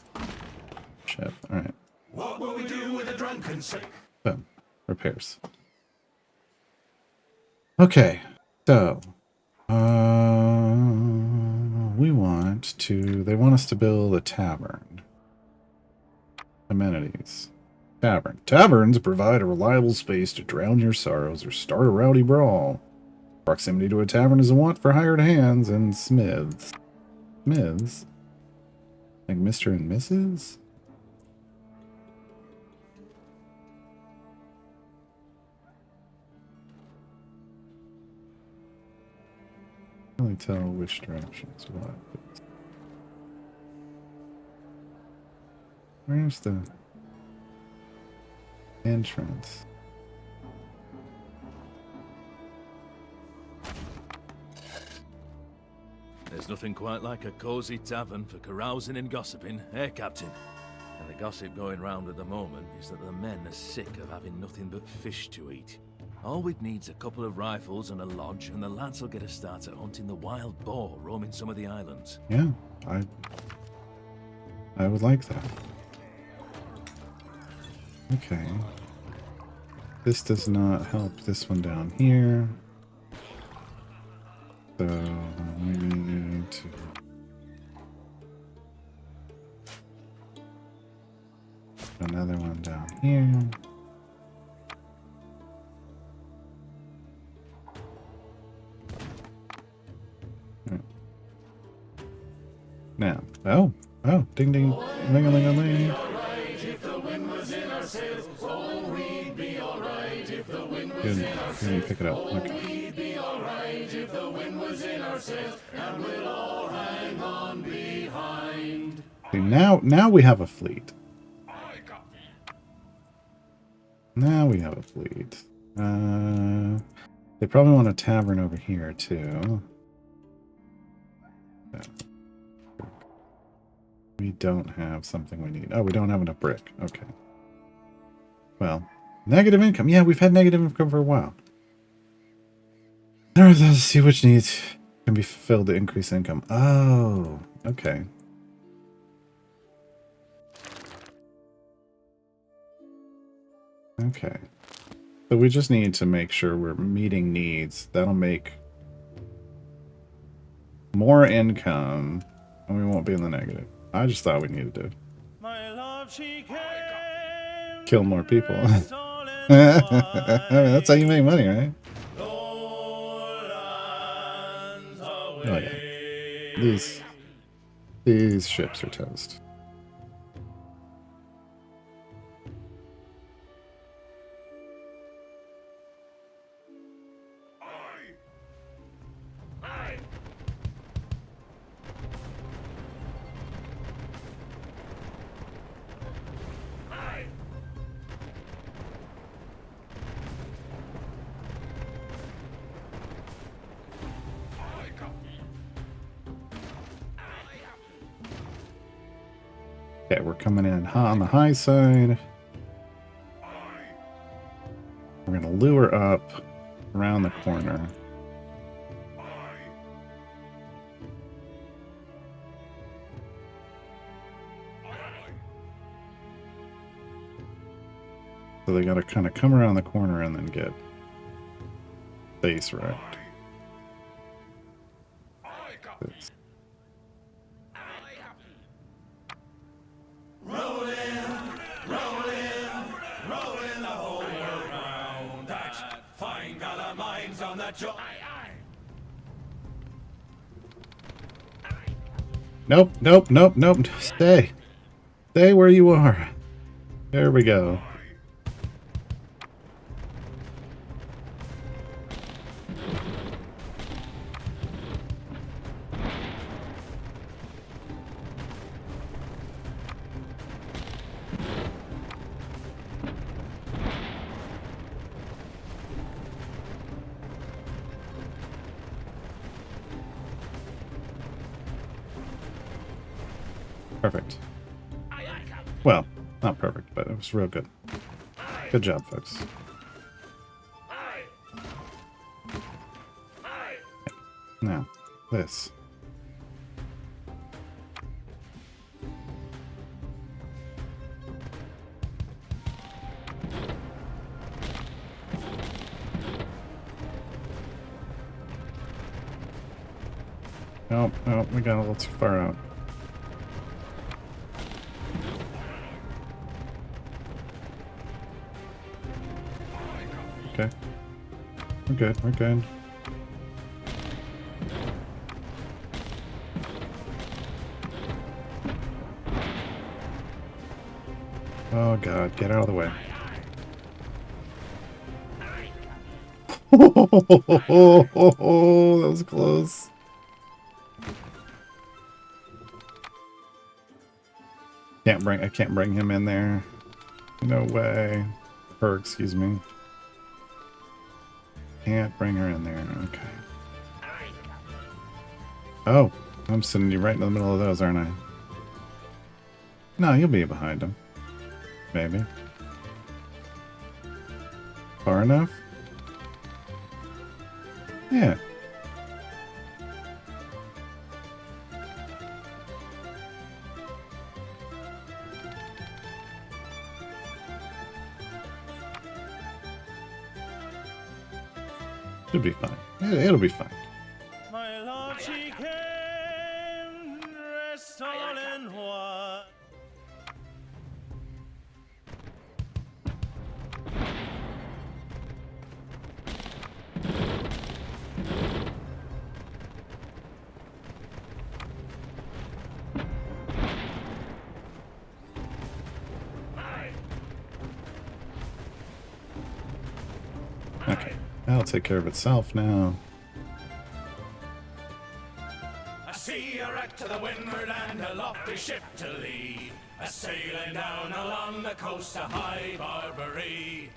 ship. All right.
What will we do with a drunken sick?
Boom. Repairs. Okay. So, we want to. They want us to build a tavern. Amenities. Tavern. Taverns provide a reliable space to drown your sorrows or start a rowdy brawl. Proximity to a tavern is a want for hired hands and smiths. Smiths? Like Mr. and Mrs.? I can't really tell which direction's what. Where's the entrance?
There's nothing quite like a cozy tavern for carousing and gossiping, eh, Captain? And the gossip going round at the moment is that the men are sick of having nothing but fish to eat. All we'd need's a couple of rifles and a lodge, and the lads will get a start at hunting the wild boar roaming some of the islands.
Yeah, I would like that. Okay. This does not help this one down here. So we need to another one down here. Right. Now, oh, ding ding, ling a ling a ling. Didn't pick it up. Okay. See, now we have a fleet. Now we have a fleet. They probably want a tavern over here too. We don't have something we need. Oh, we don't have enough brick. Okay. Well, negative income. Yeah, we've had negative income for a while. Let's see which needs can be fulfilled to increase income. Oh, okay. Okay. So we just need to make sure we're meeting needs. That'll make more income, and we won't be in the negative. I just thought we needed to kill more people. That's how you make money, right? Oh yeah. These ships are toast. Okay, we're coming in hot on the high side. We're gonna lure up around the corner. So they gotta kind of come around the corner and then get base wrecked. This. Nope. Stay where you are. There we go. Perfect. Well, not perfect, but it was real good. Good job, folks. Now, this. Nope, nope, we got a little too far out. Okay. We're good, we're good. Oh god, get out of the way. Oh, that was close. I can't bring him in there. No way. Her, excuse me. Can't bring her in there. Okay. Oh, I'm sending you right in the middle of those, aren't I? No, you'll be behind him. Maybe. Far enough? Yeah. Should be fine. It'll be fine.
My love, she came dressed all in white.
Okay. That'll take care of itself now.
I see a wreck to the windward and a lofty ship to lee, a sailing down along the coast of High Barbary.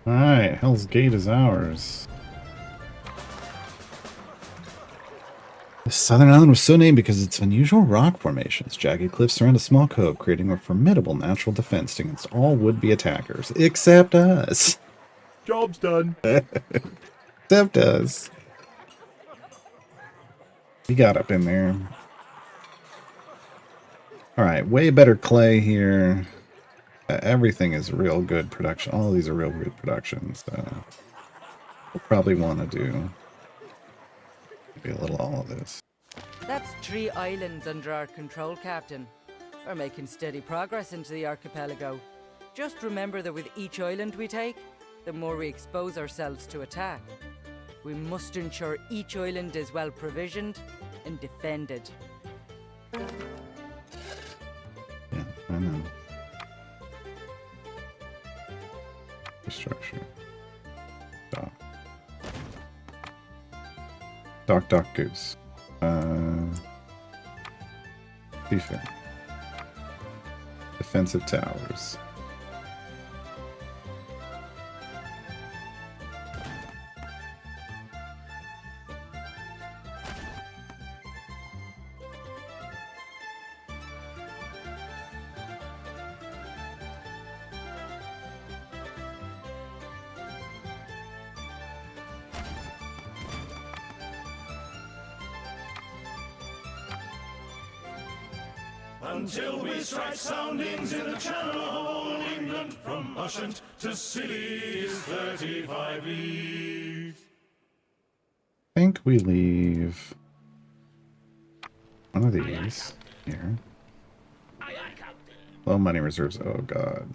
Alright, Hell's Gate is ours. The southern island was so named because of its unusual rock formations. Jagged cliffs surround a small cove, creating a formidable natural defense against all would-be attackers, except us.
Job's done.
Except us. He got up in there. Alright, way better clay here. Everything is real good production. All of these are real good productions, so we'll probably want to do maybe a little all of this.
That's 3 islands under our control, Captain. We're making steady progress into the archipelago. Just remember that with each island we take, the more we expose ourselves to attack. We must ensure each island is well provisioned and defended.
Yeah, I know. Structure. Doc Goose. Defense. Defensive towers.
Until we strike soundings in the channel of old England, from Ushant to Scilly is 35 leagues.
I think we leave one of these here. Low money reserves. Oh god.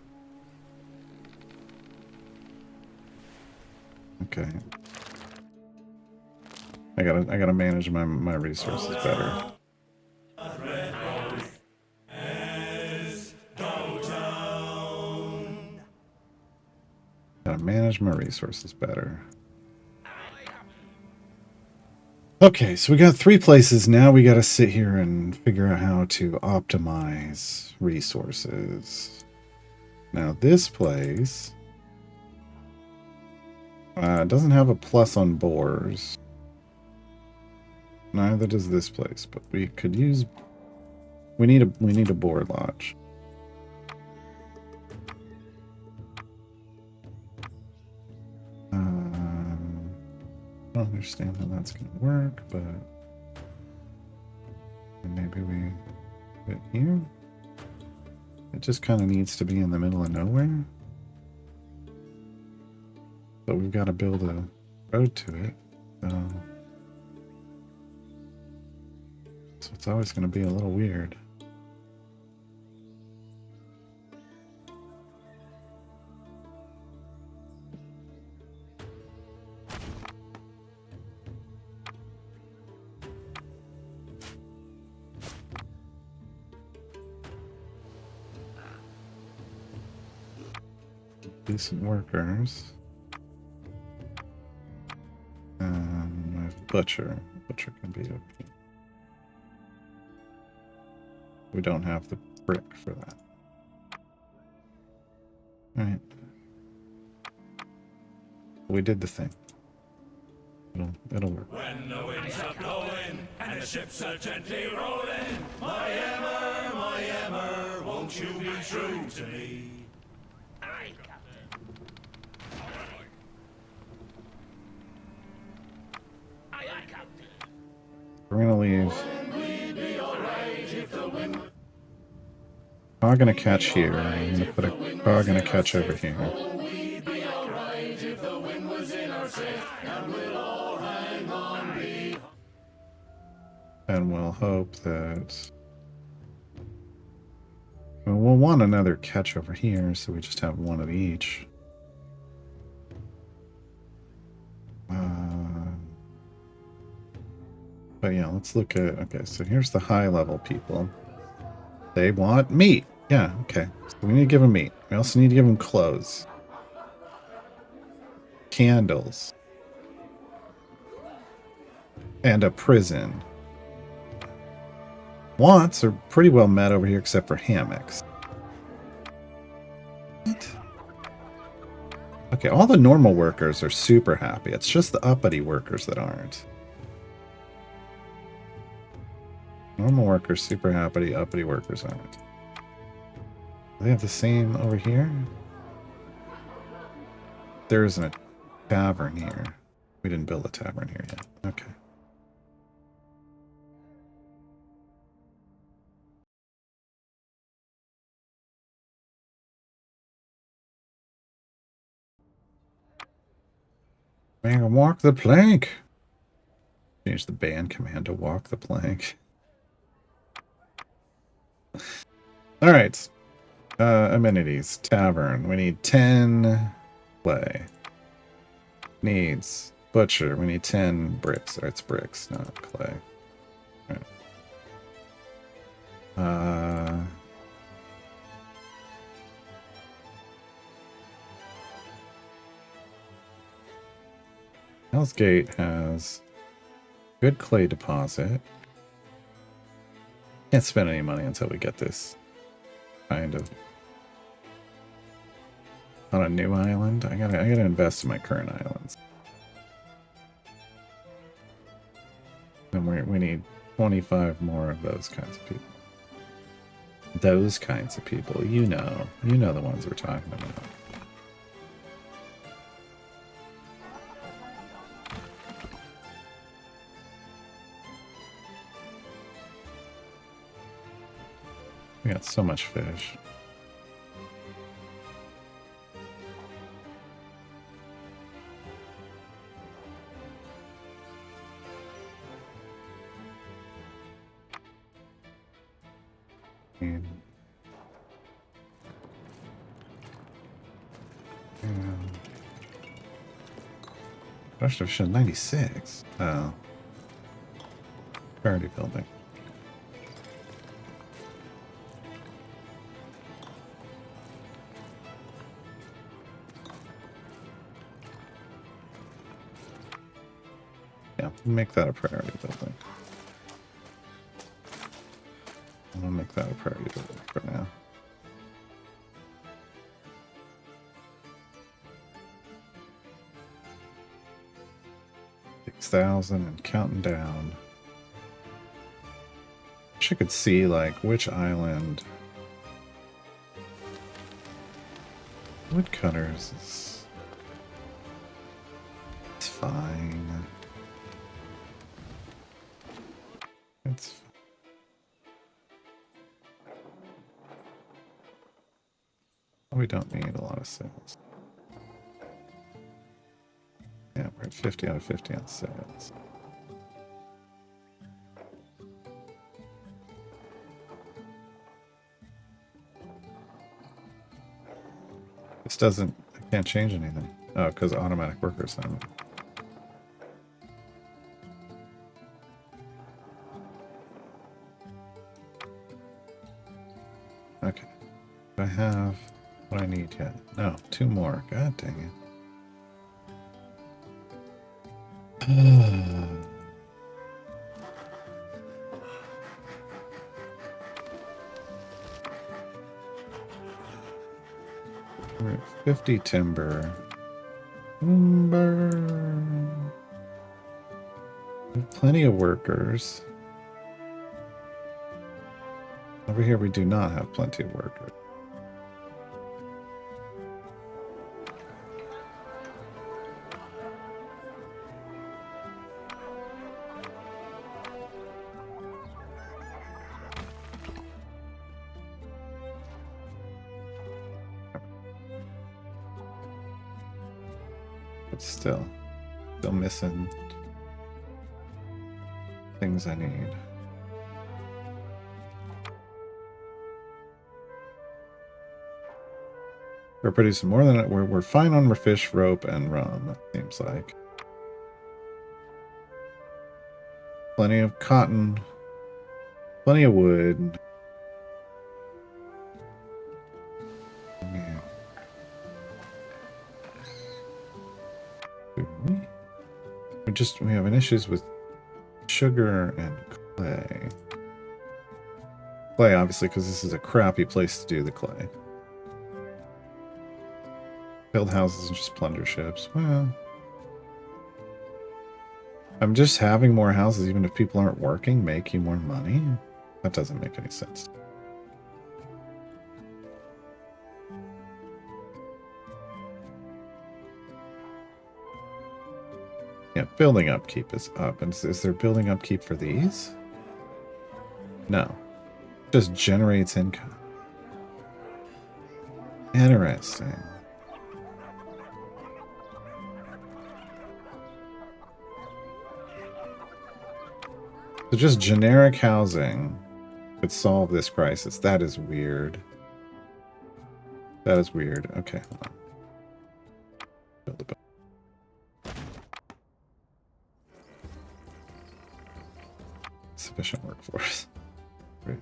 Okay. I gotta manage my resources better. my resources better. Okay, so we got 3 places. Now we got to sit here and figure out how to optimize resources. Now this place doesn't have a plus on boars. Neither does this place, but we could use. We need a boar lodge. I don't understand how that's going to work, but maybe we put it here. It just kind of needs to be in the middle of nowhere. But we've got to build a road to it. So it's always going to be a little weird. Decent workers. There's Butcher. Butcher can be okay. We don't have the brick for that. Alright. We did the thing. It'll work.
When the winds are blowing and the ships are gently rolling, my Emmer, won't you be true to me?
We're gonna leave. We're gonna catch here. I'm gonna put a car gonna catch over here. And we'll hope that. Well, we'll want another catch over here, so we just have one of each. But yeah, let's look at. Okay, so here's the high level people. They want meat. Yeah, okay. So we need to give them meat. We also need to give them clothes, candles, and a prison. Wants are pretty well met over here, except for hammocks. What? Okay, all the normal workers are super happy. It's just the uppity workers that aren't. Normal workers super happy, uppity workers aren't. Do they have the same over here? There isn't a tavern here. We didn't build a tavern here yet. Okay. Man, walk the plank. Change the band command to walk the plank. All right. Amenities. Tavern. We need 10 clay. Needs. Butcher. We need 10 bricks. Or it's bricks, not clay. All right. Hell's Gate has good clay deposit. Can't spend any money until we get this kind of on a new island. I gotta invest in my current islands. And we need 25 more of those kinds of people. Those kinds of people, you know the ones we're talking about. We got so much fish. And Rush of 96. Oh. Charity building. Yeah, make that a priority building. I'm gonna make that a priority building for now. $6,000 and counting down. Wish I could see like which island. Woodcutters is it's fine. It's fine. We don't need a lot of sales. Yeah, we're at 50 out of 50 on sales. This doesn't, I can't change anything. Oh, because automatic worker assignment. Okay. Do I have what I need yet? No, 2 more. God dang it. We're at 50 timber. Timber. We have plenty of workers. Over here we do not have plenty of workers. But still missing things I need. We're producing more than we're fine on fish, rope, and rum, it seems like. Plenty of cotton, plenty of wood. We have an issues with sugar and clay. Clay, obviously, because this is a crappy place to do the clay. Build houses and just plunder ships. Well, I'm just having more houses, even if people aren't working, make you more money. That doesn't make any sense. Yeah, building upkeep is up. And is there building upkeep for these? No. Just generates income. Interesting. So just generic housing could solve this crisis. That is weird. That is weird. Okay, hold on. Build a building. Sufficient workforce. Great.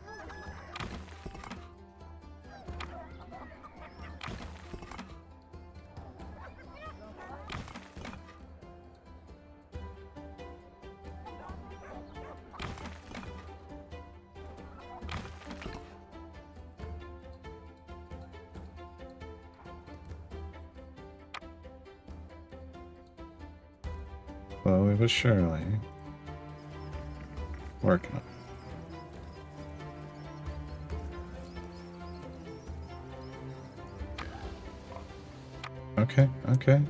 Slowly but surely. Working on it. Okay, okay.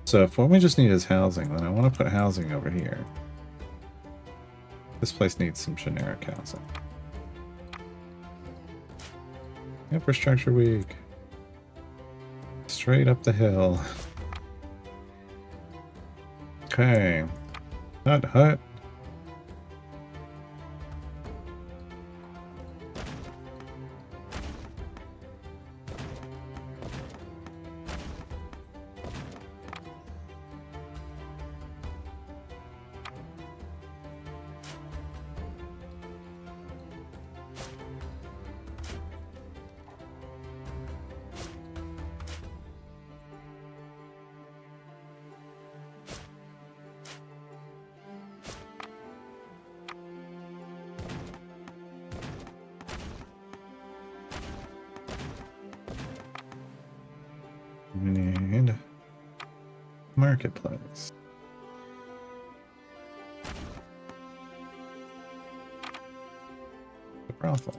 So if what we just need is housing, then I want to put housing over here. This place needs some generic housing. Infrastructure weak. Straight up the hill. Okay. Hut, hut. marketplace. The brothel.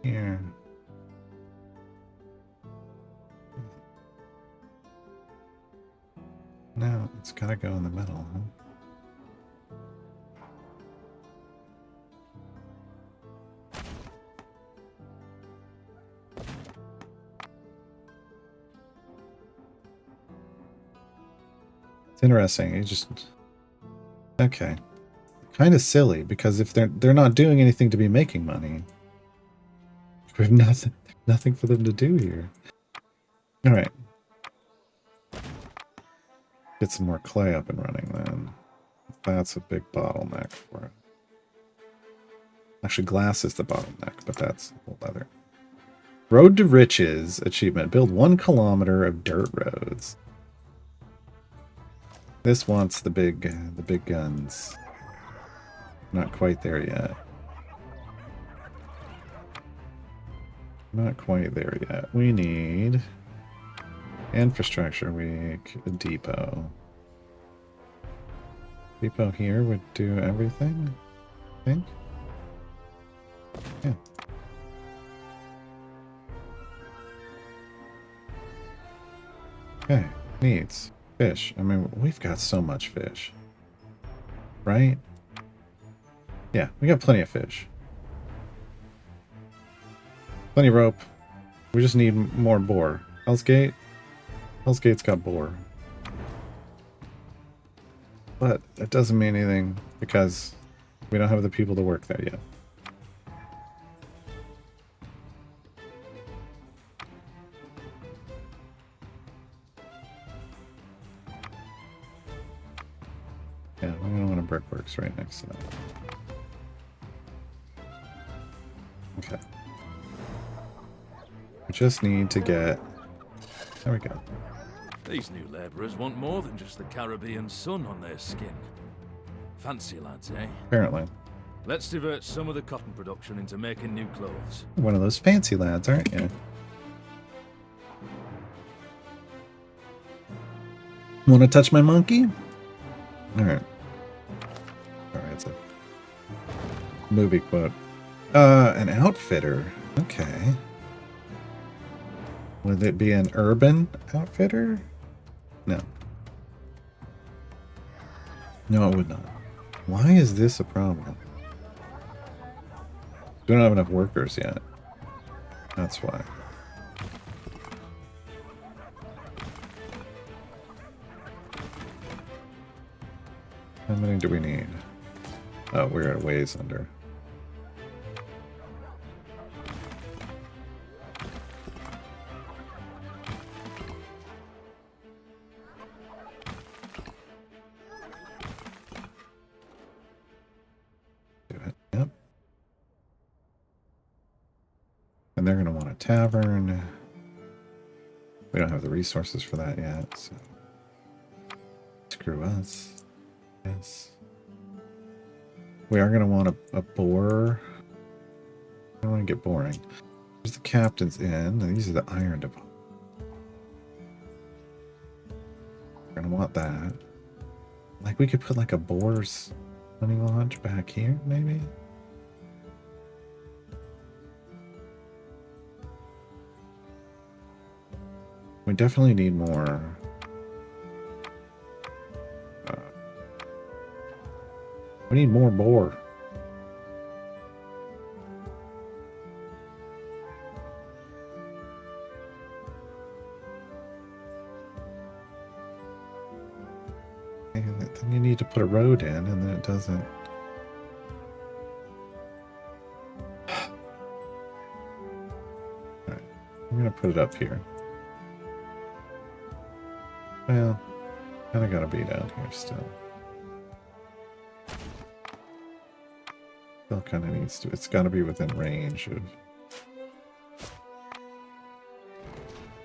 Here. No, it's gotta go in the middle, huh? It's interesting. You just okay. Kind of silly because if they're not doing anything to be making money, we have nothing for them to do here. All right, get some more clay up and running then. That's a big bottleneck for it. Actually, glass is the bottleneck, but that's a whole other. Road to Riches achievement: build 1 kilometer of dirt roads. This wants the big guns. Not quite there yet. Not quite there yet. We need infrastructure week, a depot. Depot here would do everything, I think. Yeah. Okay, needs. Fish. I mean, we've got so much fish. Right? Yeah, we got plenty of fish. Plenty of rope. We just need more boar. Hell's Gate? Hell's Gate's got boar. But that doesn't mean anything because we don't have the people to work there yet. Yeah, we're gonna want a brickworks right next to that. Okay. We just need to get... There we go.
These new labourers want more than just the Caribbean sun on their skin. Fancy lads, eh?
Apparently.
Let's divert some of the cotton production into making new clothes.
One of those fancy lads, aren't you? Want to touch my monkey? Alright. Alright, it's a movie quote. An outfitter. Okay. Would it be an urban outfitter? No. No, it would not. Why is this a problem? We don't have enough workers yet. That's why. How many do we need? Oh, we're at ways under. Do it. Yep. And they're going to want a tavern. We don't have the resources for that yet, so screw us. Yes. We are going to want a boar. I don't want to get boring. There's the captain's inn. And these are the iron depots. We're going to want that. Like, we could put like a boar's honey lodge back here, maybe? We definitely need more. We need more boar. And then you need to put a road in, and then it doesn't. Alright, I'm gonna put it up here. Well, kinda gotta be down here still. Still kind of needs to. It's got to be within range of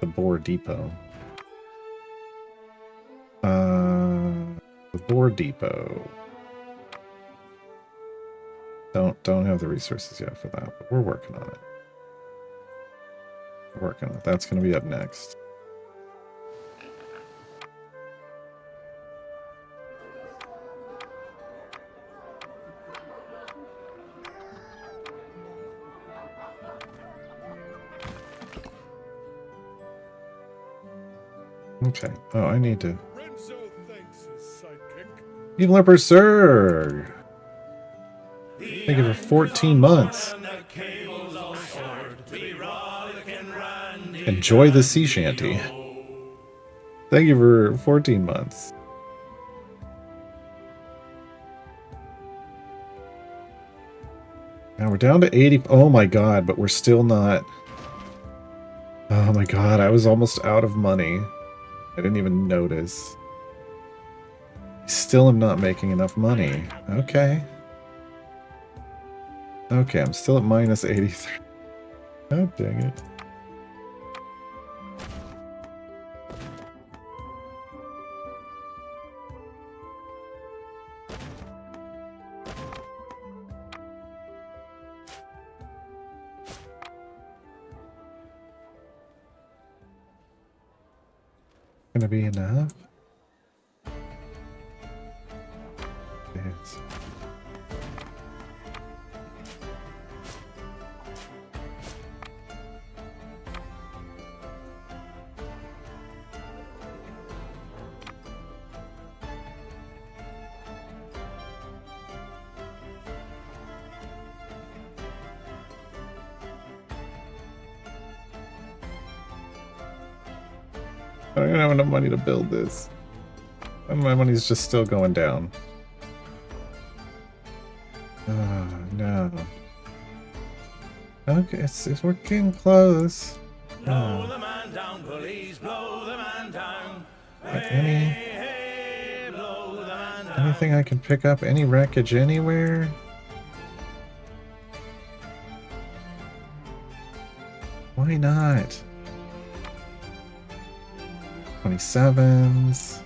the boar depot. The boar depot. Don't have the resources yet for that, but we're working on it. We're working on it. That's going to be up next. Okay. Oh, I need to.
Renzo thanks his sidekick.
Evil Berserk! Thank you for 14 months. Enjoy the sea shanty. Thank you for 14 months. Now we're down to 80. Oh my god, but we're still not. Oh my god, I was almost out of money. I didn't even notice. Still am not making enough money. Okay. Okay, I'm still at minus 83. Oh, dang it. Gonna be enough? Yes. I don't even have enough money to build this. And my money's just still going down. Oh, no. Okay, we're getting close.
Blow the man down, police, blow the man down. Hey, blow the man down.
Anything I can pick up? Any wreckage anywhere? Why not? 27s.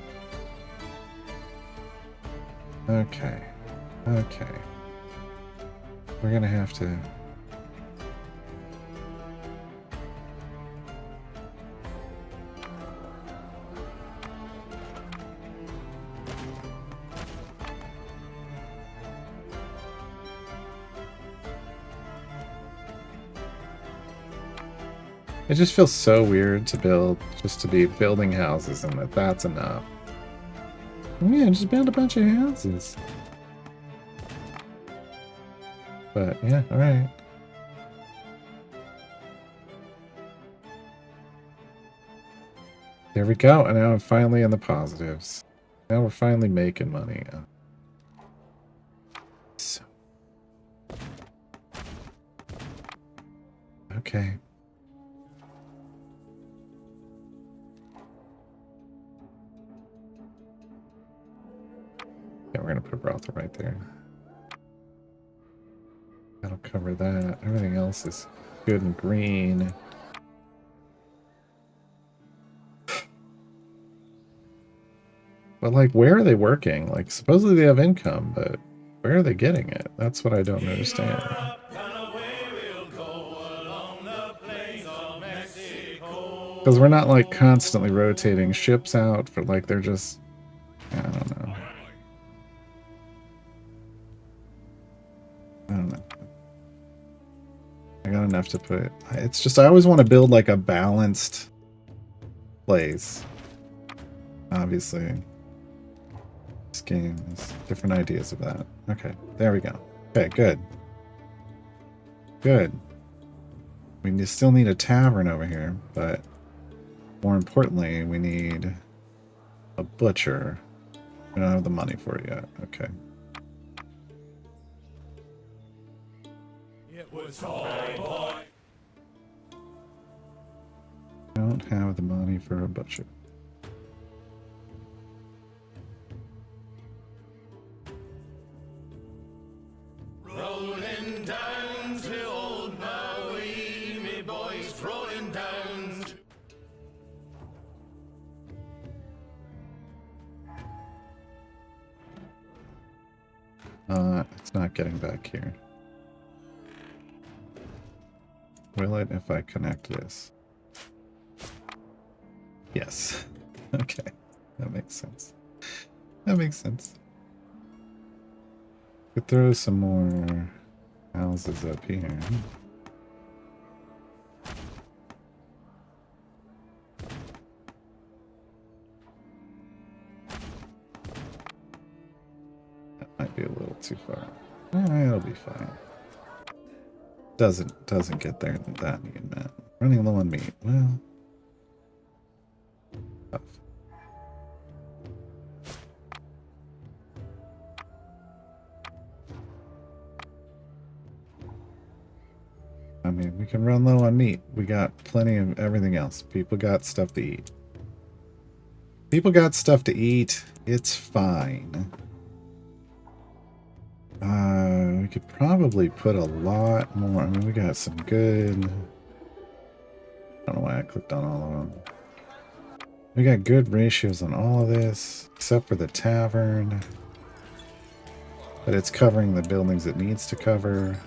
Okay. Okay. We're gonna have to... It just feels so weird to build, just to be building houses and that's enough. Yeah, just build a bunch of houses. But yeah, alright. There we go, and now I'm finally in the positives. Now we're finally making money. So. Okay. Yeah, we're gonna put a brothel right there. That'll cover that. Everything else is good and green. But like, where are they working? Like, supposedly they have income, but where are they getting it? That's what I don't understand. Because we're not like constantly rotating ships out for like, they're just, I don't know. I don't know. I got enough to put. It's just, I always want to build like a balanced place. Obviously. This game has different ideas of that. Okay, there we go. Okay, good. Good. We still need a tavern over here, but more importantly, we need a butcher. We don't have the money for it yet. Okay.
It was all boy.
Don't have the money for a butcher.
Rolling down to old Maui, me boys, rolling down.
It's not getting back here. Will it if I connect this? Yes. Okay. That makes sense. That makes sense. Could throw some more houses up here. bit too far. It'll be fine. Doesn't get there than that even, man. Running low on meat. Well, tough. I mean, we can run low on meat. We got plenty of everything else. People got stuff to eat. People got stuff to eat. It's fine. We could probably put a lot more. I mean, we got some good... I don't know why I clicked on all of them. We got good ratios on all of this, except for the tavern. But it's covering the buildings it needs to cover.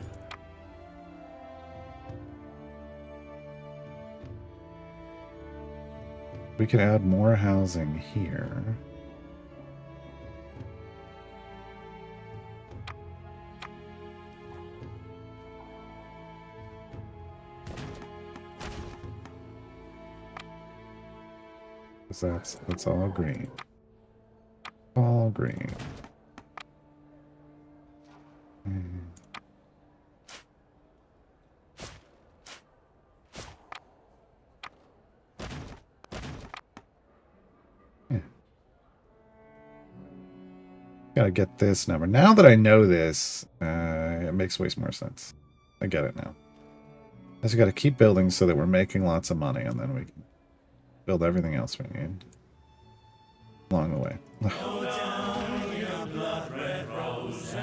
We could add more housing here. Because that's all green. All green. Gotta get this number. Now that I know this, it makes way more sense. I get it now. I just gotta keep building so that we're making lots of money, and then we can build everything else we need along the way.
Go down, your blood red roses.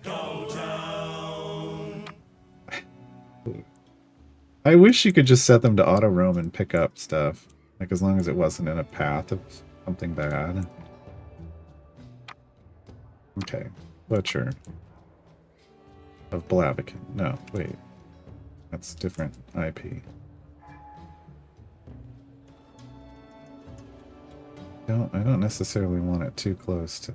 Go down.
I wish you could just set them to auto roam and pick up stuff, like as long as it wasn't in a path of something bad. Okay, Butcher of Blaviken. No, wait. That's different IP. I don't necessarily want it too close to...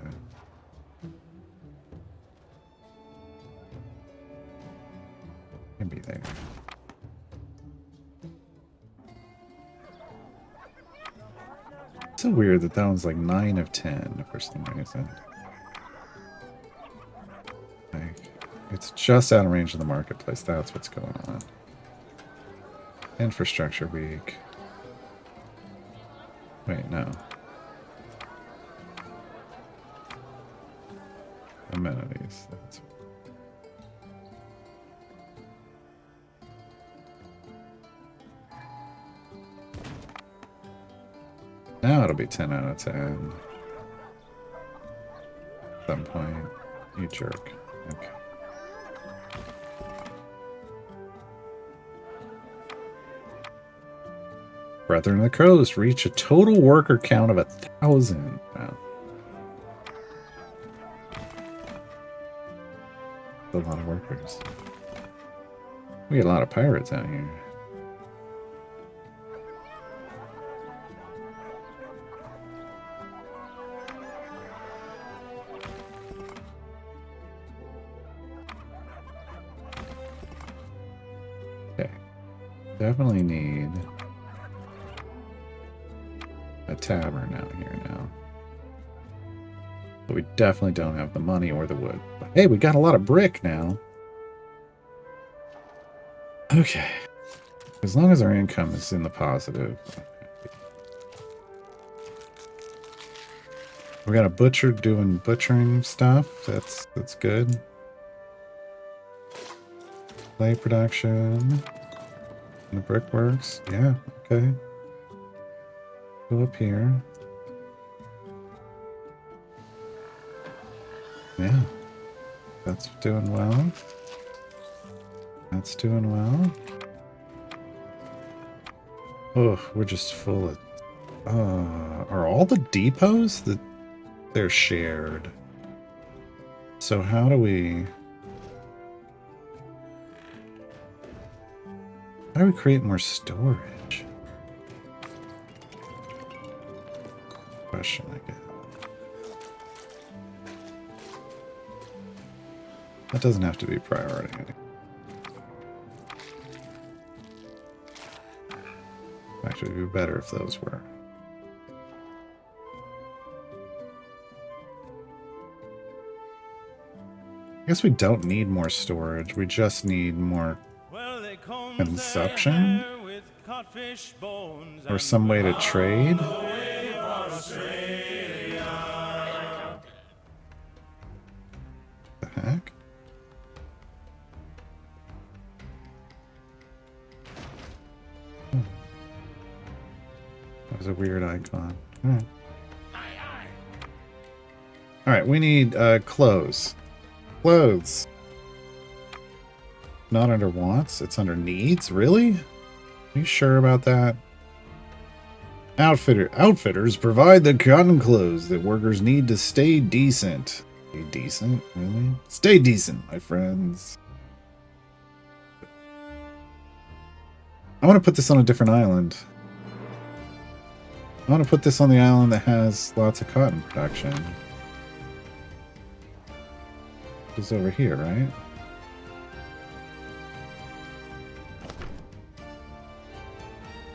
Can be there. It's so weird that that one's like 9 of 10 for some reason. Like, it's just out of range of the marketplace. That's what's going on. Infrastructure weak. Wait, no. Amenities. That's... Now it'll be 10 out of 10. At some point. You jerk. Okay. Brethren of the Crows reach a total worker count of 1,000. Wow. A lot of workers. We get a lot of pirates out here. Okay. Definitely need a tavern out here now. But we definitely don't have the money or the wood. But hey, we got a lot of brick now. Okay. As long as our income is in the positive. We got a butcher doing butchering stuff. That's good. Clay production. And the brickworks. Yeah, okay. Go up here. Yeah. That's doing well. That's doing well. Oh, we're just full of... are all the depots that they're shared? So how do we... How do we create more storage? Question, I guess. That doesn't have to be priority. Actually, it would be better if those were. guess we don't need more storage. We just need more
Well, they combed
consumption?
their hair with codfish bones
Or
and
some way to trade? The heck? That was a weird icon. Alright, we need clothes. Clothes. Not under wants, it's under needs? Really? Are you sure about that? Outfitters provide the cotton clothes that workers need to stay decent. Stay decent? Really? Stay decent, my friends. I want to put this on a different island. I want to put this on the island that has lots of cotton production. It's over here, right?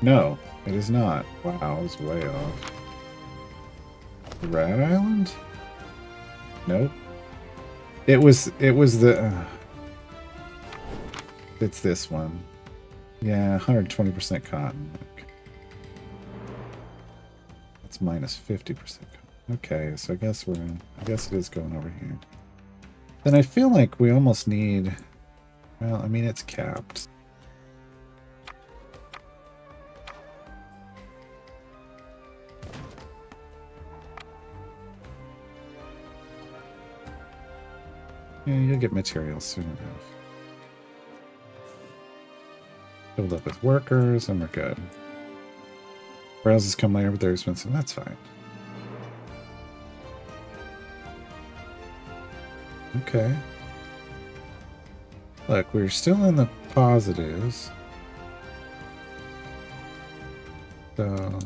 No, it is not. Wow, I was way off. Rat Island? Nope. It was the... it's this one. Yeah, 120% cotton. Okay. That's minus 50% cotton. Okay, so I guess it is going over here. Then I feel like we almost need... well, I mean, it's capped. Yeah, you'll get materials soon enough. Filled up with workers, and we're good. Browsers come later, but they're expensive. That's fine. Okay. Look, we're still in the positives. So...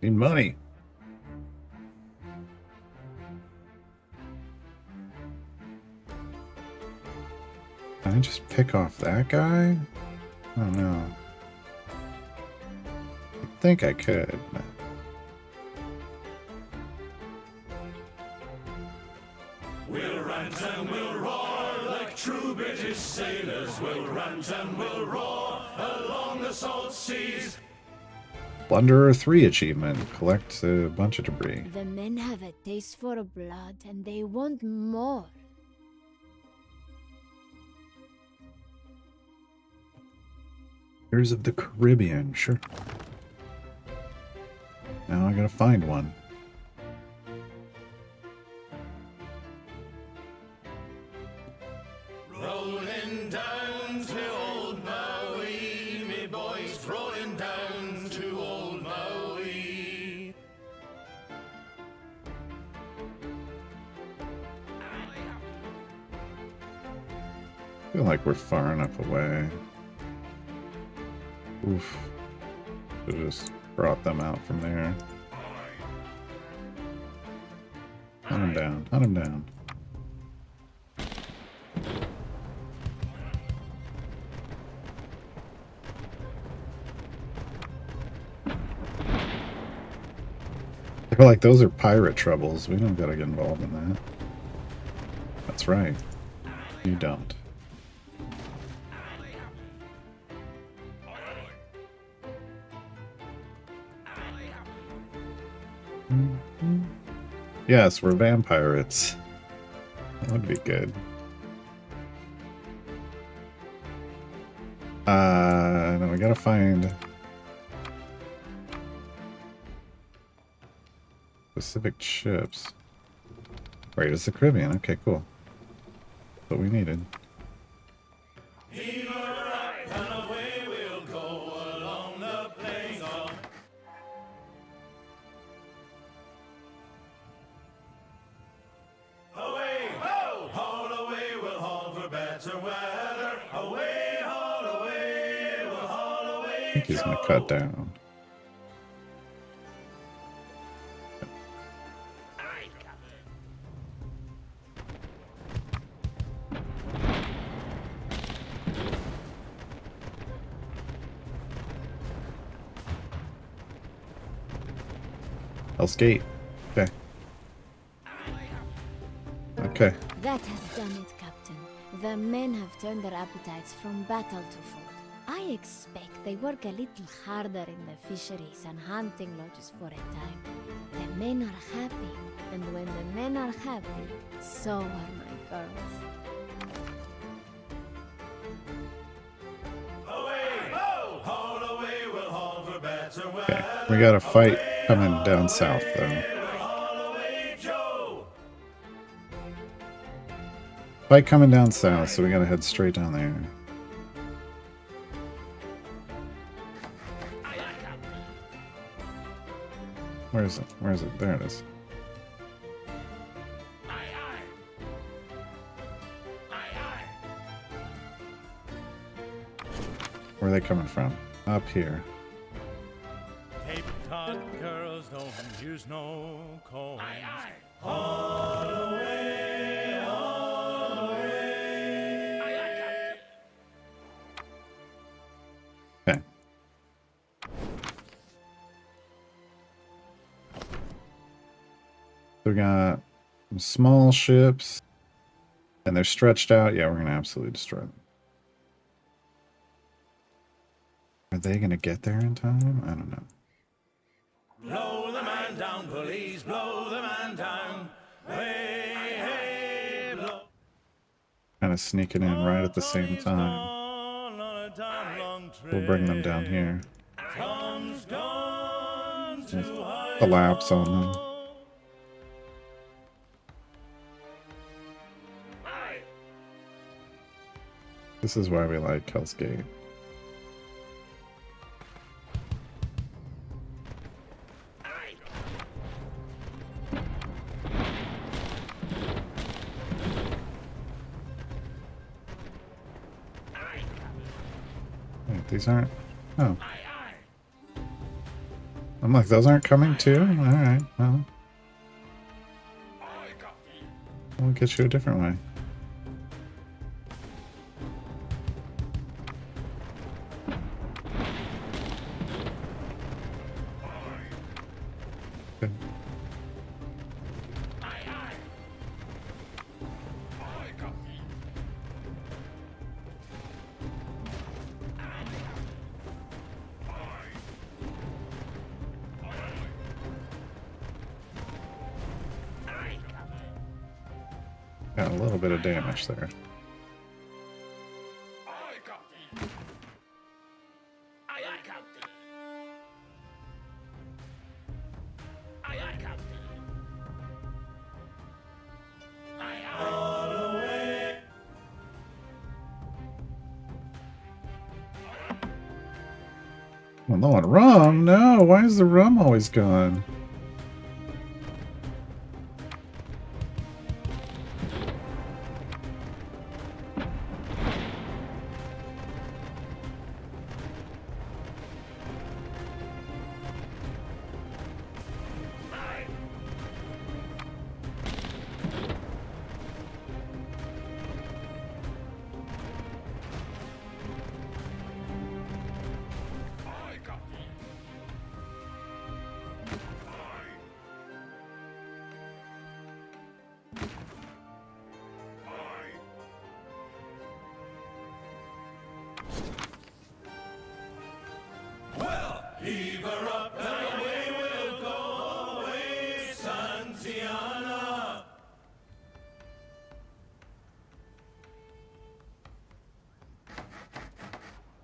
need money. Can I just pick off that guy? I don't know. I think I could.
We'll rant and we'll roar like true British sailors. We'll rant and we'll roar along the salt seas.
Plunderer 3 achievement. Collect a bunch of debris.
The men have a taste for blood and they want more.
Pirates of the Caribbean, sure. Now I gotta find one.
Rolling down to old Maui, me boys, rolling down to old Maui.
I feel like we're far enough away. Oof. Should have just brought them out from there. Hunt him down. Hunt him down. I feel like those are pirate troubles. We don't gotta get involved in that. That's right. You don't. Yes, we're vampires. That would be good. Then we gotta find specific ships. Right, it's the Caribbean. Okay, cool. What we needed.
Heave her up and away we'll go along the plains of. Away, ho! Haul away, we'll haul for better weather. Away, haul away, we'll haul away.
I think he's gonna cut down. Hell's Gate. Okay. Okay.
That has done it, Captain. The men have turned their appetites from battle to food. I expect they work a little harder in the fisheries and hunting lodges for a time. The men are happy, and when the men are happy, so are my girls.
Away, ho! Haul away, we'll haul for better weather.
We got a fight coming down south, though.
We'll haul away, Joe.
Fight coming down south, so we gotta head straight down there. Where is it? Where is it? There it is. Where are they coming from? Up here.
Cape Cod girls don't use no coins.
Okay. So we got some small ships, and they're stretched out. Yeah, we're gonna absolutely destroy them. Are they gonna get there in time? I don't know.
Blow the man down, police, blow the man down. Hey, hey, blow.
Kind of sneaking in right at the same time. We'll bring them down here. Collapse on them. This is why we like Hell's Gate. Wait, these aren't... Oh. I'm like, those aren't coming too? Alright, well. We'll get you a different way. Good. Got a little bit of damage there. Well, no one rum? No, why is the rum always gone?
Tatiana!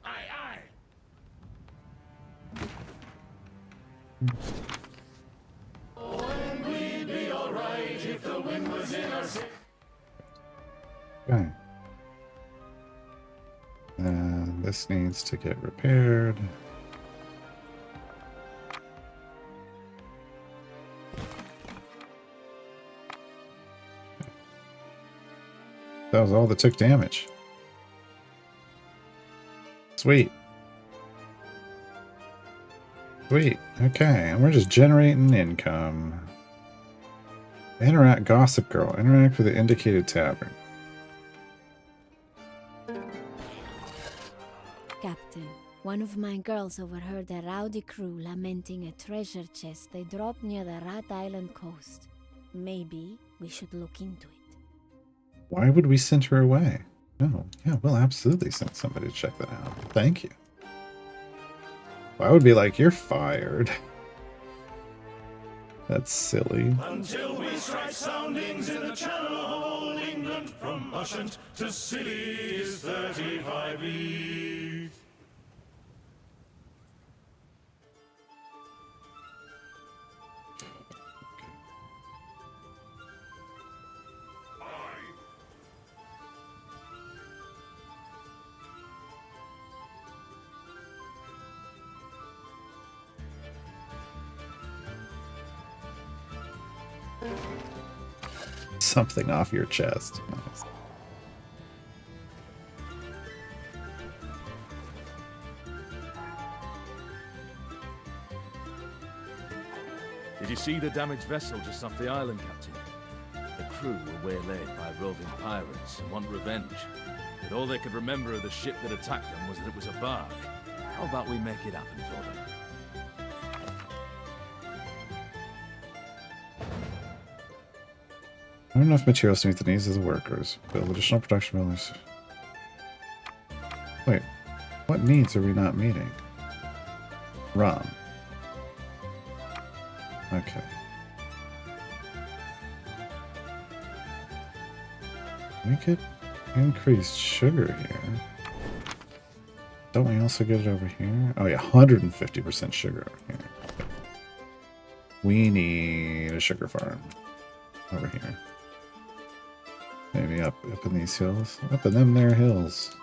Aye, aye! We'd be alright if the wind was in our sails.
Okay. And this needs to get repaired. That was all that took damage. Sweet. Sweet. Okay, and we're just generating income. Interact, Gossip Girl. Interact with the indicated tavern.
Captain, one of my girls overheard a rowdy crew lamenting a treasure chest they dropped near the Rat Island coast. Maybe we should look into it.
Why would we send her away? No, yeah, we'll absolutely send somebody to check that out. Thank you. I would be like, you're fired. That's silly.
Until we strike soundings in the channel of old England, from Ushant to Scilly is 35 leagues.
Something off your chest. Nice.
Did you see the damaged vessel just off the island, Captain? The crew were waylaid by roving pirates and want revenge. But all they could remember of the ship that attacked them was that it was a bark. How about we make it happen for them?
Not enough materials to meet the needs of the workers. Build additional production buildings. Wait, what needs are we not meeting? Rum. Okay. We could increase sugar here. Don't we also get it over here? Oh yeah, 150% sugar over here. Okay. We need a sugar farm over here. Maybe up in these hills. Up in them there hills.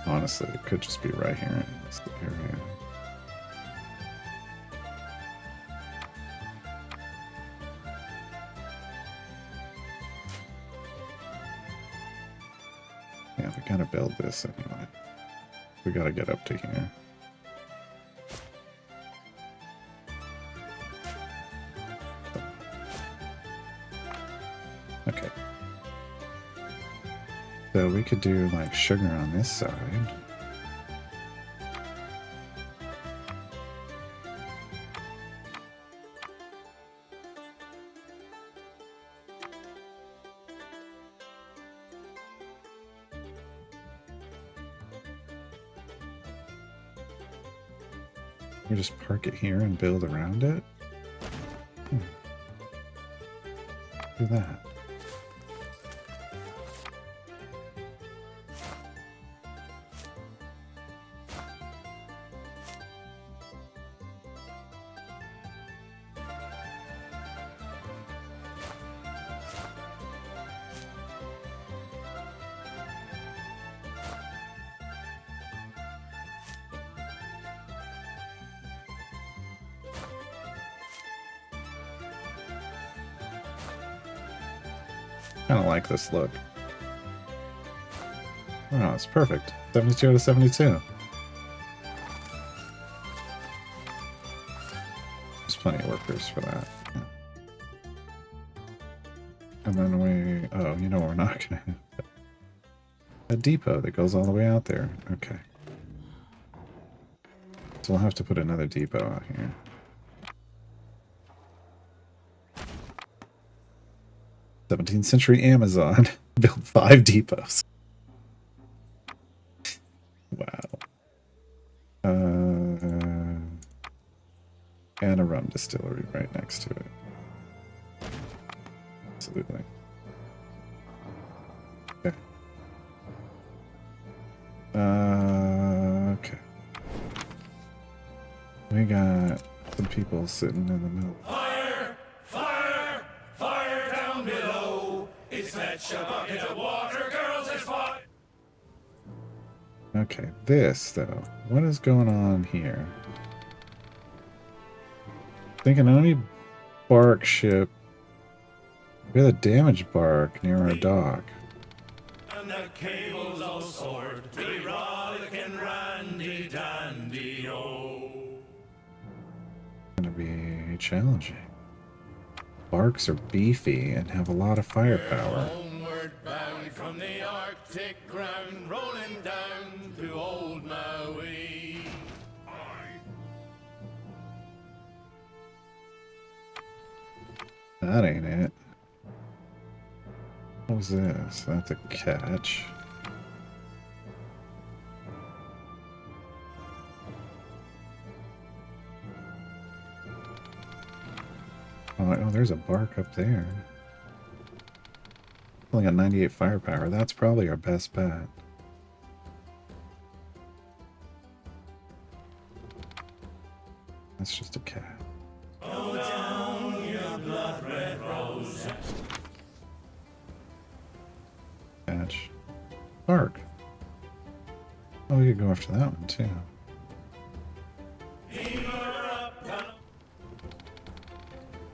Honestly, it could just be right here in this area. Yeah, we gotta build this anyway. We gotta get up to here. Okay. So we could do like sugar on this side. We just park it here and build around it. Do that. Kind of like this look. Oh, it's perfect. 72 out of 72. There's plenty of workers for that. Yeah. And then we... Oh, you know we're not going to have a depot that goes all the way out there. Okay. So we'll have to put another depot out here. '17th century Amazon built 5 depots. Wow. And a rum distillery right next to it. Absolutely. Okay. Okay. We got some people sitting in the middle.
Fire! Fire! Fire down below! It's fetch a bucket of water, girls, it's fire!
Okay, this though. What is going on here? Thinking only bark ship. We have a damaged bark near our dock.
And the cable's all soared to be rollicking randy dandy oh.
Gonna be challenging. Barks are beefy and have a lot of firepower.
Homeward bound from the Arctic ground, rolling down to old Maui.
That ain't it. What was this? That's a catch. Oh, there's a bark up there. Only got 98 firepower. That's probably our best bet. That's just a cat. Catch. Bark. Oh, we could go after that one too.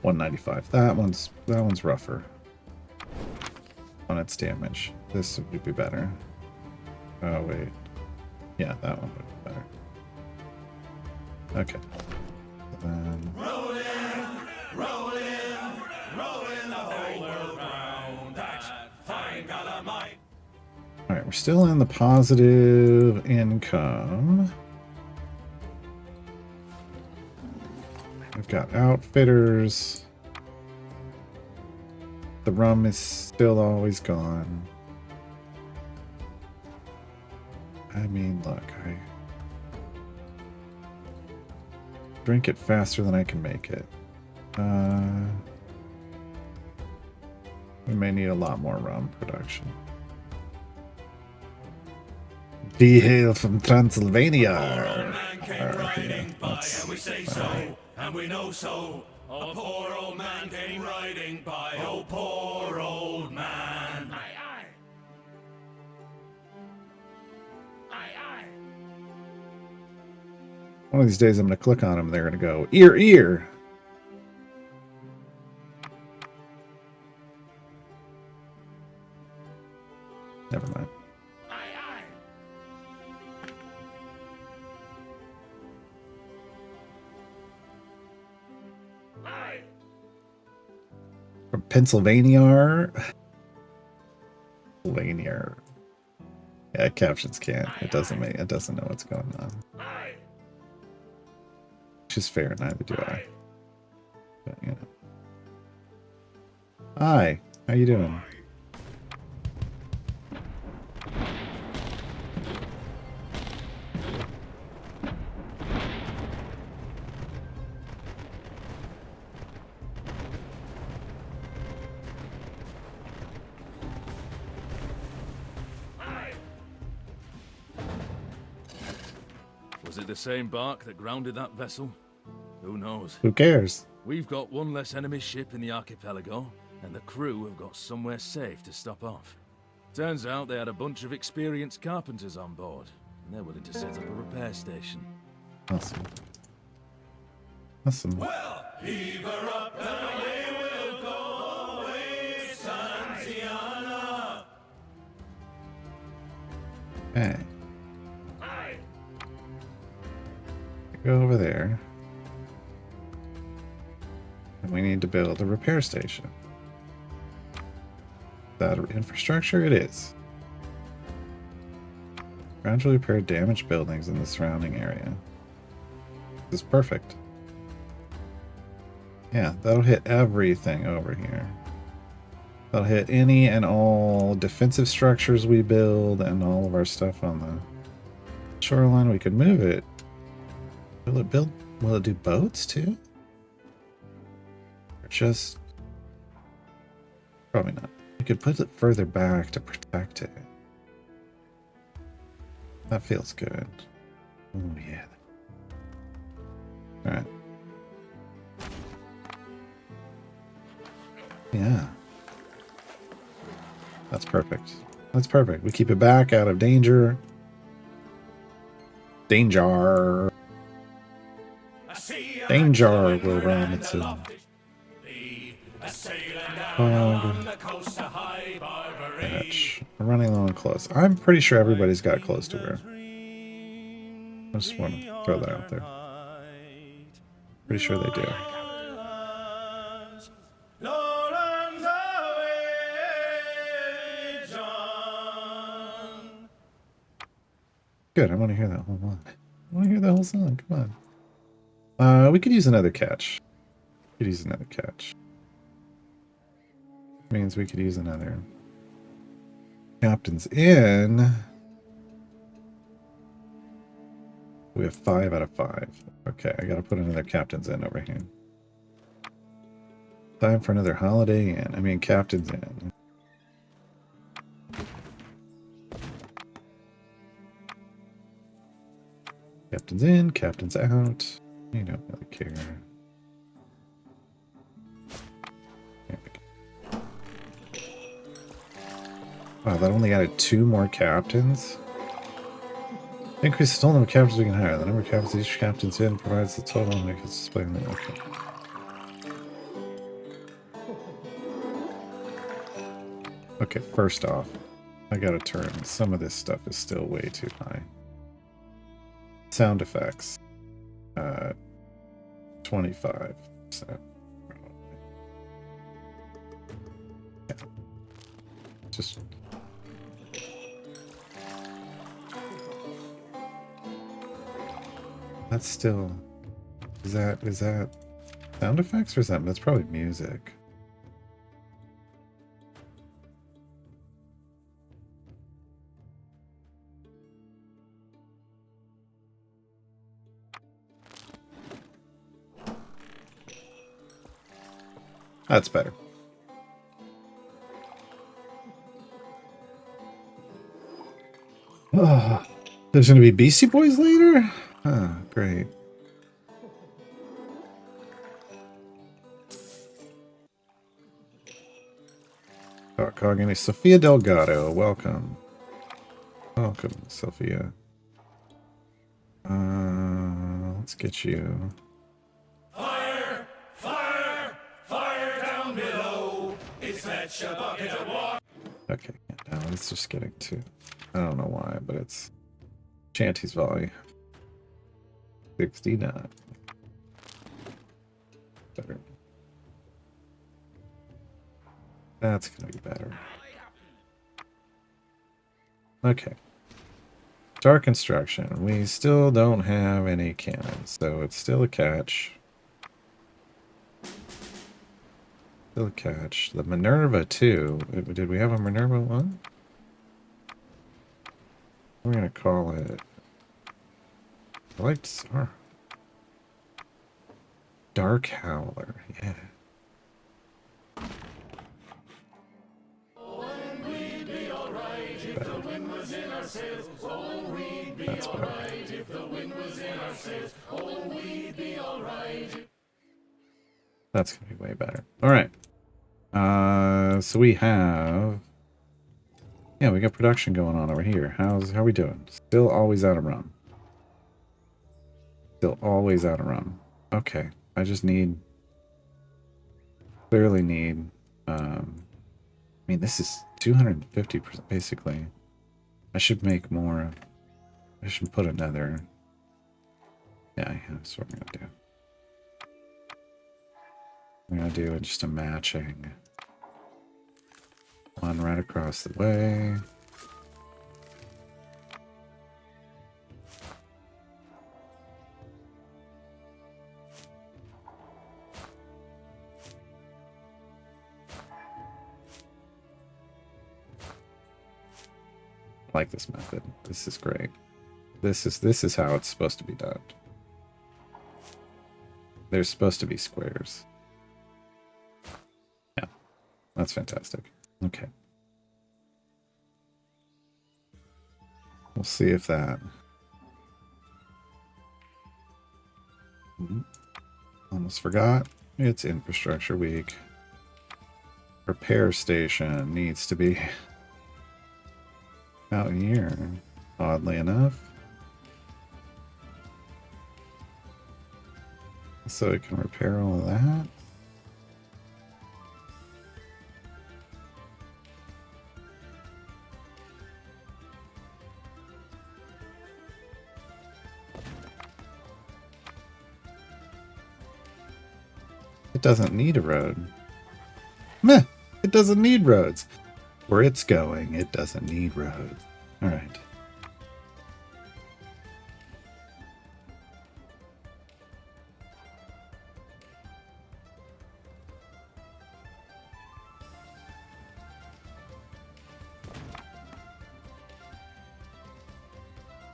195. That one's rougher on its damage. This would be better. Oh wait. Yeah, that one would be better. Okay. Then
Rolling the whole world round. That fine Galamite.
alright, we're still in the positive income. We've got outfitters. The rum is still always gone. I mean, look, I drink it faster than I can make it. We may need a lot more rum production. Be hail from Transylvania.
Man came riding by, and we say so, and we know so. A poor old man came riding by, oh poor old man. Aye, aye. Aye, aye.
One of these days I'm going to click on them. They're going to go, ear, ear. Never mind.
Aye, aye. Aye.
From Pennsylvania. Pennsylvania. Yeah, captions can't. It doesn't know what's going on.
Aye.
Which is fair, neither do I. But, you know. Hi, how you doing?
Was it the same bark that grounded that vessel? Who knows?
Who cares?
We've got one less enemy ship in the archipelago, and the crew have got somewhere safe to stop off. Turns out they had a bunch of experienced carpenters on board, and they're willing to set up a repair station.
Awesome. Awesome.
Well, heave her up and away we'll go, away, Santiana.
Okay.
Aye.
Go over there. And we need to build a repair station. That infrastructure? It is. Gradually repair damaged buildings in the surrounding area. This is perfect. Yeah, that'll hit everything over here. That'll hit any and all defensive structures we build and all of our stuff on the shoreline. We could move it. Will it do boats too? just... Probably not. You could put it further back to protect it. That feels good. Oh, yeah. Alright. Yeah. That's perfect. That's perfect. We keep it back out of danger. Danger. Danger, Will Robinson. Patch. We're running low and close. I'm pretty sure everybody's got close to her. I just want to throw that out there. Pretty sure they do. Good, I want to hear that whole one. I want to hear the whole song. Come on. We could use another catch. We could use another catch. Means we could use another. Captain's in. We have 5 out of 5. Okay, I gotta put another captain's in over here. Time for another holiday in. I mean, captain's in. Captain's in, captain's out. You don't really care. There we go. Wow, that only added 2 more captains. Increase the total number of captains we can hire. The number of captains each captain's in provides the total and makes it display in the okay. Okay, first off, I gotta turn. Some of this stuff is still way too high. Sound effects. 25%. Yeah. Just that's still is that sound effects or is that's probably music. That's better. There's gonna be Beastie Boys later? Oh, great. Cognitive Sophia Delgado, welcome. Welcome, Sophia. Let's get you.
Fire! Fire! Fire down below! It's that bucket of water!
Okay, now it's just getting to. I don't know why, but it's Shanty's Volley. 69. Better. That's gonna be better. Okay. Dark Construction. We still don't have any cannons, so it's still a catch. Still a catch. The Minerva 2. Did we have a Minerva 1? We're gonna call it. I liked our Dark Howler. Yeah. That's better. That's gonna be way better. All right. So we have. Yeah, we got production going on over here. How are we doing? Still always out of rum. Still always out of rum. Okay. I just need. Clearly need. I mean, this is 250% basically. I should make more. I should put another. Yeah, that's what I'm gonna do. I'm gonna do just a matching one right across the way. I like this method. This is great. This is how it's supposed to be done. There's supposed to be squares. That's fantastic. Okay. We'll see if that... Almost forgot. It's infrastructure week. Repair station needs to be out here, oddly enough. So it can repair all of that. It doesn't need a road. Meh! It doesn't need roads. Where it's going, it doesn't need roads. Alright.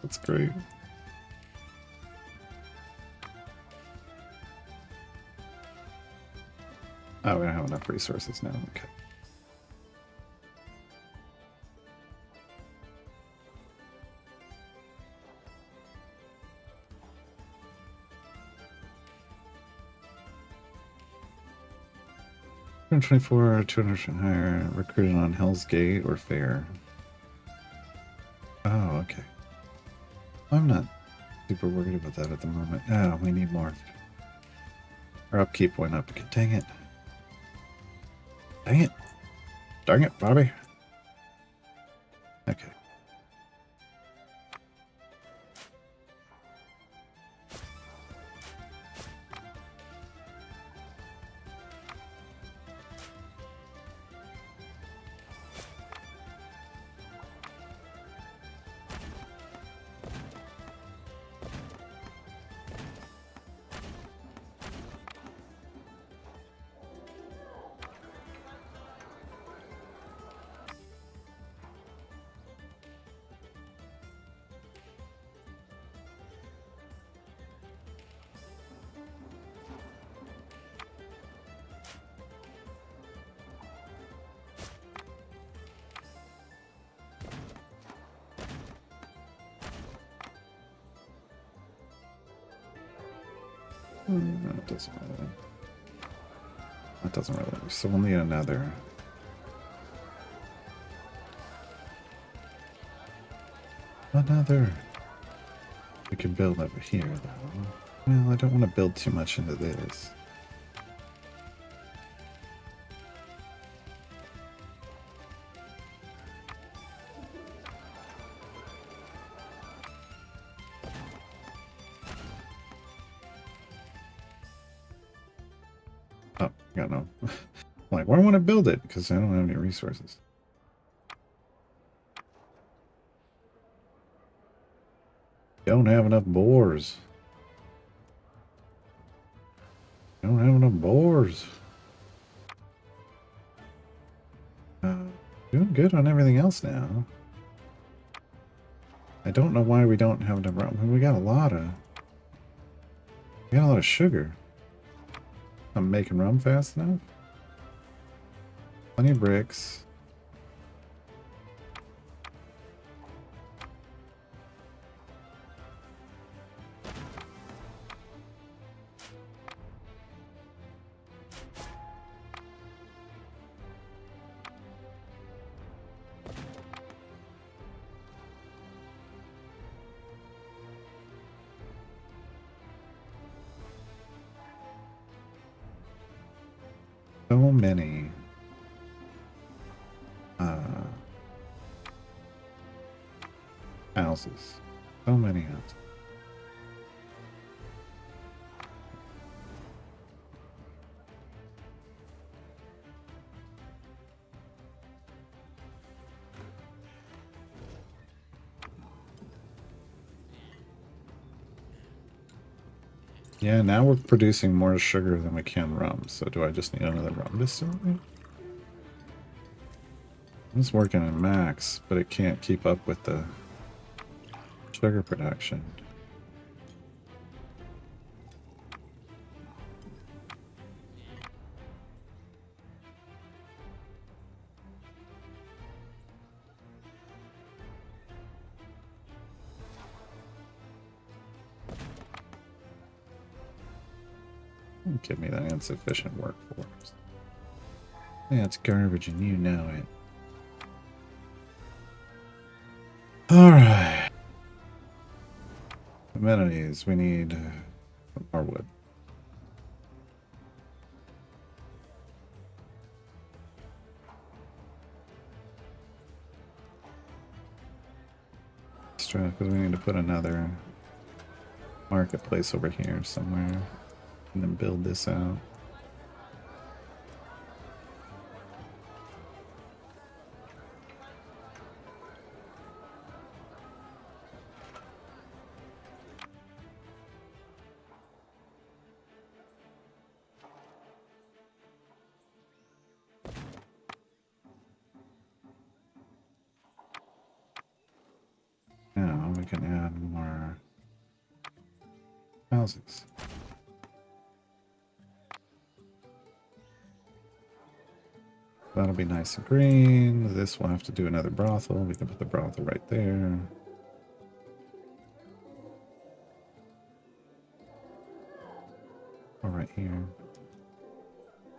That's great. Oh, we don't have enough resources now. Okay. $224, 200 higher. Recruited on Hell's Gate or Fair. Oh, okay. I'm not super worried about that at the moment. Oh, we need more. Our upkeep went up. Dang it. Dang it. Darn it, Bobby. Okay. That doesn't really. That doesn't really. So we'll need another. Another. We can build over here, though. Well, I don't want to build too much into this. Oh, got no. Like, why do I want to build it? Because I don't have any resources. Don't have enough boars. Don't have enough boars. Doing good on everything else now. I don't know why we don't have enough rum. We got a lot of. We got a lot of sugar. I'm making rum fast enough. Plenty of bricks. So many houses. So many houses. Yeah, now we're producing more sugar than we can rum, so do I just need another rum distillery? It's working in max, but it can't keep up with the sugar production. give me that insufficient workforce. Yeah, it's garbage and you know it. Alright. Amenities. We need more wood. Because we need to put another marketplace over here somewhere and then build this out. Now we can add more houses. That'll be nice and green. This will have to do another brothel. We can put the brothel right there. Or right here.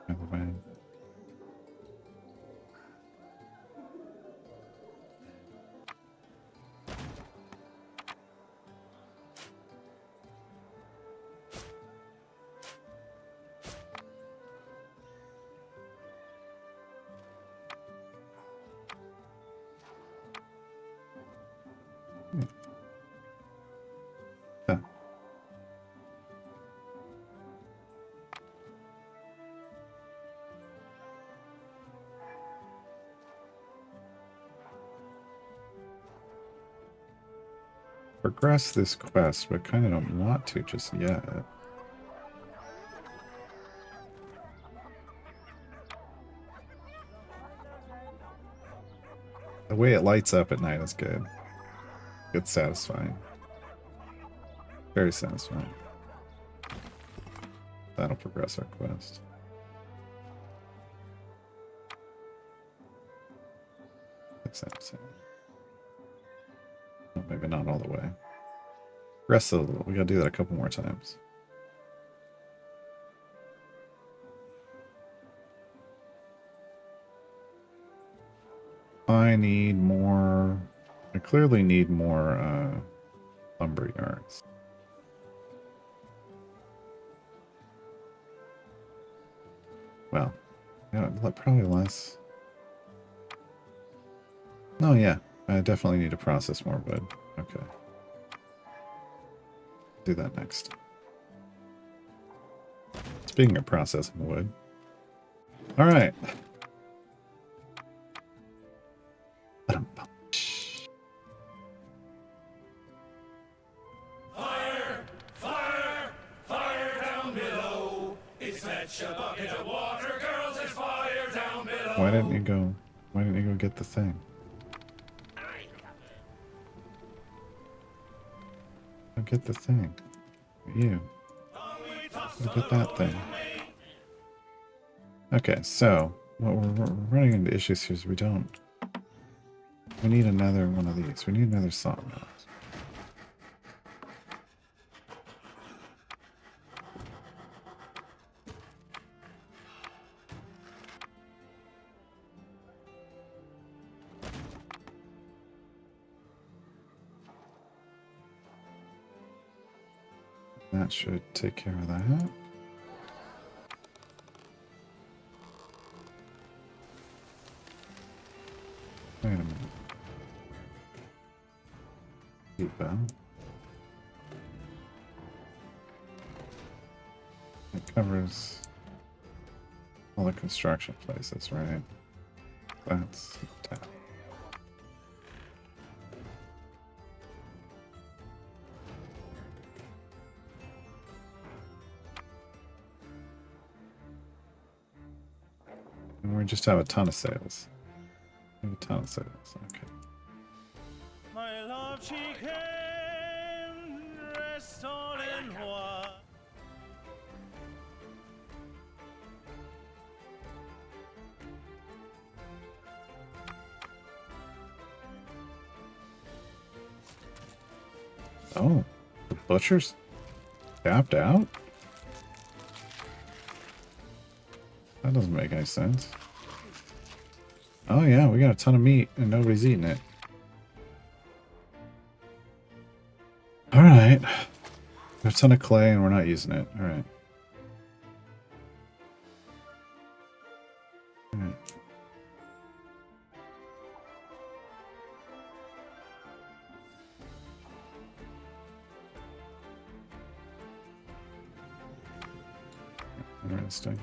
Either way. Yeah. Progress this quest, but kind of don't want to just yet. The way it lights up at night is good. It's satisfying. Very satisfying. That'll progress our quest. Well, maybe not all the way. Rest a little. We gotta do that a couple more times. I need more. I clearly need more lumber yards. Well, yeah, probably less. No, yeah, I definitely need to process more wood. Okay. Do that next. Speaking of processing wood. All right.
Fire! Fire! Fire down below! It's fetch a bucket of water, girls, it's fire down below!
Why didn't you go? Why didn't you go get the thing? Go get the thing. You. Go get that thing. Okay, so what we're running into issues here is we need another one of these. We need another sawmill. That should take care of that. Wait a minute. Depot. It covers all the construction places, right? That's that. And we just have a ton of sales. We have a ton of sales. Okay.
My love, she came dressed all in white.
Oh, the butcher's tapped out? That doesn't make any sense. Oh yeah, we got a ton of meat and nobody's eating it. Alright. There's a ton of clay and we're not using it. Alright. Alright. Interesting.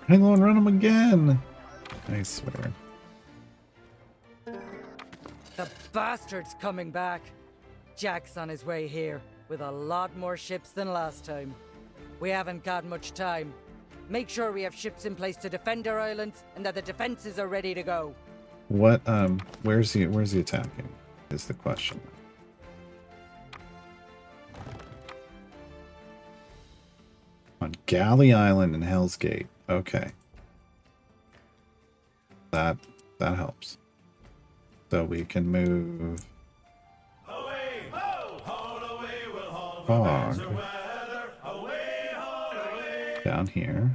Hang on, run him again! I swear.
The bastard's coming back. Jack's on his way here, with a lot more ships than last time. We haven't got much time. Make sure we have ships in place to defend our islands, and that the defenses are ready to go.
What, where's he attacking? Is the question. On Galley Island and Hell's Gate. Okay. That helps. So we can move
Away, ho, haul away, we'll haul
Fog
for weather. Away, haul away.
down here.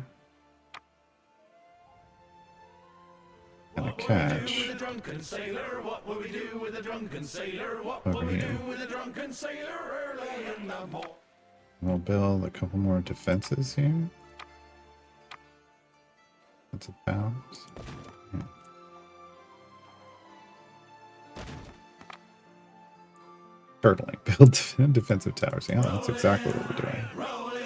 And a
What will we do
catch
with a drunken sailor? What will we do with a drunken sailor? What
over
will we
here.
do with a drunken sailor early in the morning?
We'll build a couple more defenses here. That's about. Yeah. Turtling. Build defensive towers. Yeah, that's exactly what we're doing.
Rolling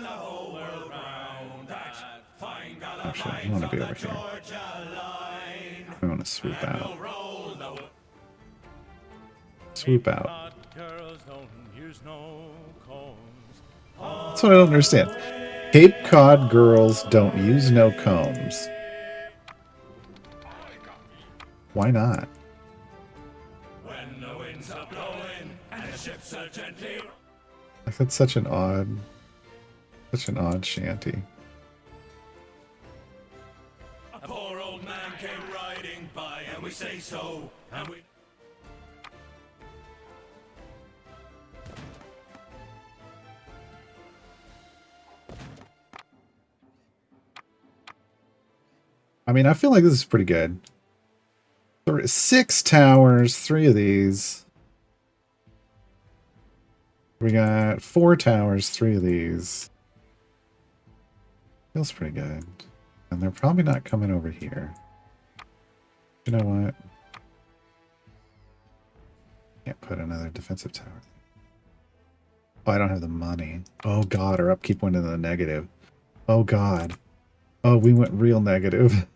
the whole world round. That fine
Actually, I want to be over here.
Georgia line.
We want to swoop out.
Roll the
Swoop out.
But girls don't use no combs.
That's what I don't understand. Cape Cod girls don't use no combs. Why not?
when the winds are blowing and the ships are gently.
Like that's such an odd shanty.
A poor old man came riding by, and we say so, and we.
I mean, I feel like this is pretty good. 6 towers, 3 of these. We got 4 towers, 3 of these. Feels pretty good. And they're probably not coming over here. You know what? Can't put another defensive tower. Oh, I don't have the money. Oh god, our upkeep went into the negative. Oh god. Oh, we went real negative.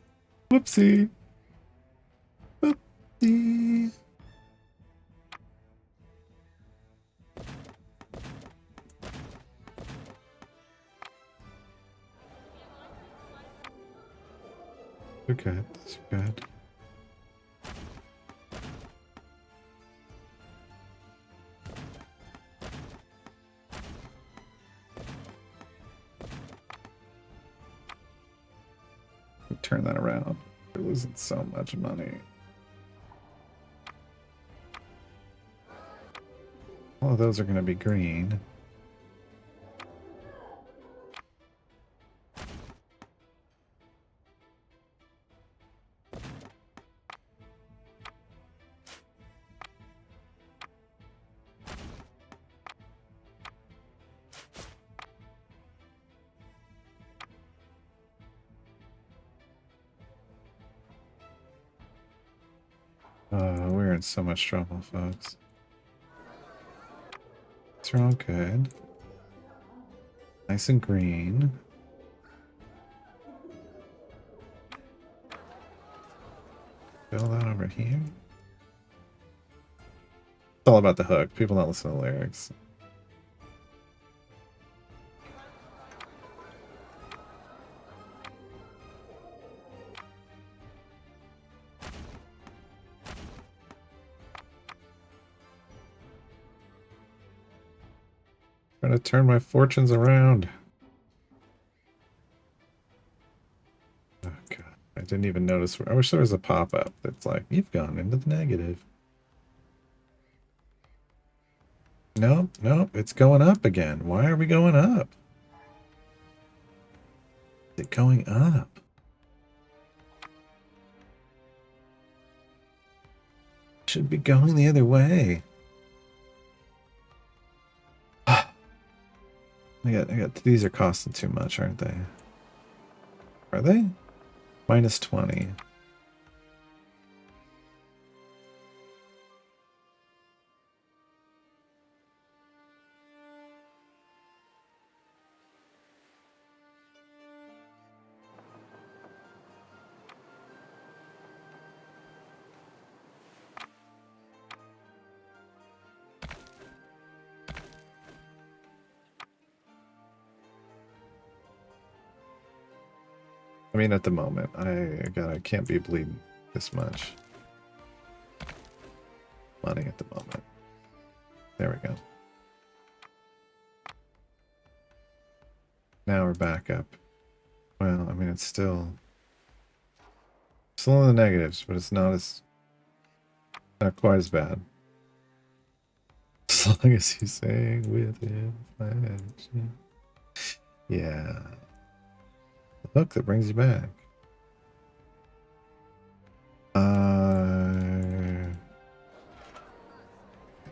Whoopsie. Whoopsie. They're good. That's good. Turn that around. We're losing so much money. All of those are going to be green. We're in so much trouble, folks. It's all good. Nice and green. Build that over here. It's all about the hook. People don't listen to the lyrics. Trying to turn my fortunes around. Oh god, I didn't even notice. I wish there was a pop-up that's like, you've gone into the negative. Nope, nope, it's going up again. Why are we going up? Is it going up? Should be going the other way. I got these are costing too much, aren't they? Are they? Minus 20. I mean, at the moment, I can't be bleeding this much money at the moment. There we go. Now we're back up. Well, I mean, it's still in the negatives, but it's not not quite as bad. As long as you say with him. Yeah. The hook that brings you back.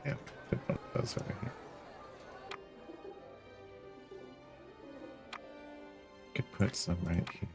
Yeah, put one of those over here. Could put some right here.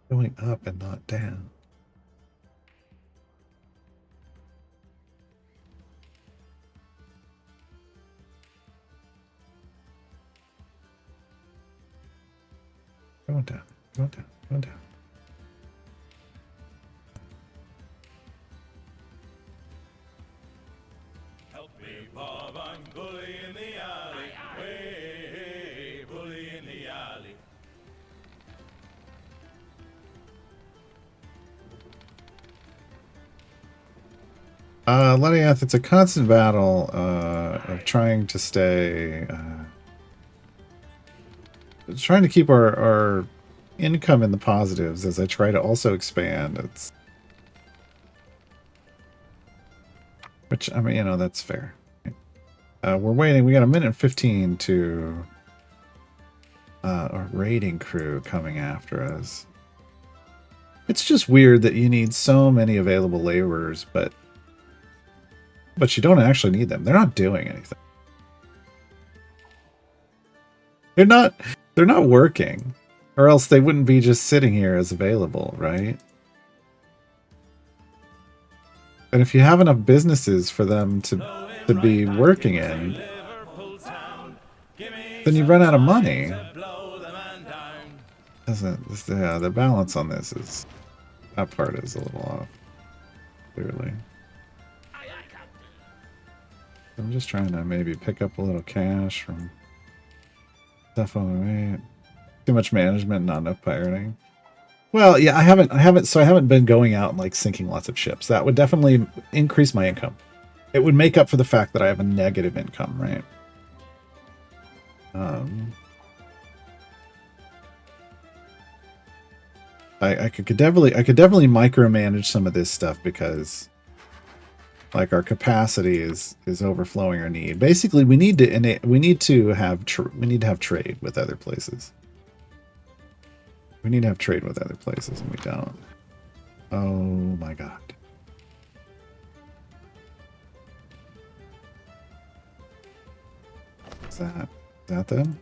Going up and not down. Going down, going down, going down.
Help me, Bob, I'm bully in the alley. Way, bully in the alley.
Leniath, it's a constant battle of trying to stay, trying to keep our income in the positives as I try to also expand. Which, I mean, you know, that's fair. We're waiting. We got a minute and 15 to a raiding crew coming after us. It's just weird that you need so many available laborers, but you don't actually need them. They're not doing anything. They're not working, or else they wouldn't be just sitting here as available, right? And if you have enough businesses for them to be working in, then you run out of money. Yeah, the balance on this is, that part is a little off, clearly. I'm just trying to maybe pick up a little cash from stuff on the way. Too much management, not enough pirating. Well, yeah, I haven't been going out and like sinking lots of ships. That would definitely increase my income. It would make up for the fact that I have a negative income, right? I could definitely micromanage some of this stuff because like our capacity is overflowing our need. Basically, we need to have trade with other places. We need to have trade with other places, and we don't. Oh my god. Is that them?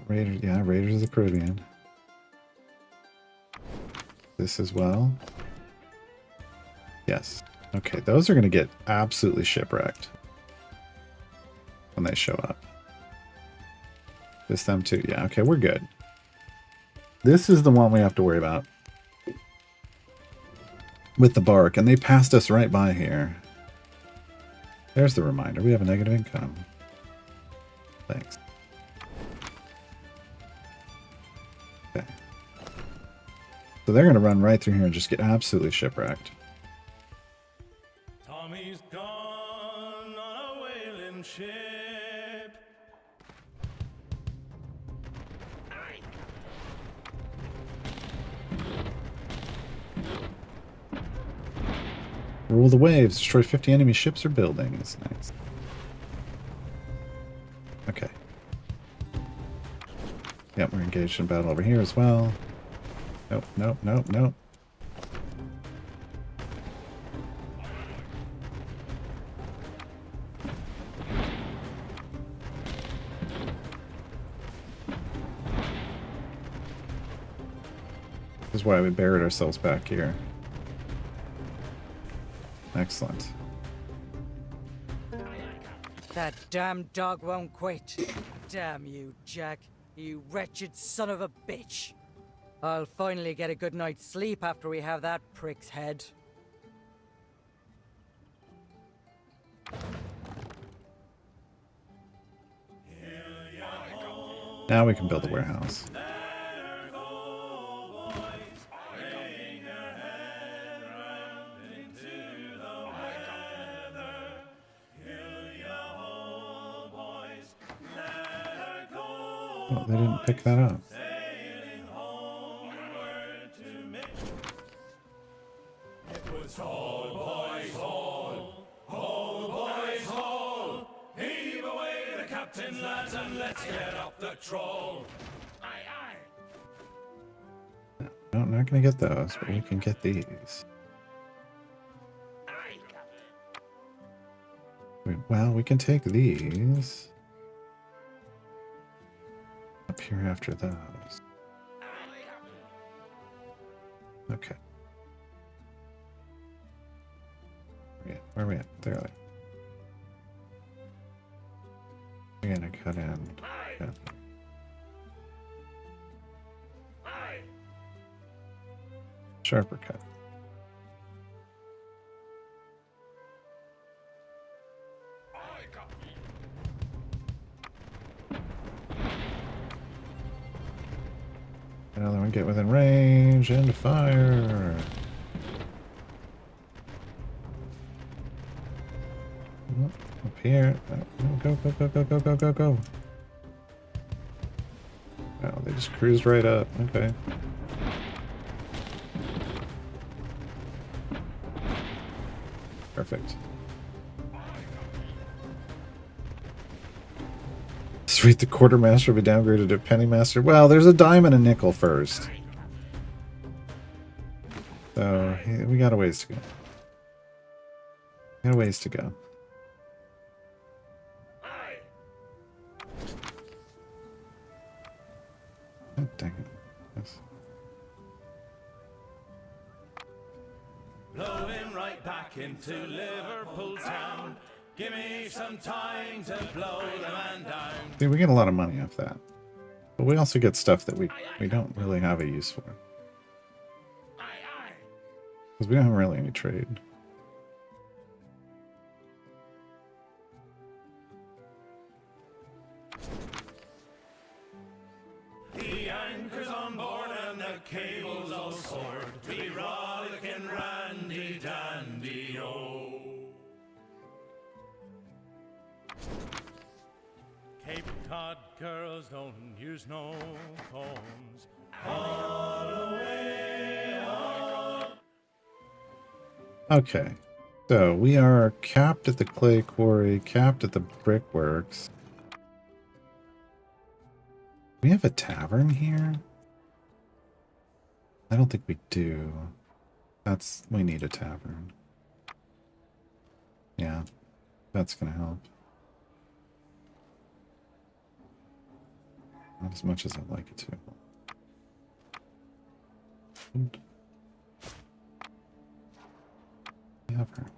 Raiders, yeah, Raiders of the Caribbean. This as well. Yes. Okay, those are going to get absolutely shipwrecked when they show up. This them too. Yeah, okay, we're good. This is the one we have to worry about. With the bark, and they passed us right by here. There's the reminder. We have a negative income. Thanks. Okay. So they're going to run right through here and just get absolutely shipwrecked.
Tommy's gone on a whaling ship.
Rule the waves. Destroy 50 enemy ships or buildings. Nice. Okay. Yep, we're engaged in battle over here as well. Nope, nope, nope, nope. This is why we buried ourselves back here. Excellent.
That damn dog won't quit. Damn you, Jack. You wretched son of a bitch. I'll finally get a good night's sleep after we have that prick's head.
Now we can build a warehouse. Oh, they didn't pick that up.
Heave away the captain, lads, and let's get up the troll. Aye, aye.
No, I'm not gonna get those, but we can get these. Well, we can take these. Up here after those. Okay. Where are we at? There. We're gonna cut in. Yeah. Sharper cut. Another one, get within range and fire. Up here. Go, go, go, go, go, go, go, go. Oh, they just cruised right up. Okay. Perfect. Sweet, the quartermaster will be downgraded to pennymaster. Well, there's a dime and a nickel first. So, we got a ways to go. Got a ways to go. Oh, dang it. Yes.
Blow him right back into Liverpool town. Give me some time to blow the man down.
See, we get a lot of money off that. But we also get stuff that we don't really have a use for. Because we don't have really any trade.
The anchor's on board and the cable's all stored. We rollickin' randy dandy oh. Cape Cod girls don't use no combs.
Okay. So, we are capped at the clay quarry, capped at the brickworks. We have a tavern here? I don't think we do. We need a tavern. Yeah, that's gonna help. Not as much as I'd like it to. Tavern.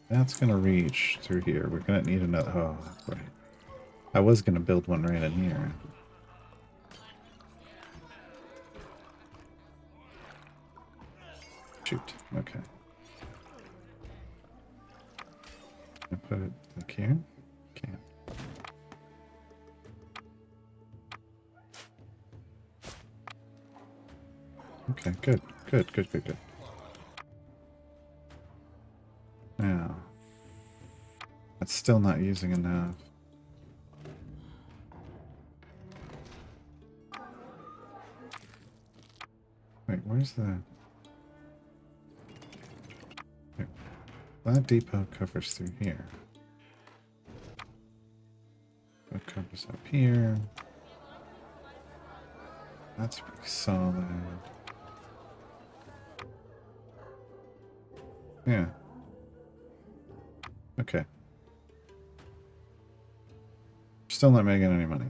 That's gonna reach through here. We're gonna need another. Oh, that's right. I was gonna build one right in here. Shoot. Okay. I put it like here. Can't. Okay. Good. Good. Good. Good. Good. Now, that's still not using enough. Wait, where's the... Wait, that depot covers through here. That covers up here. That's pretty solid. Yeah. Okay. Still not making any money.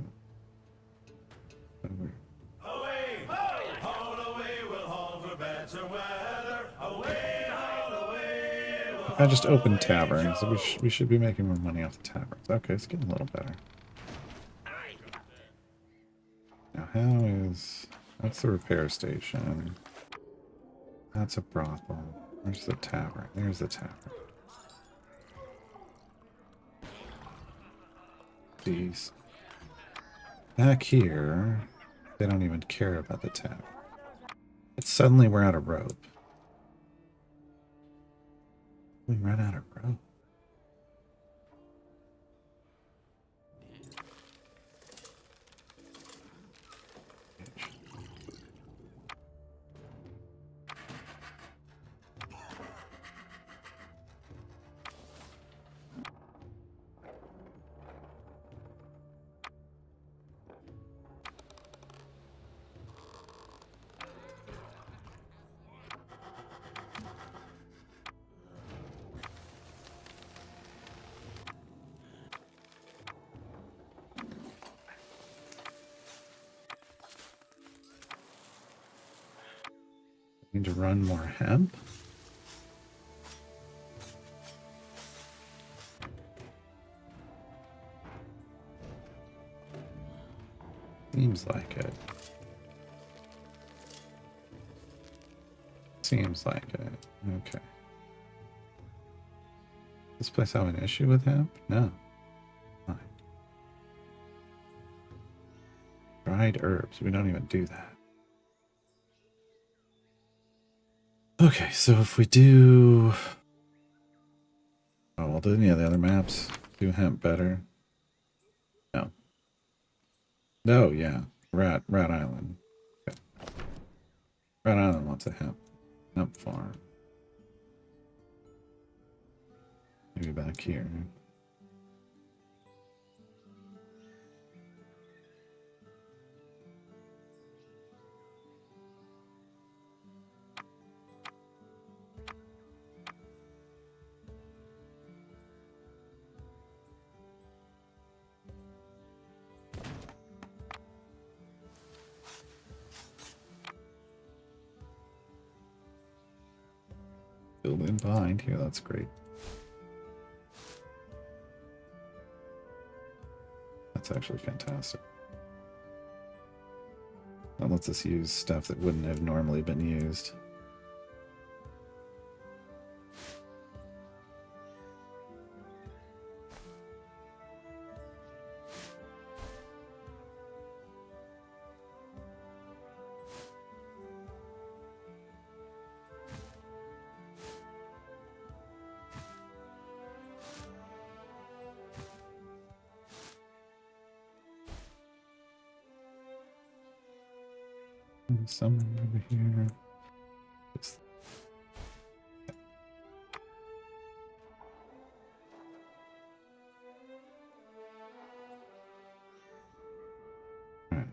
Away, haul away, we'll haul for better weather. Away, haul away, we'll
I just opened taverns. We should be making more money off the taverns. Okay, it's getting a little better. Now, how is... That's the repair station. That's a brothel. Where's the tavern? There's the tavern. Jeez. Back here, they don't even care about the tavern. It's suddenly we're out of rope. We run out of rope. Need to run more hemp. Seems like it. Seems like it. Okay. This place have an issue with hemp? No. Fine. Dried herbs. We don't even do that. Okay, so if we do... Oh, well, do any of the other maps do hemp better? No. No, yeah. Rat Island. Okay. Rat Island wants a hemp farm. Maybe back here. Build in behind here, that's great. That's actually fantastic. That lets us use stuff that wouldn't have normally been used. Somewhere over here. Just... All right.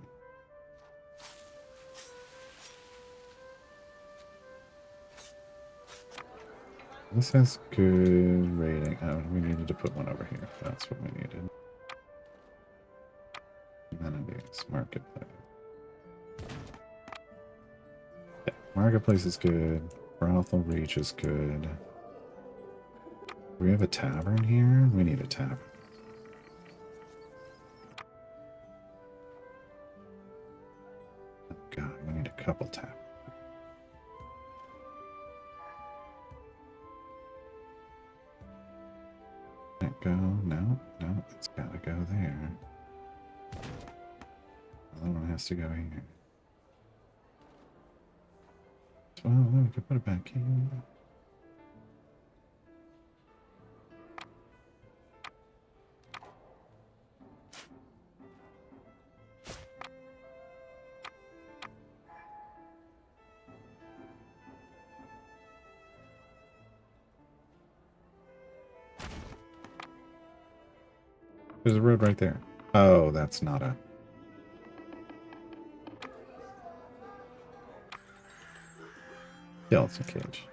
This has good rating. Oh, we needed to put one over here. That's what we needed. Amenities, marketplace. Marketplace is good. Brothel Reach is good. Do we have a tavern here? We need a tavern. Oh god, we need a couple taverns. Can it go? No, no, it's gotta go there. The other one has to go here. Well, we could put it back here. There's a road right there. Oh, that's not a... skeleton cage.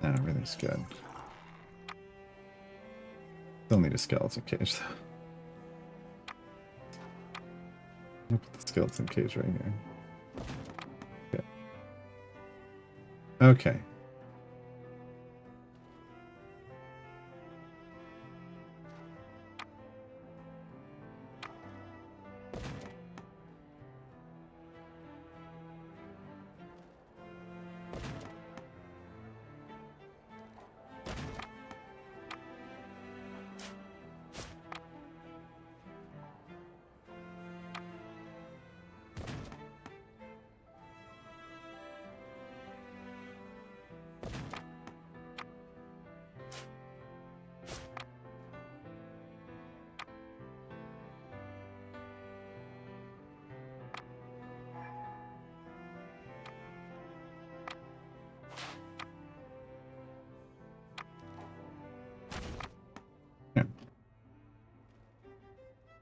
Nah, everything's good. Still need a skeleton cage though. I'll put the skeleton cage right here. Okay. Okay.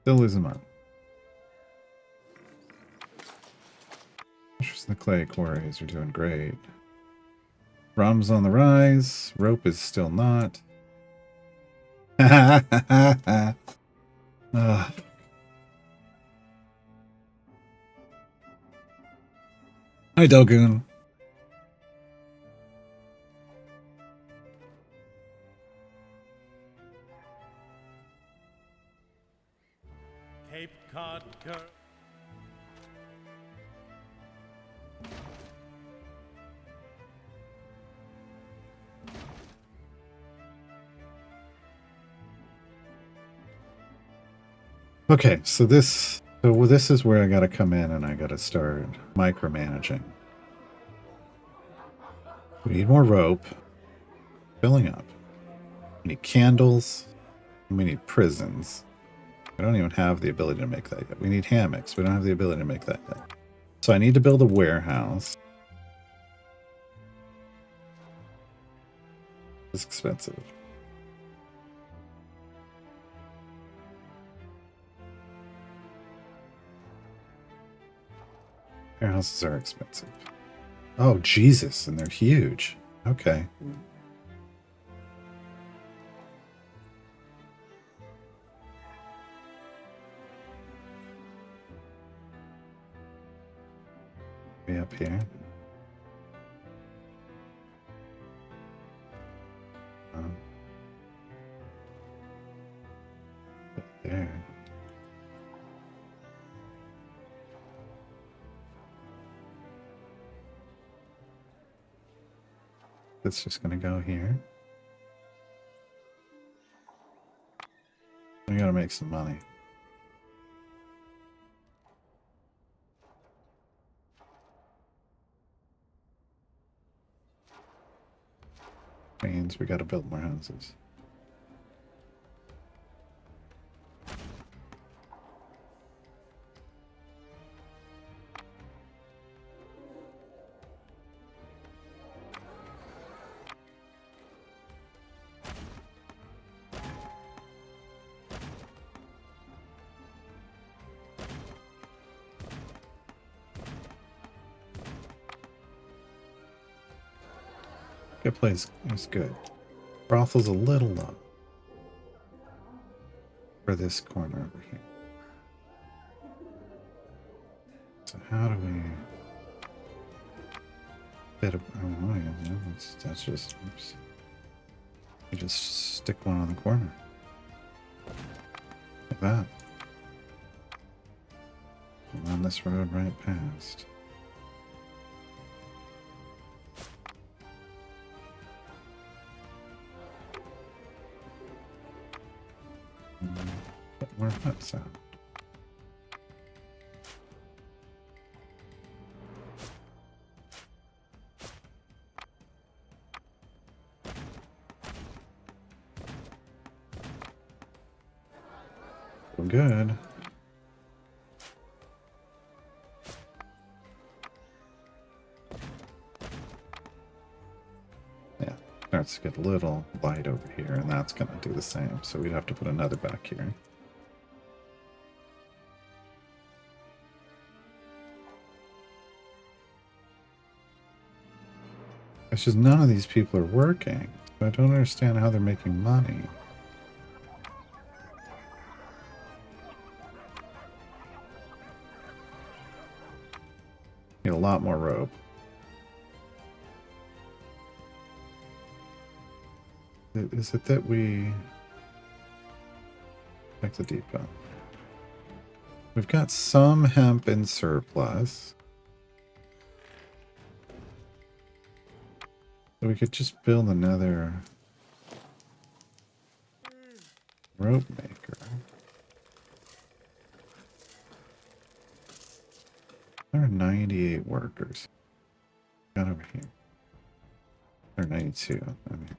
Still losing money. The clay quarries are doing great. Rum's on the rise. Rope is still not. Hi, Dogoon.
Cape Cod girl.
Okay, so this is where I gotta come in and I gotta start micromanaging. We need more rope. Filling up. We need candles. And we need prisons. We don't even have the ability to make that yet. We need hammocks. We don't have the ability to make that yet. So I need to build a warehouse. It's expensive. Warehouses are expensive. Oh, Jesus, and they're huge. Okay. Be up here. There. It's just gonna go here. We gotta make some money. Means we gotta build more houses. Good place is good. Brothel's a little low for this corner over here. So how do we fit a, oh, yeah, that's just, oops. You just stick one on the corner. Like that. And run this road right past. Put more huts out. Good. Yeah, starts to get a little light over here, and that's going to do the same. So we'd have to put another back here. It's just none of these people are working. So I don't understand how they're making money. Need a lot more rope. Is it that we check the depot? We've got some hemp in surplus. So we could just build another rope maker. There are 98 workers. Got over here. There are 92. I mean,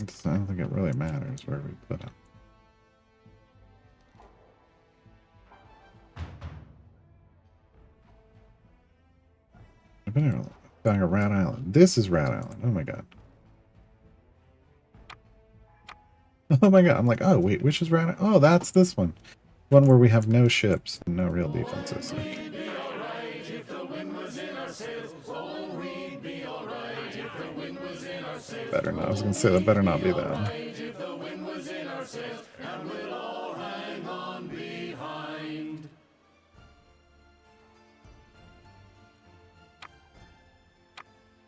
so I don't think it really matters where we put them. I've been here back at Rat Island. This is Rat Island. Oh my god. Oh my god. I'm like, oh wait, which is Rat Island? Oh, that's this one. One where we have no ships and no real defenses. Okay. Better not. I was gonna say that better not be that.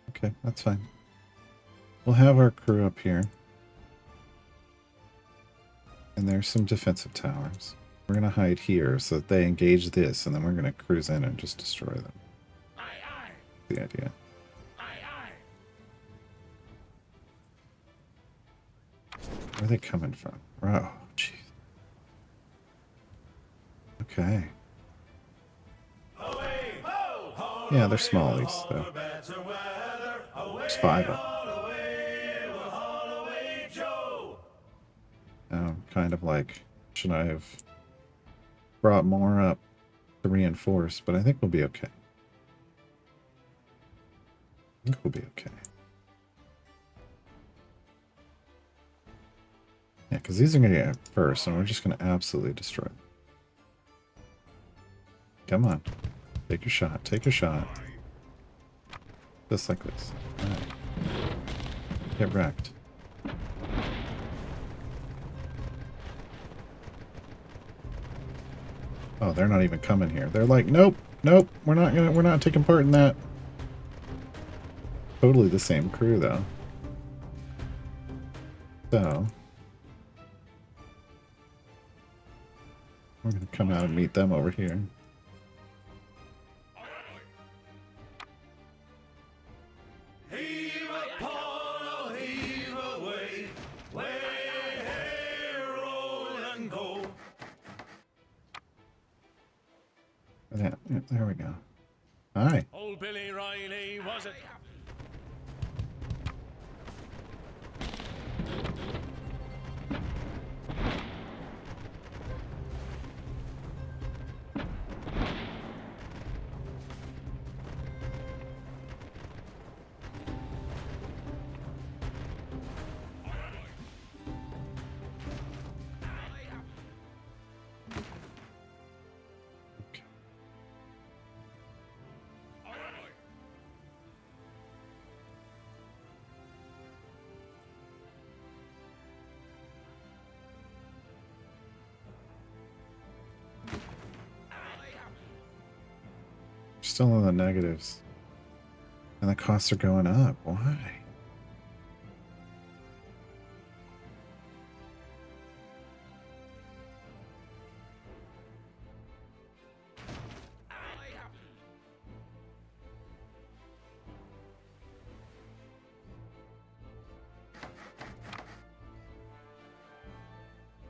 Okay, that's fine. We'll have our crew up here. And there's some defensive towers. We're going to hide here so that they engage this, and then we're going to cruise in and just destroy them. Aye, aye. The idea. Aye, aye. Where are they coming from? Oh, jeez. Okay. Yeah, they're smallies, though. There's 5 of them. Kind of like, should I have brought more up to reinforce? But I think we'll be okay. I think we'll be okay. Yeah, because these are going to get first, and we're just going to absolutely destroy them. Come on. Take your shot. Take your shot. Just like this. All right. Get wrecked. Oh, they're not even coming here. They're like, nope, nope, we're not taking part in that. Totally the same crew though. So we're gonna come out and meet them over here. Yeah, there we go. Hi.
Old Billy Riley, was it?
still in the negatives. And the costs are going up. Why?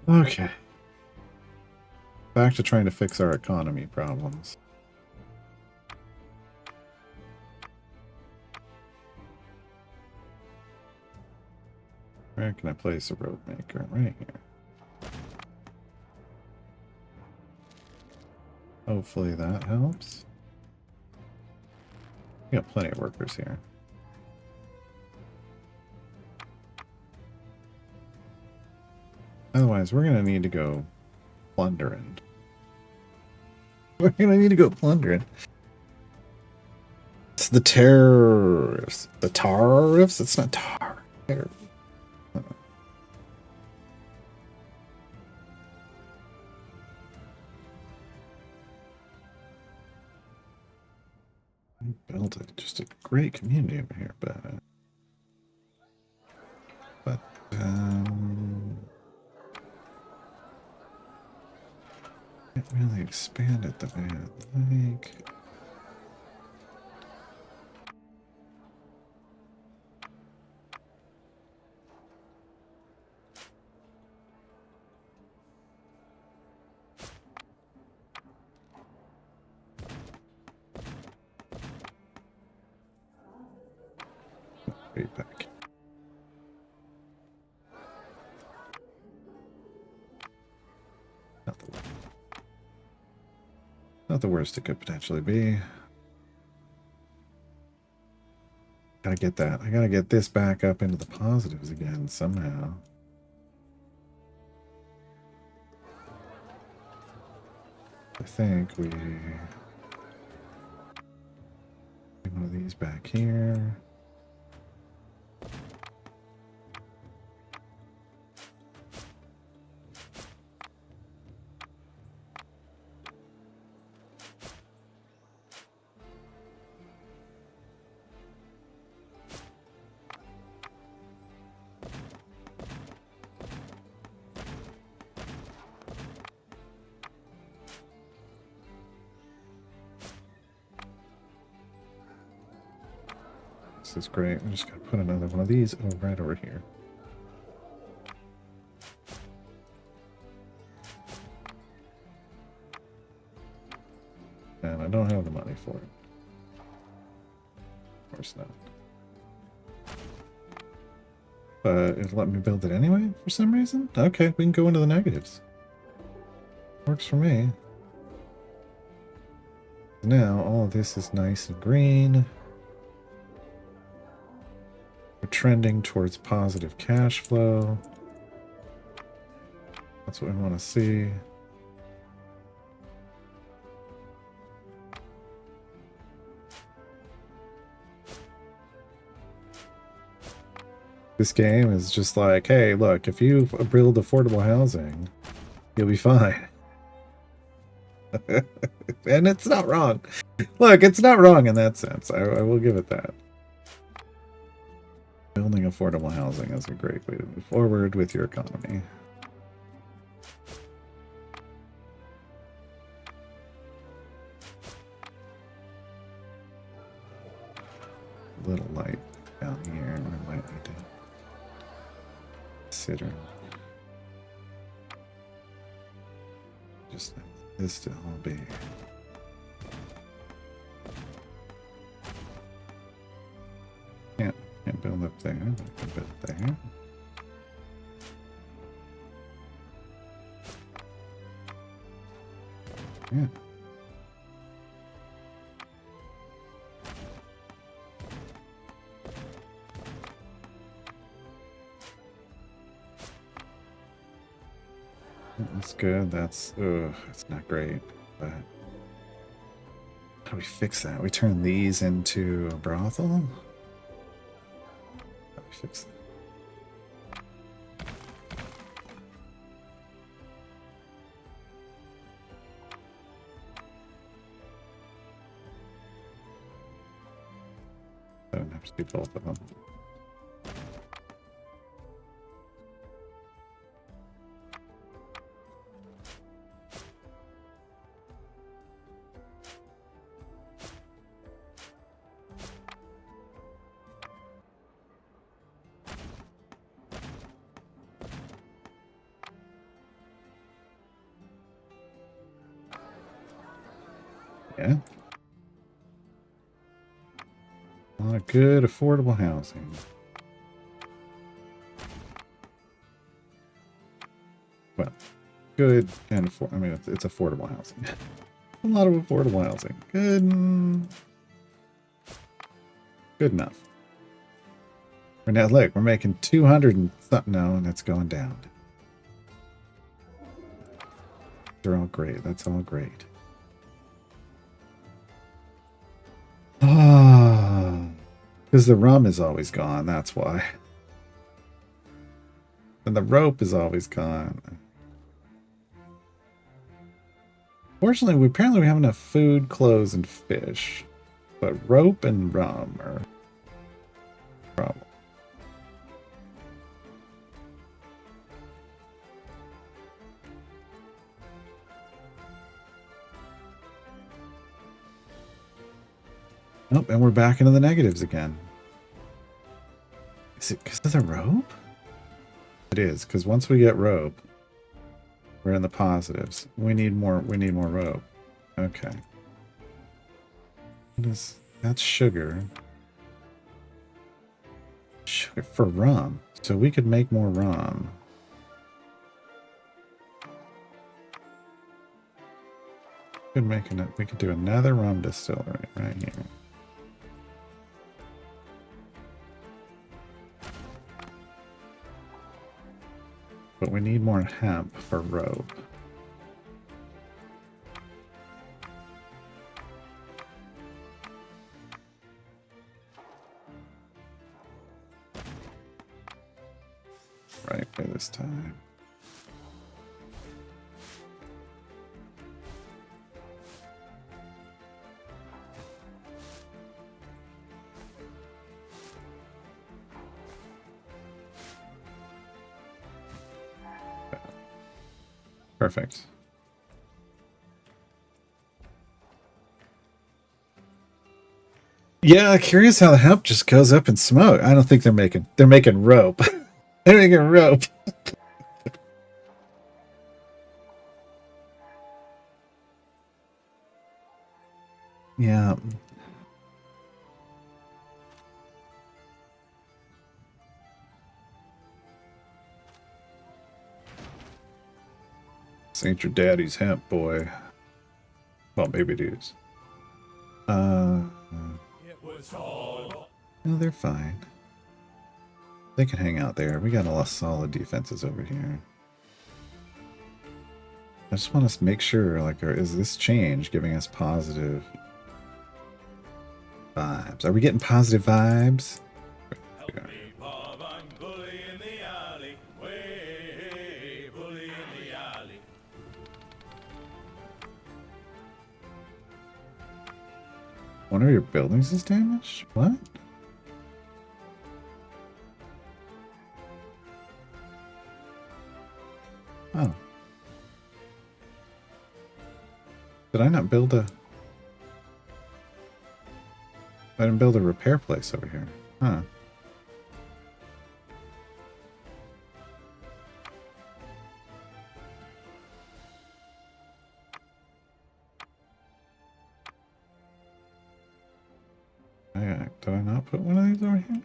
Okay. Back to trying to fix our economy problems. Where can I place a road maker? Right here. Hopefully that helps. We got plenty of workers here. Otherwise, we're gonna need to go plundering. We're gonna need to go plundering. It's the tariffs. The tariffs? It's not tariffs. Built just a great community over here, but can't really expand it the way I'd like. Right back. Not the worst it could potentially be. Gotta get that. I gotta get this back up into the positives again somehow. I think we get one of these back here. This is great. I'm just gonna put another one of these right over here. And I don't have the money for it. Of course not. But it'll let me build it anyway for some reason? Okay, we can go into the negatives. Works for me. Now all of this is nice and green. We're trending towards positive cash flow. That's what we want to see. This game is just like, hey, look, if you build affordable housing, you'll be fine. And it's not wrong. Look, it's not wrong in that sense. I will give it that. Building affordable housing is a great way to move forward with your economy. A little light down here. We might need to consider just this to all be. Can't build up there, but I can build there. Yeah. That's good. That's it's not great, but how do we fix that? We turn these into a brothel? How do we fix that? don't have to do both of them. Yeah. A lot of good affordable housing. Well, good and I mean, it's affordable housing. A lot of affordable housing. Good. Good enough. We're now, look, we're making 200 and something now, and it's going down. They're all great. That's all great. Ah, because the rum is always gone. That's why. And the rope is always gone. Fortunately, we have enough food, clothes, and fish. But rope and rum are a problem. Nope, and we're back into the negatives again. Is it because of the rope? It is, because once we get rope, we're in the positives. We need more rope. Okay. That's sugar. Sugar for rum. So we could make more rum. We could do another rum distillery right here. But we need more hemp for rope. Right by this time. Perfect. Yeah, curious how the hemp just goes up in smoke. I don't think they're making rope. They're making rope. Yeah. This ain't your daddy's hemp, boy. Well, maybe it is. No, they're fine. They can hang out there. We got a lot of solid defenses over here. I just want to make sure, like, is this change giving us positive vibes? Are we getting positive vibes? Yeah. One of your buildings is damaged? What? Oh. Did I not build a... I didn't build a repair place over here. Huh. Did I not put one of these over here?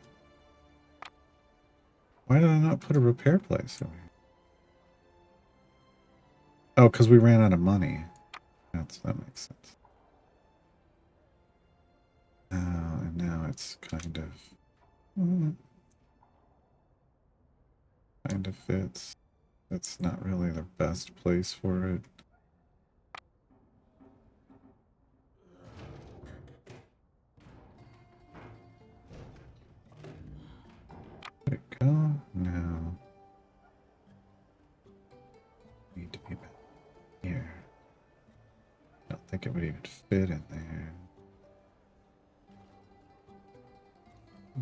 Why did I not put a repair place over here? Oh, because we ran out of money. That makes sense. And now it's kind of fits. It's not really the best place for it. There we go. Now need to be back here. I don't think it would even fit in there.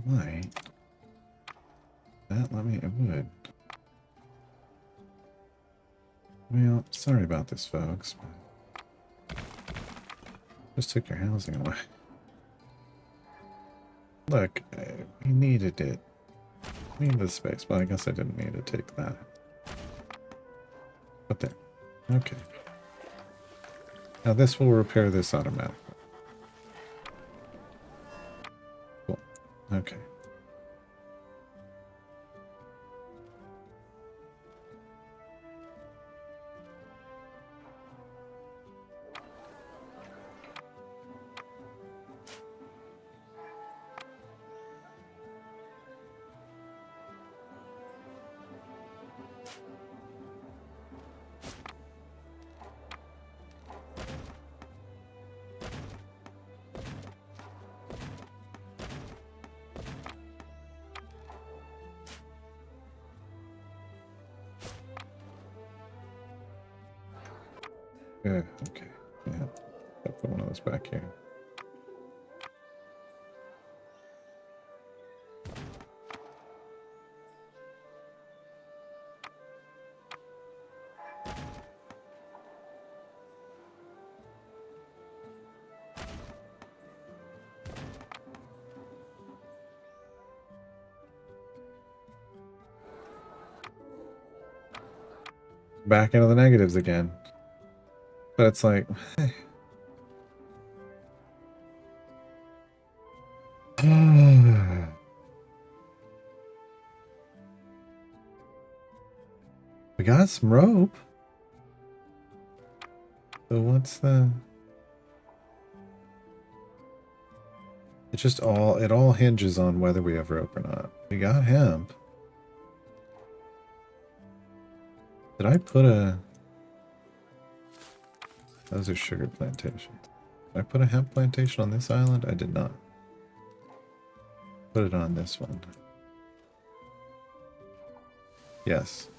might. That let me, it would. Well, sorry about this, folks, but just took your housing away. Look, we needed it. We needed the space, but I guess I didn't need to take that. But there. Okay. Now this will repair this automatically. Cool. Okay. Yeah, okay. Yeah. I'll put one of those back here. Back into the negatives again. But it's like, we got some rope. So what's the? It's just it all hinges on whether we have rope or not. We got hemp. Did I put a? Those are sugar plantations. Did I put a hemp plantation on this island? I did not. Put it on this one. Yes.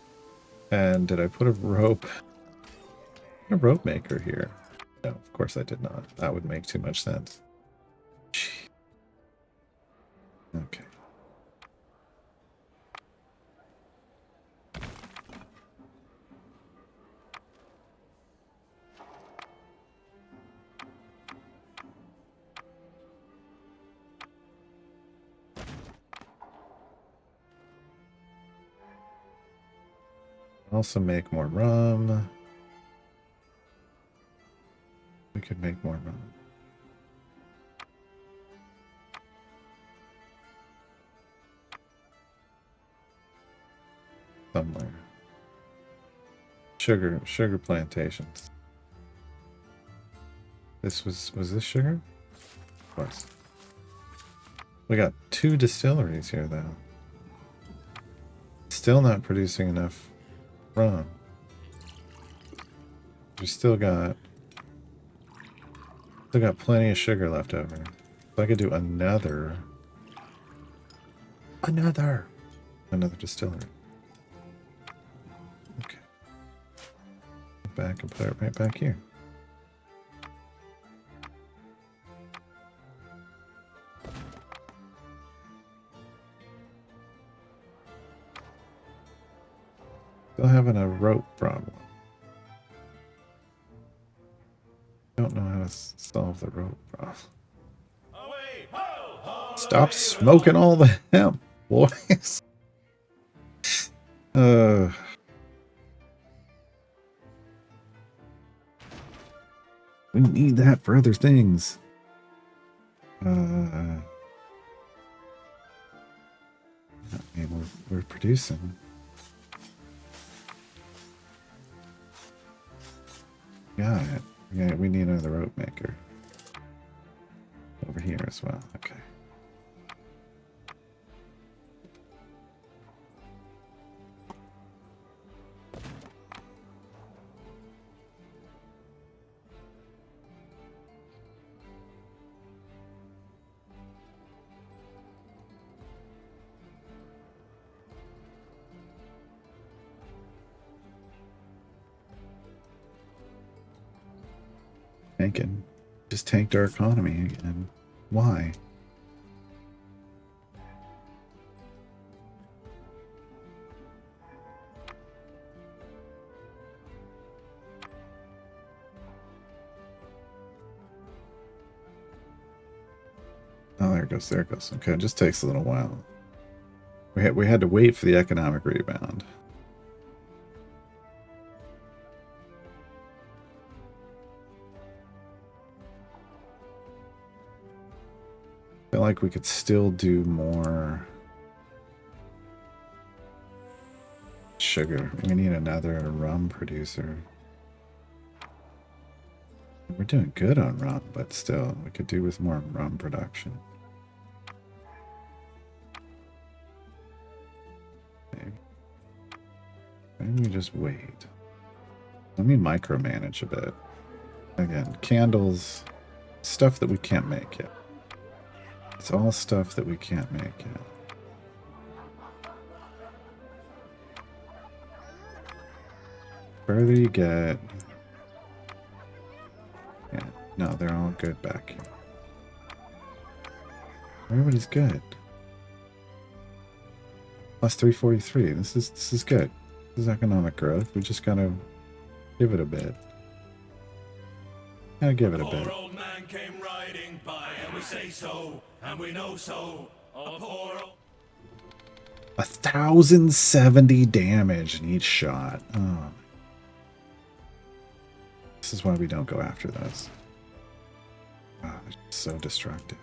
And did I put a rope maker here? No, of course I did not. That would make too much sense. Okay. Also make more rum. We could make more rum. Somewhere. Sugar plantations. This was this sugar? Of course. We got 2 distilleries here though. Still not producing enough rum. We still got plenty of sugar left over. So I could do another distillery. Okay. Back and put it right back here. Still having a rope problem. Don't know how to solve the rope problem. Stop smoking all the hemp, boys. We need that for other things. I mean, we're producing. Got it. Yeah, we need another rope maker. Over here as well. Okay. Tanking. Just tanked our economy again. Why? Oh, there it goes. There it goes. Okay, it just takes a little while. We had to wait for the economic rebound. I feel like we could still do more sugar. We need another rum producer. We're doing good on rum, but still, we could do with more rum production. Maybe we just wait. Let me micromanage a bit. Again, candles, stuff that we can't make yet. It's all stuff that we can't make yet. Further you get... Yeah, no, they're all good back here. Everybody's good. Plus 343. This is good. This is economic growth. We just gotta give it a bit. Gotta give it a bit.
Poor old man came riding by, and we say so, and we know so. A poor old...
1,070 damage in each shot. Oh. This is why we don't go after those. Oh, they're so destructive.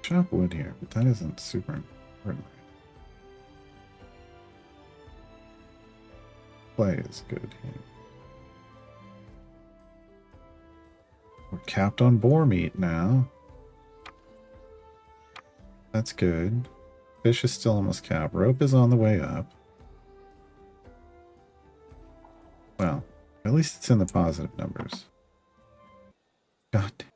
Chop wood here, but that isn't super important. Play is good here. We're capped on boar meat now. That's good. Fish is still almost capped. Rope is on the way up. Well, at least it's in the positive numbers. God damn.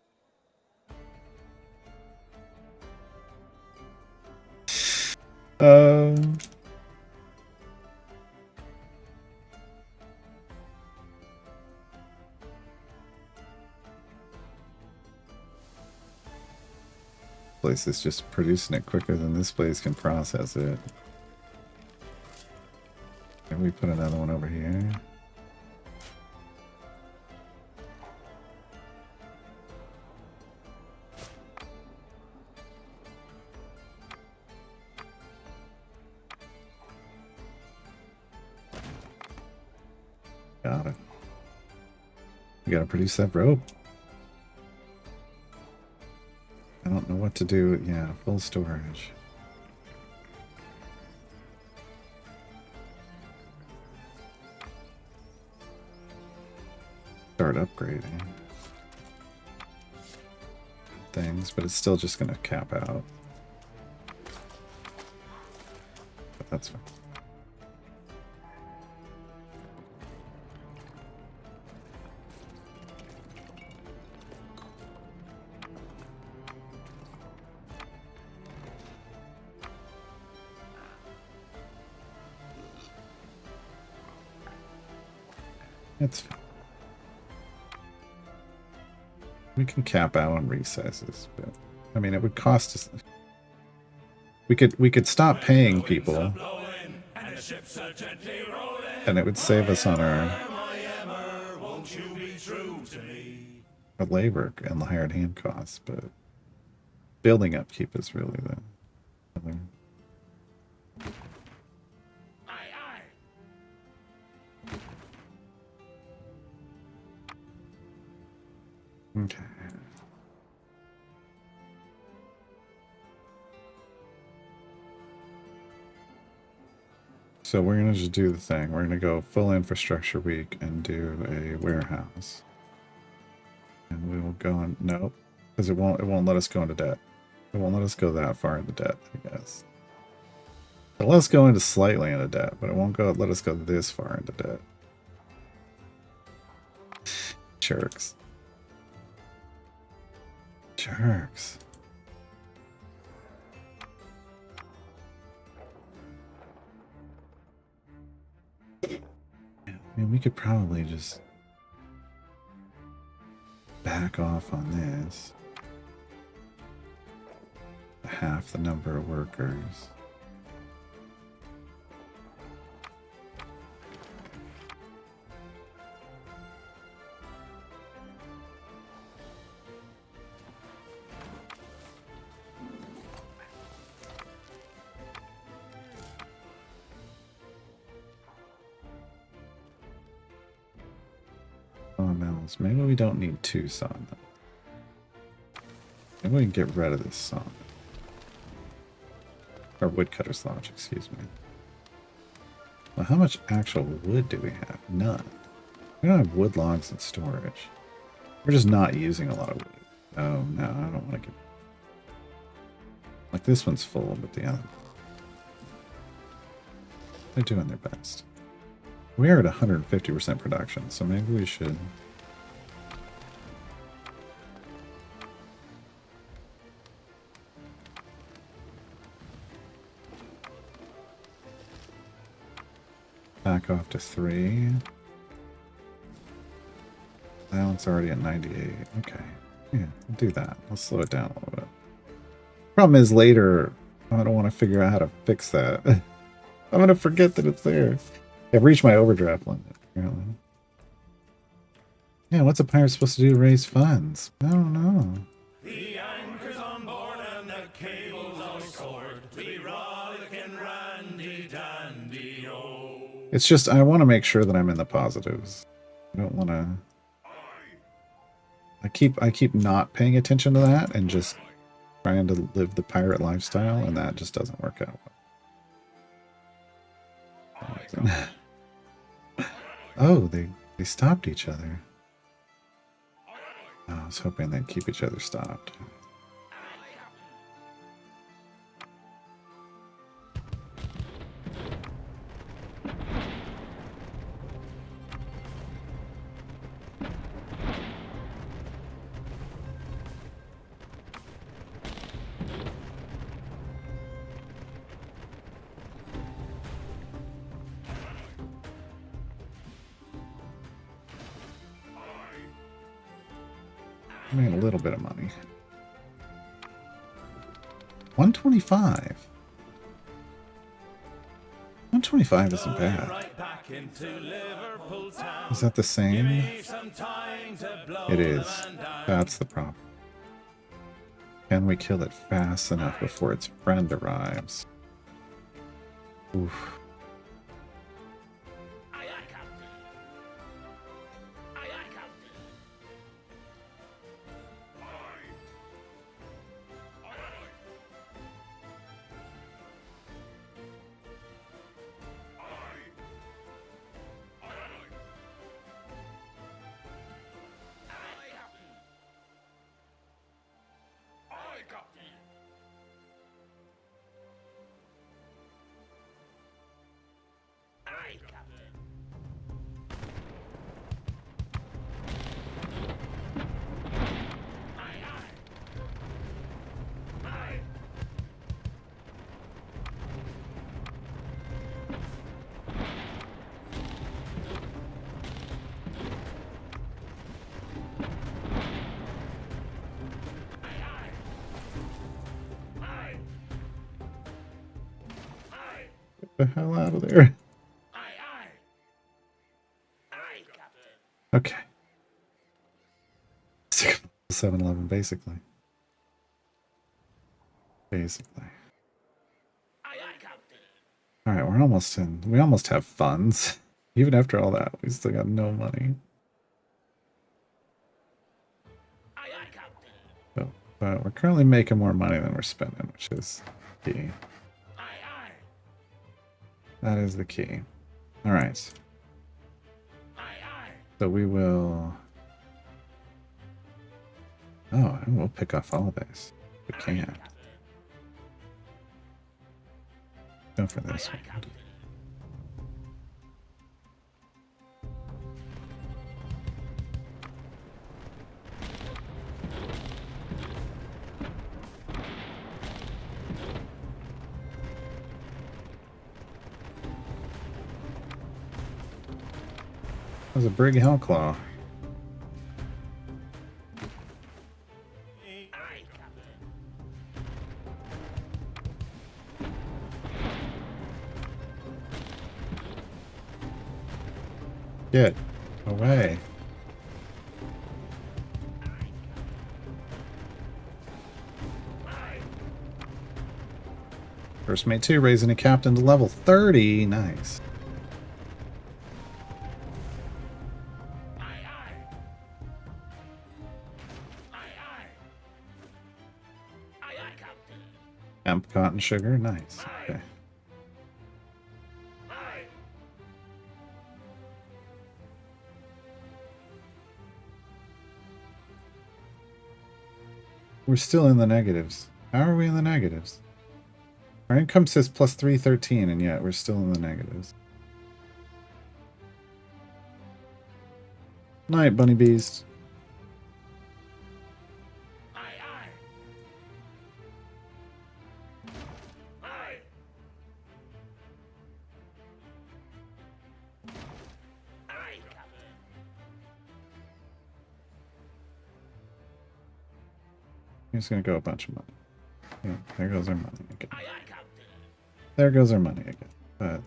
Place is just producing it quicker than this place can process it. Maybe we put another one over here. Got it. We gotta produce that rope. I don't know what to do. Yeah, full storage. Start upgrading things, but it's still just gonna cap out. But that's fine. It's fine. We can cap out on resizes, but I mean, it would cost us. We could stop paying people, and it would save us on our labor and the hired hand costs. But building upkeep is really the other. Okay. So we're gonna just do the thing. We're gonna go full infrastructure week and do a warehouse. And we will go on nope. Because it won't let us go into debt. It won't let us go that far into debt, I guess. It'll let us go into slightly into debt, but it won't let us go this far into debt. Jerks. Jerks. I mean, we could probably just back off on this. Half the number of workers. sawmills. Maybe we don't need 2 sawmills. Maybe we can get rid of this sawmill. Or woodcutter's lodge, excuse me. Well, how much actual wood do we have? None. We don't have wood logs in storage. We're just not using a lot of wood. Oh, no, I don't want to get... Like, this one's full, but the other... They're doing their best. We are at 150% production, so maybe we should... Back off to 3. That one's already at 98. Okay. Yeah, we'll do that. Let's slow it down a little bit. Problem is later, I don't want to figure out how to fix that. I'm going to forget that it's there. I've reached my overdraft limit, apparently. Yeah, what's a pirate supposed to do to raise funds? I don't know.
The anchor's on board and the cable's all scored. We rollickin' randy dandy oh.
It's just, I want to make sure that I'm in the positives. I don't want to... I keep not paying attention to that and just trying to live the pirate lifestyle, and that just doesn't work out well. Oh, they stopped each other. Oh, I was hoping they'd keep each other stopped. I made a little bit of money. 125. 125 isn't bad.
Right back into Liverpool town.
Is that the same?
Give me some time to blow
It
the
is.
man down.
That's the problem. Can we kill it fast enough before its friend arrives? Oof.
Aye, aye, Captain. Aye, aye, Captain. Aye, Captain. Aye, aye. Aye. Aye. Aye.
Get the hell out of there.
Aye, aye. Aye, Captain.
Okay. 7-Eleven, basically. Basically.
Aye, aye, Captain.
Alright, we're almost in. We almost have funds. Even after all that, we still got no money.
Aye, aye, Captain.
So, but we're currently making more money than we're spending, which is key.
Aye, aye.
That is the key. Alright.
Aye, aye.
So we will... Oh, and we'll pick off all of this. We can. Go for this one. That was a brig hellclaw.
Aye, Captain.
Get away. First mate 2 raising a captain to level 30. Nice.
Aye, aye.
Hemp, cotton, sugar. Nice. Okay. We're still in the negatives. How are we in the negatives? Our income says plus 313, and yet we're still in the negatives. Night, bunny beast. He's gonna go a bunch of money. Yeah, there goes our money again. There goes our money again. But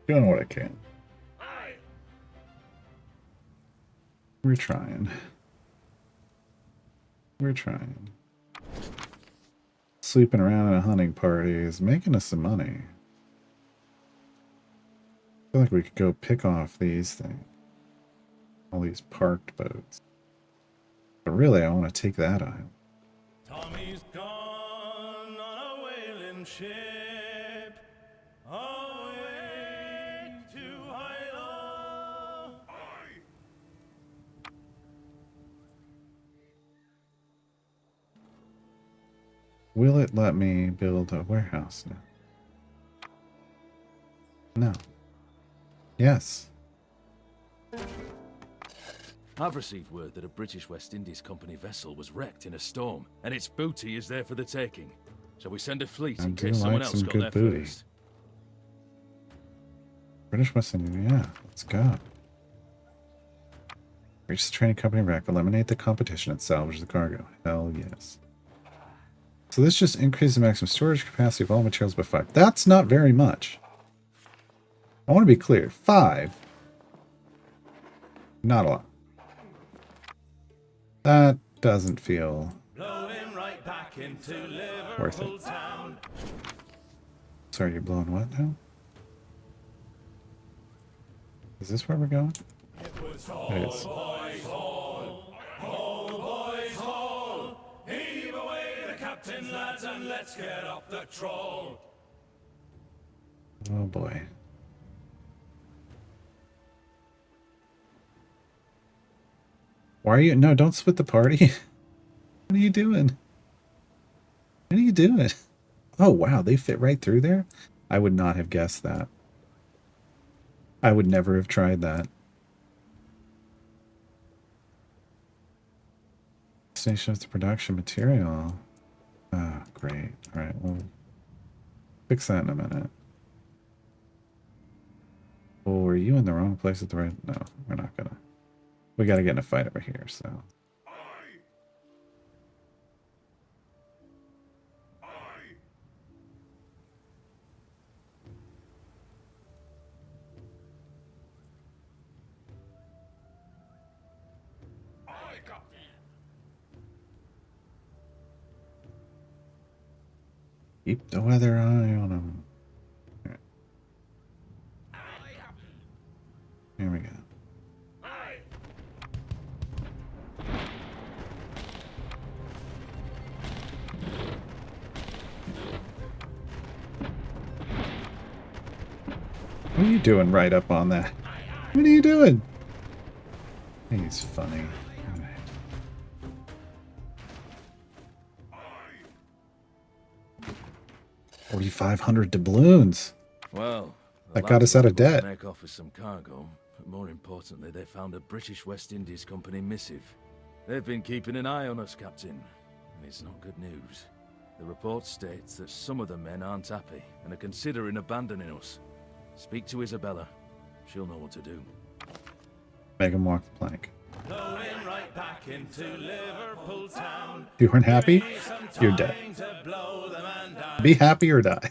doing what I can. We're trying. We're trying. Sleeping around at a hunting party is making us some money. I feel like we could go pick off these things. All these parked boats. But really, I want to take that island.
Tommy's gone on a whaling ship away to Hilo.
Will it let me build a warehouse now? No. Yes.
I've received word that a British West Indies Company vessel was wrecked in a storm, and its booty is there for the taking. Shall we send a fleet in case someone else got there
booty.
first?
British West Indies, yeah, let's go. Reach the training company wreck, eliminate the competition, and salvage the cargo. Hell yes. So this just increases the maximum storage capacity of all materials by 5. That's not very much. I want to be clear. 5. Not a lot. That doesn't feel
Right back into
worth
Liverpool
it.
town.
Sorry, you're blowing what now? Is this where we're going?
It was
It is.
boys hall, boys hall. Heave away the captain, lads, and let's get up the troll.
Oh boy. Why are you? No, don't split the party. What are you doing? What are you doing? Oh wow, they fit right through there? I would not have guessed that. I would never have tried that. Station of the production material. Ah, great. Alright, we'll fix that in a minute. Oh, were you in the wrong place at the right? No, we're not gonna. We gotta get in a fight over here, so. Keep the weather eye on them. Here we go. What are you doing right up on that? What are you doing? He's funny. 4,500 doubloons.
Well,
That got us out of debt.
Make off with some cargo, but more importantly, they found a British West Indies Company missive. They've been keeping an eye on us, Captain, and it's not good news. The report states that some of the men aren't happy and are considering abandoning us. Speak to Isabella. She'll know what to do.
Make him walk the plank.
Blowing right back into Liverpool town.
If you weren't happy, you're dead.
To blow the man down.
Be happy or die.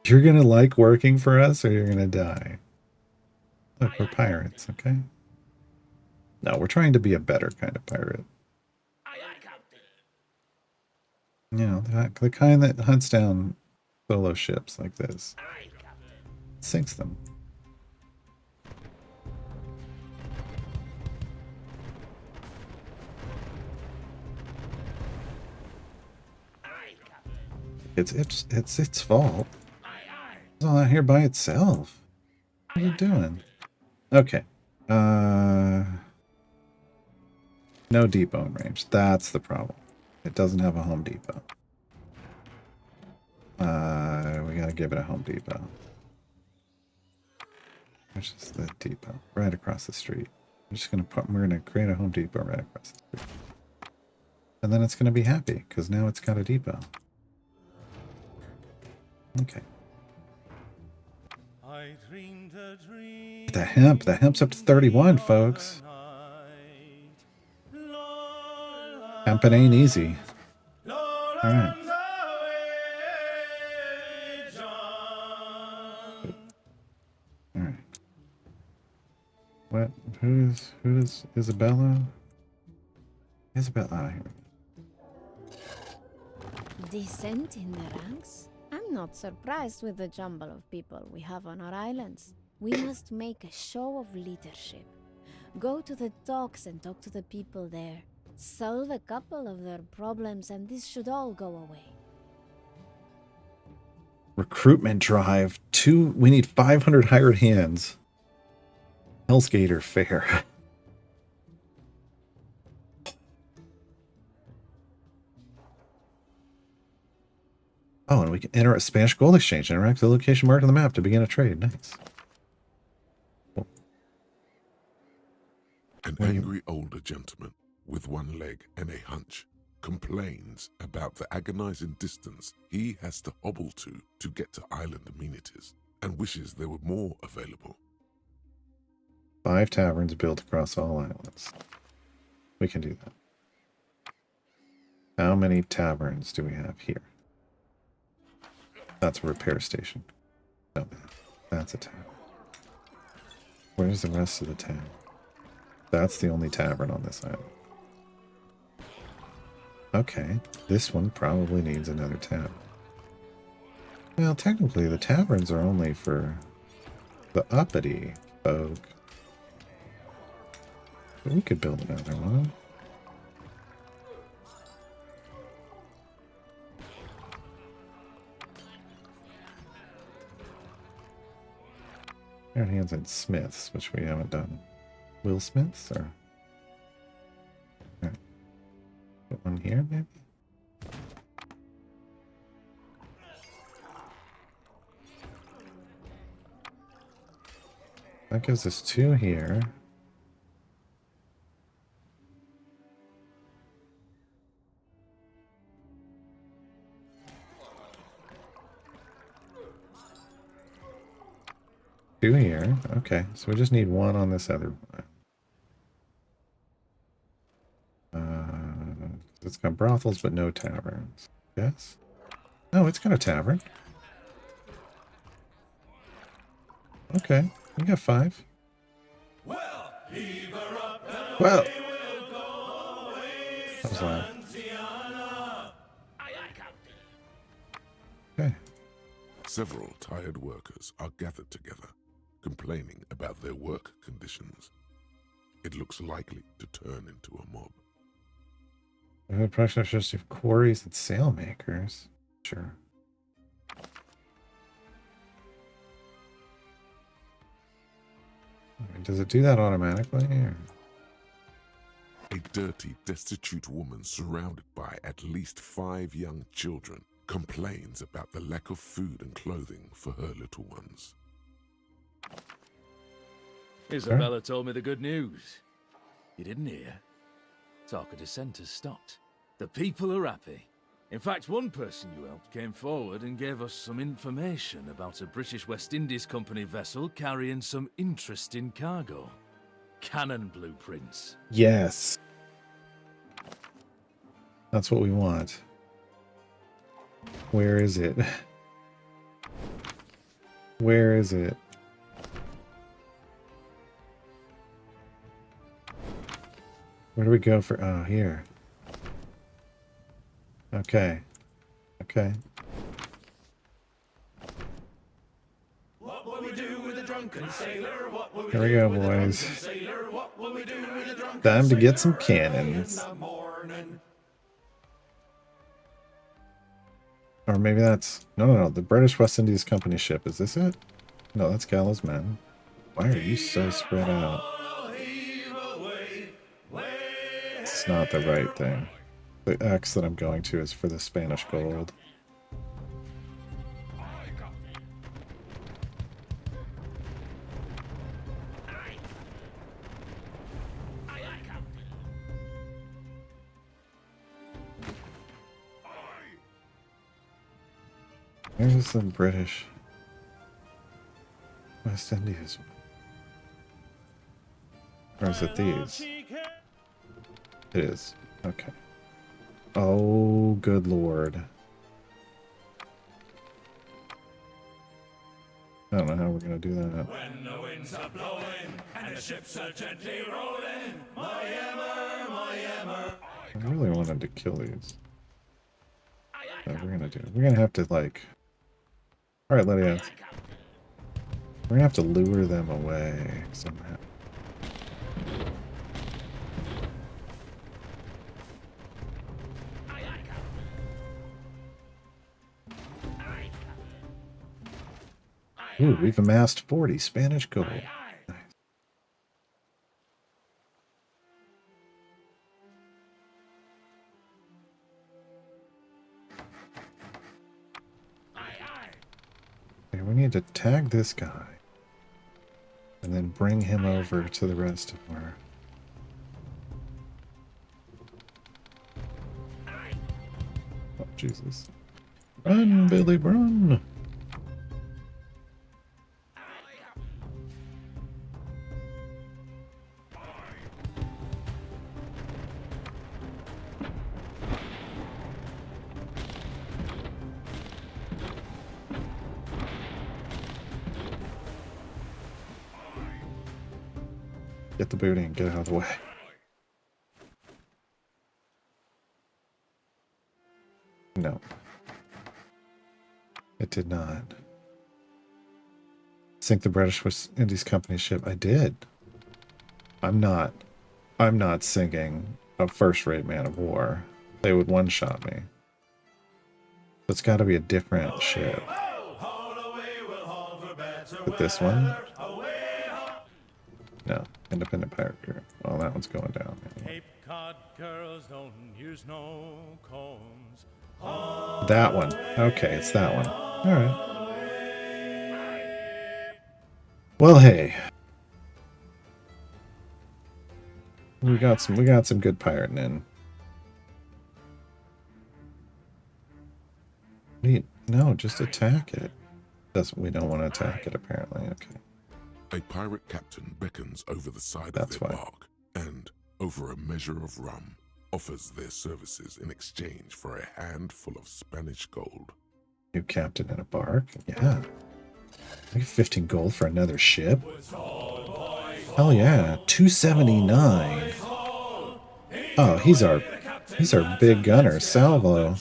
You're gonna like working for us or you're gonna die. Look, we're pirates, okay? No, we're trying to be a better kind of pirate. You know, the kind that hunts down solo ships like this. Sinks them. It's its fault. It's all out here by itself. What are you doing? Okay. No depot in range. That's the problem. It doesn't have a Home Depot. We gotta give it a Home Depot. Which is the depot? Right across the street. We're gonna create a Home Depot right across the street. And then it's gonna be happy, because now it's got a depot. Okay. The hemp's up to 31, folks. Hemping ain't easy. Alright. Alright. What? Who's Isabella? Isabella, here.
Descent in the ranks? I'm not surprised with the jumble of people we have on our islands. We must make a show of leadership. Go to the docks and talk to the people there. Solve a couple of their problems and this should all go away.
Recruitment drive. We need 500 hired hands. Hell's Gator fair. Oh, and we can enter a Spanish gold exchange. Interact with the location marked on the map to begin a trade. Nice. Cool.
An angry older gentleman with one leg and a hunch complains about the agonizing distance he has to hobble to get to island amenities and wishes there were more available.
5 taverns built across all islands. We can do that. How many taverns do we have here? That's a repair station. No, that's a tavern. Where's the rest of the town? That's the only tavern on this island. Okay, this one probably needs another tavern. Well, technically the taverns are only for the uppity folk. But we could build another one. Iron Hands and Smiths, which we haven't done. Will Smiths, or? Right. Put one here, maybe? That gives us 2 here. Two here. Okay, so we just need 1 on this other one. It's got brothels, but no taverns. Yes? Oh, it's got a tavern. Okay, we got 5.
Well, heave her up and
Well,
away we'll go, away,
that was loud.
Santiana.
Okay.
Several tired workers are gathered together, complaining about their work conditions. It looks likely to turn into a mob.
The production of just of quarries and sail makers. Sure. Does it do that automatically? Or?
A dirty, destitute woman surrounded by at least 5 young children complains about the lack of food and clothing for her little ones.
Isabella told me the good news. You didn't hear? Talk of dissent has stopped. The people are happy. In fact, one person you helped came forward and gave us some information about a British West Indies Company vessel carrying some interesting cargo. Cannon blueprints.
Yes. That's what we want. Where is it? Where is it? Where do we go for... Oh, here. Okay. Okay.
What will we do with a drunken sailor? What will we
Here we
do
go,
with a
boys.
drunken sailor? What will we do with a drunken
Time to get
sailor
some cannons.
early in the morning?
Are Or maybe that's... No. The British West Indies Company ship. Is this it? No, that's Gallows Men. Why are you so spread out? It's not the right thing. The X that I'm going to is for the Spanish gold. Where's the British West Indies? Or is it these? It is. Okay. Oh, good lord. I don't know how we're gonna do that.
When the winds are blowing and the ships are gently rolling, my hammer, my hammer.
I really wanted to kill these. We're gonna have to, like... Alright, Lydia. We're gonna have to lure them away somehow. Ooh, we've amassed 40 Spanish gold. Nice. Okay, we need to tag this guy. And then bring him over to the rest of our... Oh, Jesus. Run, Billy, run! Get the booty and get out of the way. No. It did not. Sink the British West Indies Company ship. I did. I'm not sinking a first-rate man of war. They would one-shot me. It's got to be a different ship. But this one? No. Independent Pirate Crew. Well, that one's going down.
Cape Cod girls don't use no combs.
That one. Okay, it's that one. Alright. Well, hey. We got some good pirating in. No, just attack it. We don't want to attack it, apparently. Okay.
A pirate captain beckons over the side
That's
of their
why.
bark and, over a measure of rum, offers their services in exchange for a handful of Spanish gold.
New captain in a bark? Yeah. I get 15 gold for another ship? Hell yeah. 279. Oh, he's our big gunner, Salvo.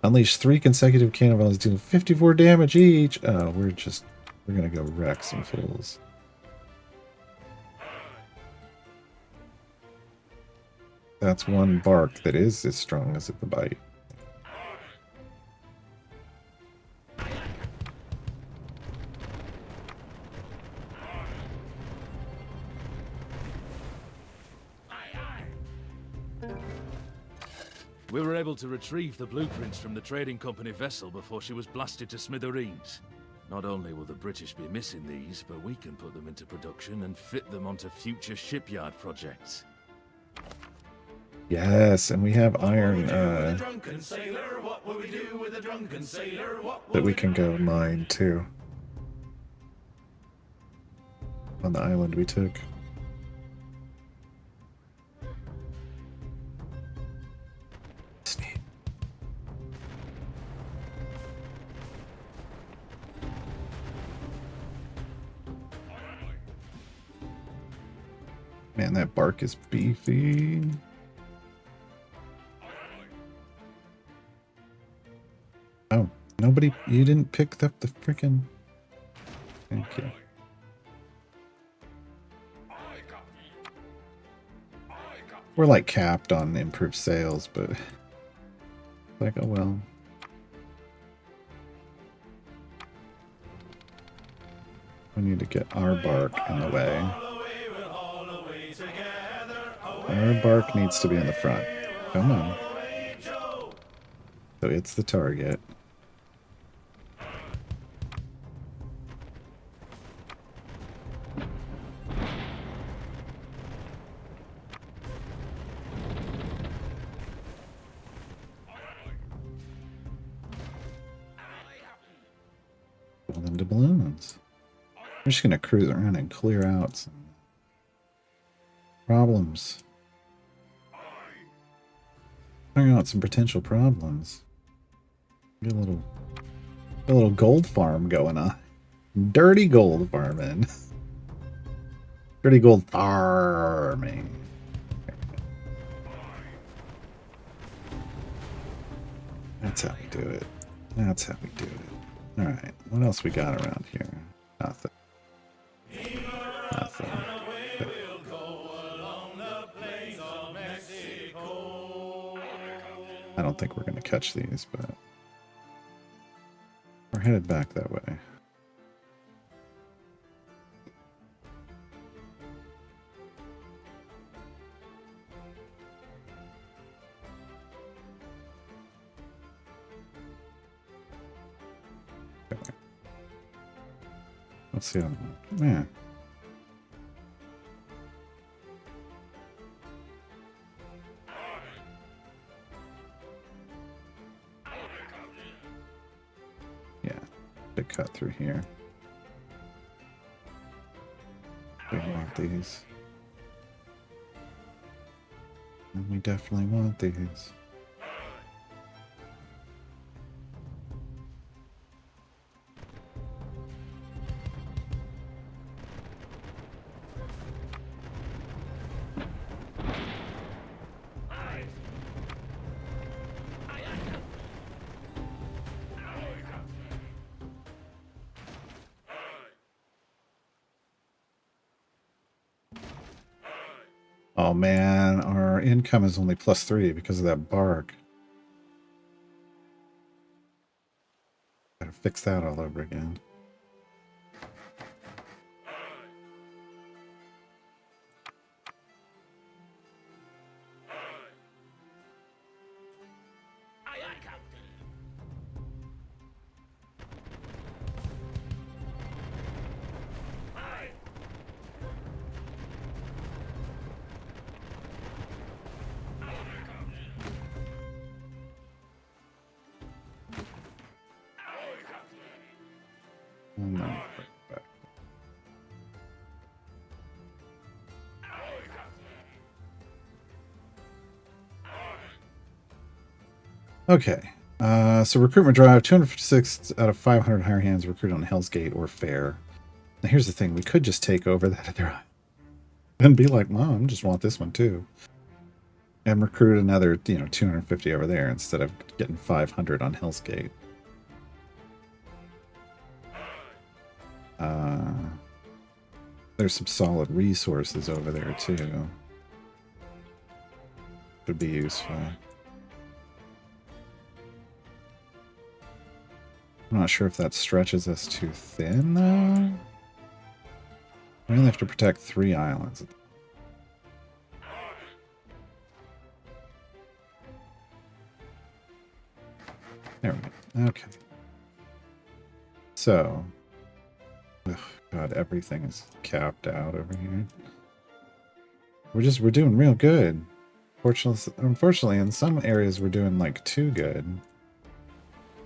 Unleash 3 consecutive cannon volleys dealing 54 damage each. Oh, we're gonna go wreck some fools. That's one bark that is as strong as the bite.
We were able to retrieve the blueprints from the trading company vessel before she was blasted to smithereens. Not only will the British be missing these, but we can put them into production and fit them onto future shipyard projects.
Yes, and we have iron that we can go mine too. On the island we took. It's neat. Man, that bark is beefy. Oh, nobody, you didn't pick up the frickin'... Thank you. We're like capped on improved sales, but like, oh well. We need to get our bark in the way. Our bark needs to be in the front. Come on. So it's the target. Pull into balloons. I'm just gonna cruise around and clear out some problems. Clearing out some potential problems. Get a little gold farm going on. Dirty gold farming. Dirty gold farming. That's how we do it. That's how we do it. Alright, what else we got around here? Nothing. Nothing. I don't think we're going to catch these, but we're headed back that way. Okay. Let's see. Yeah. To cut through here. We want these. And we definitely want these. Oh man, our income is only +3 because of that bark. Gotta fix that all over again. No, back. Okay, so recruitment drive, 256 out of 500 higher hands recruit on Hell's Gate or Fair. Now here's the thing, we could just take over that other eye and be like, Mom, just want this one too. And recruit another, 250 over there instead of getting 500 on Hell's Gate. There's some solid resources over there too. Could be useful. I'm not sure if that stretches us too thin though. We only have to protect 3 islands. There we go. Okay. So, ugh, God, everything is capped out over here. We're doing real good. Unfortunately, in some areas we're doing like too good.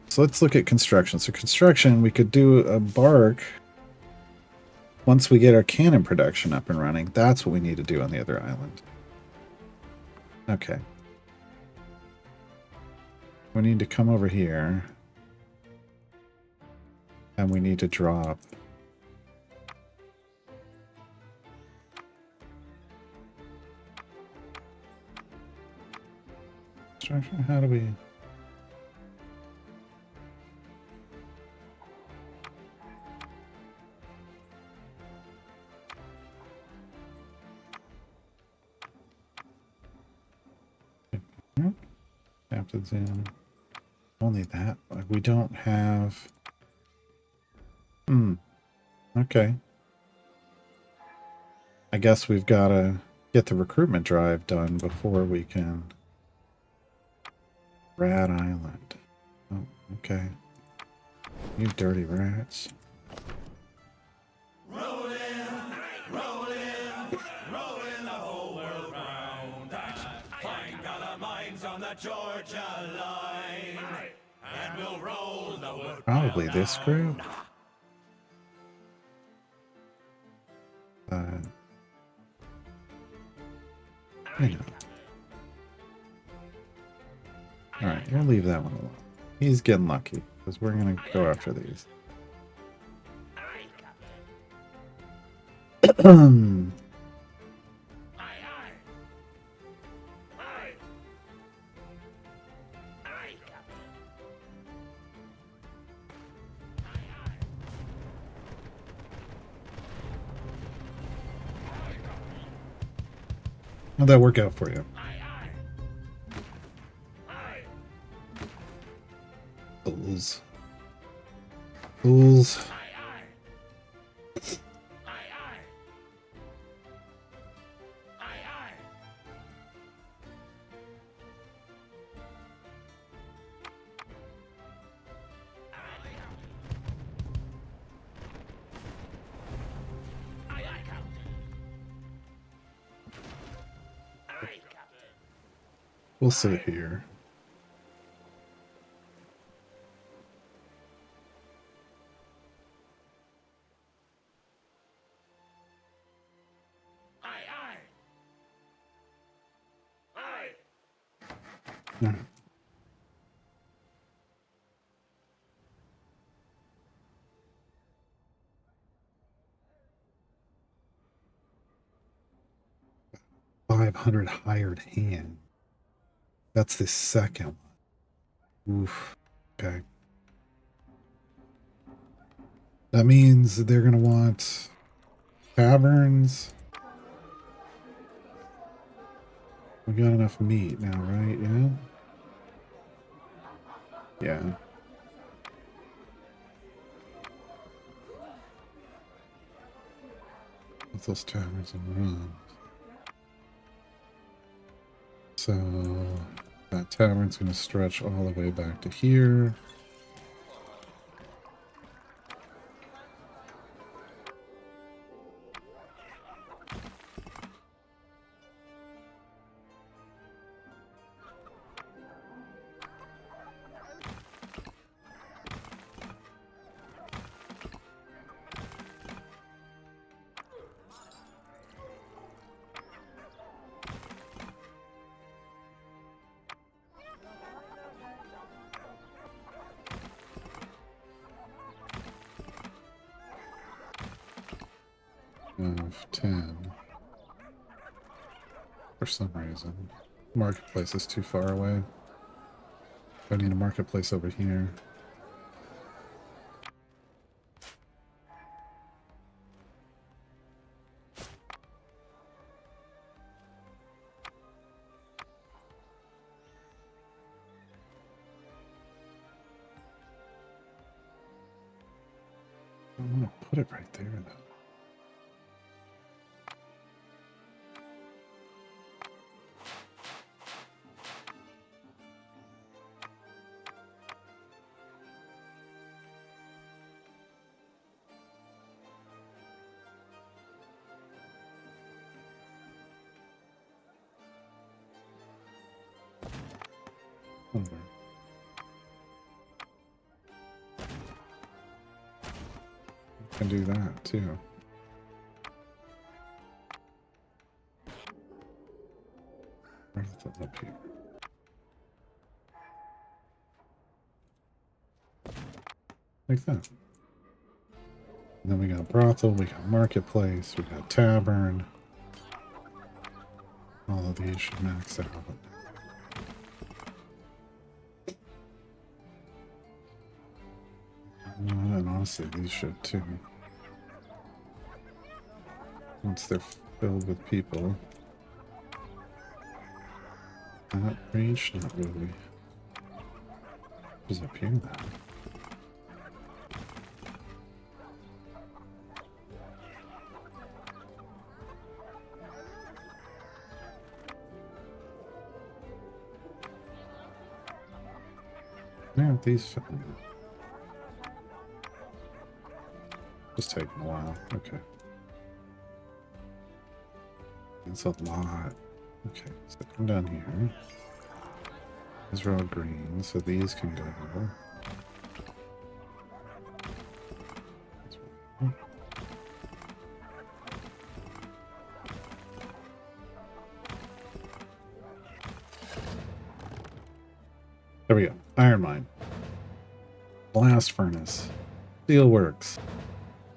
So let's look at construction. So construction, we could do a bark once we get our cannon production up and running. That's what we need to do on the other island. Okay. We need to come over here. And we need to drop how do we captain's in only that we don't have Okay. I guess we've got to get the recruitment drive done before we can... Rat Island. Oh, okay. You dirty rats.
Rolling, rolling, rolling the whole world round. Fine dollar mines on the Georgia line. And we'll roll the wood.
Probably this crew. You know. Alright, we'll leave that one alone. He's getting lucky, because we're going to go after these. How'd that work out for you? Fools. Fools. We'll sit here. No. $500 hired hand. That's the second one. Oof. Okay. That means they're gonna want taverns. We got enough meat now, right? Yeah. Yeah. With those taverns and runs. So that tavern's gonna stretch all the way back to here. Of 10 for some reason. Marketplace is too far away. I need a marketplace over here. I'm gonna put it right there though. Somewhere. Can do that too. Where's the up here? Like that. And then we got brothel, we got marketplace, we got tavern. All of these should max out. And honestly, these should too. Once they're filled with people. That range, not really. What's up here now? Yeah, these just taking a while. Okay. It's a lot. Okay, so come down here. These are all green, so these can go. There we go. Iron mine. Blast furnace. Steel works.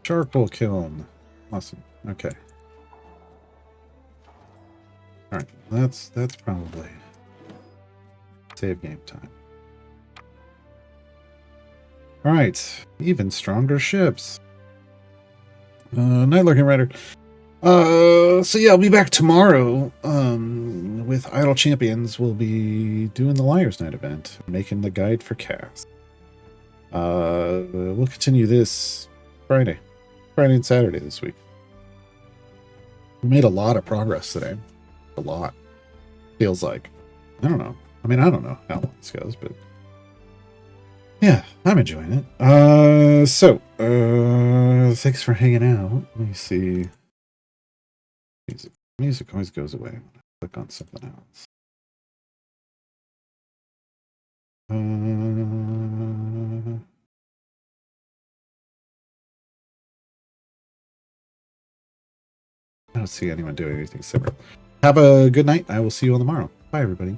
Charcoal kiln. Awesome. Okay. Alright, that's probably save game time. Alright, even stronger ships. Night Lurking Rider. So yeah, I'll be back tomorrow. With Idle Champions, we'll be doing the Liar's Night event, making the guide for Cass. We'll continue this Friday and Saturday this week. We made a lot of progress today. A lot. Feels like. I don't know. I mean, I don't know how long this goes, but yeah, I'm enjoying it. Thanks for hanging out. Let me see. Music always goes away when I click on something else. I don't see anyone doing anything similar. Have a good night. I will see you all tomorrow. Bye, everybody.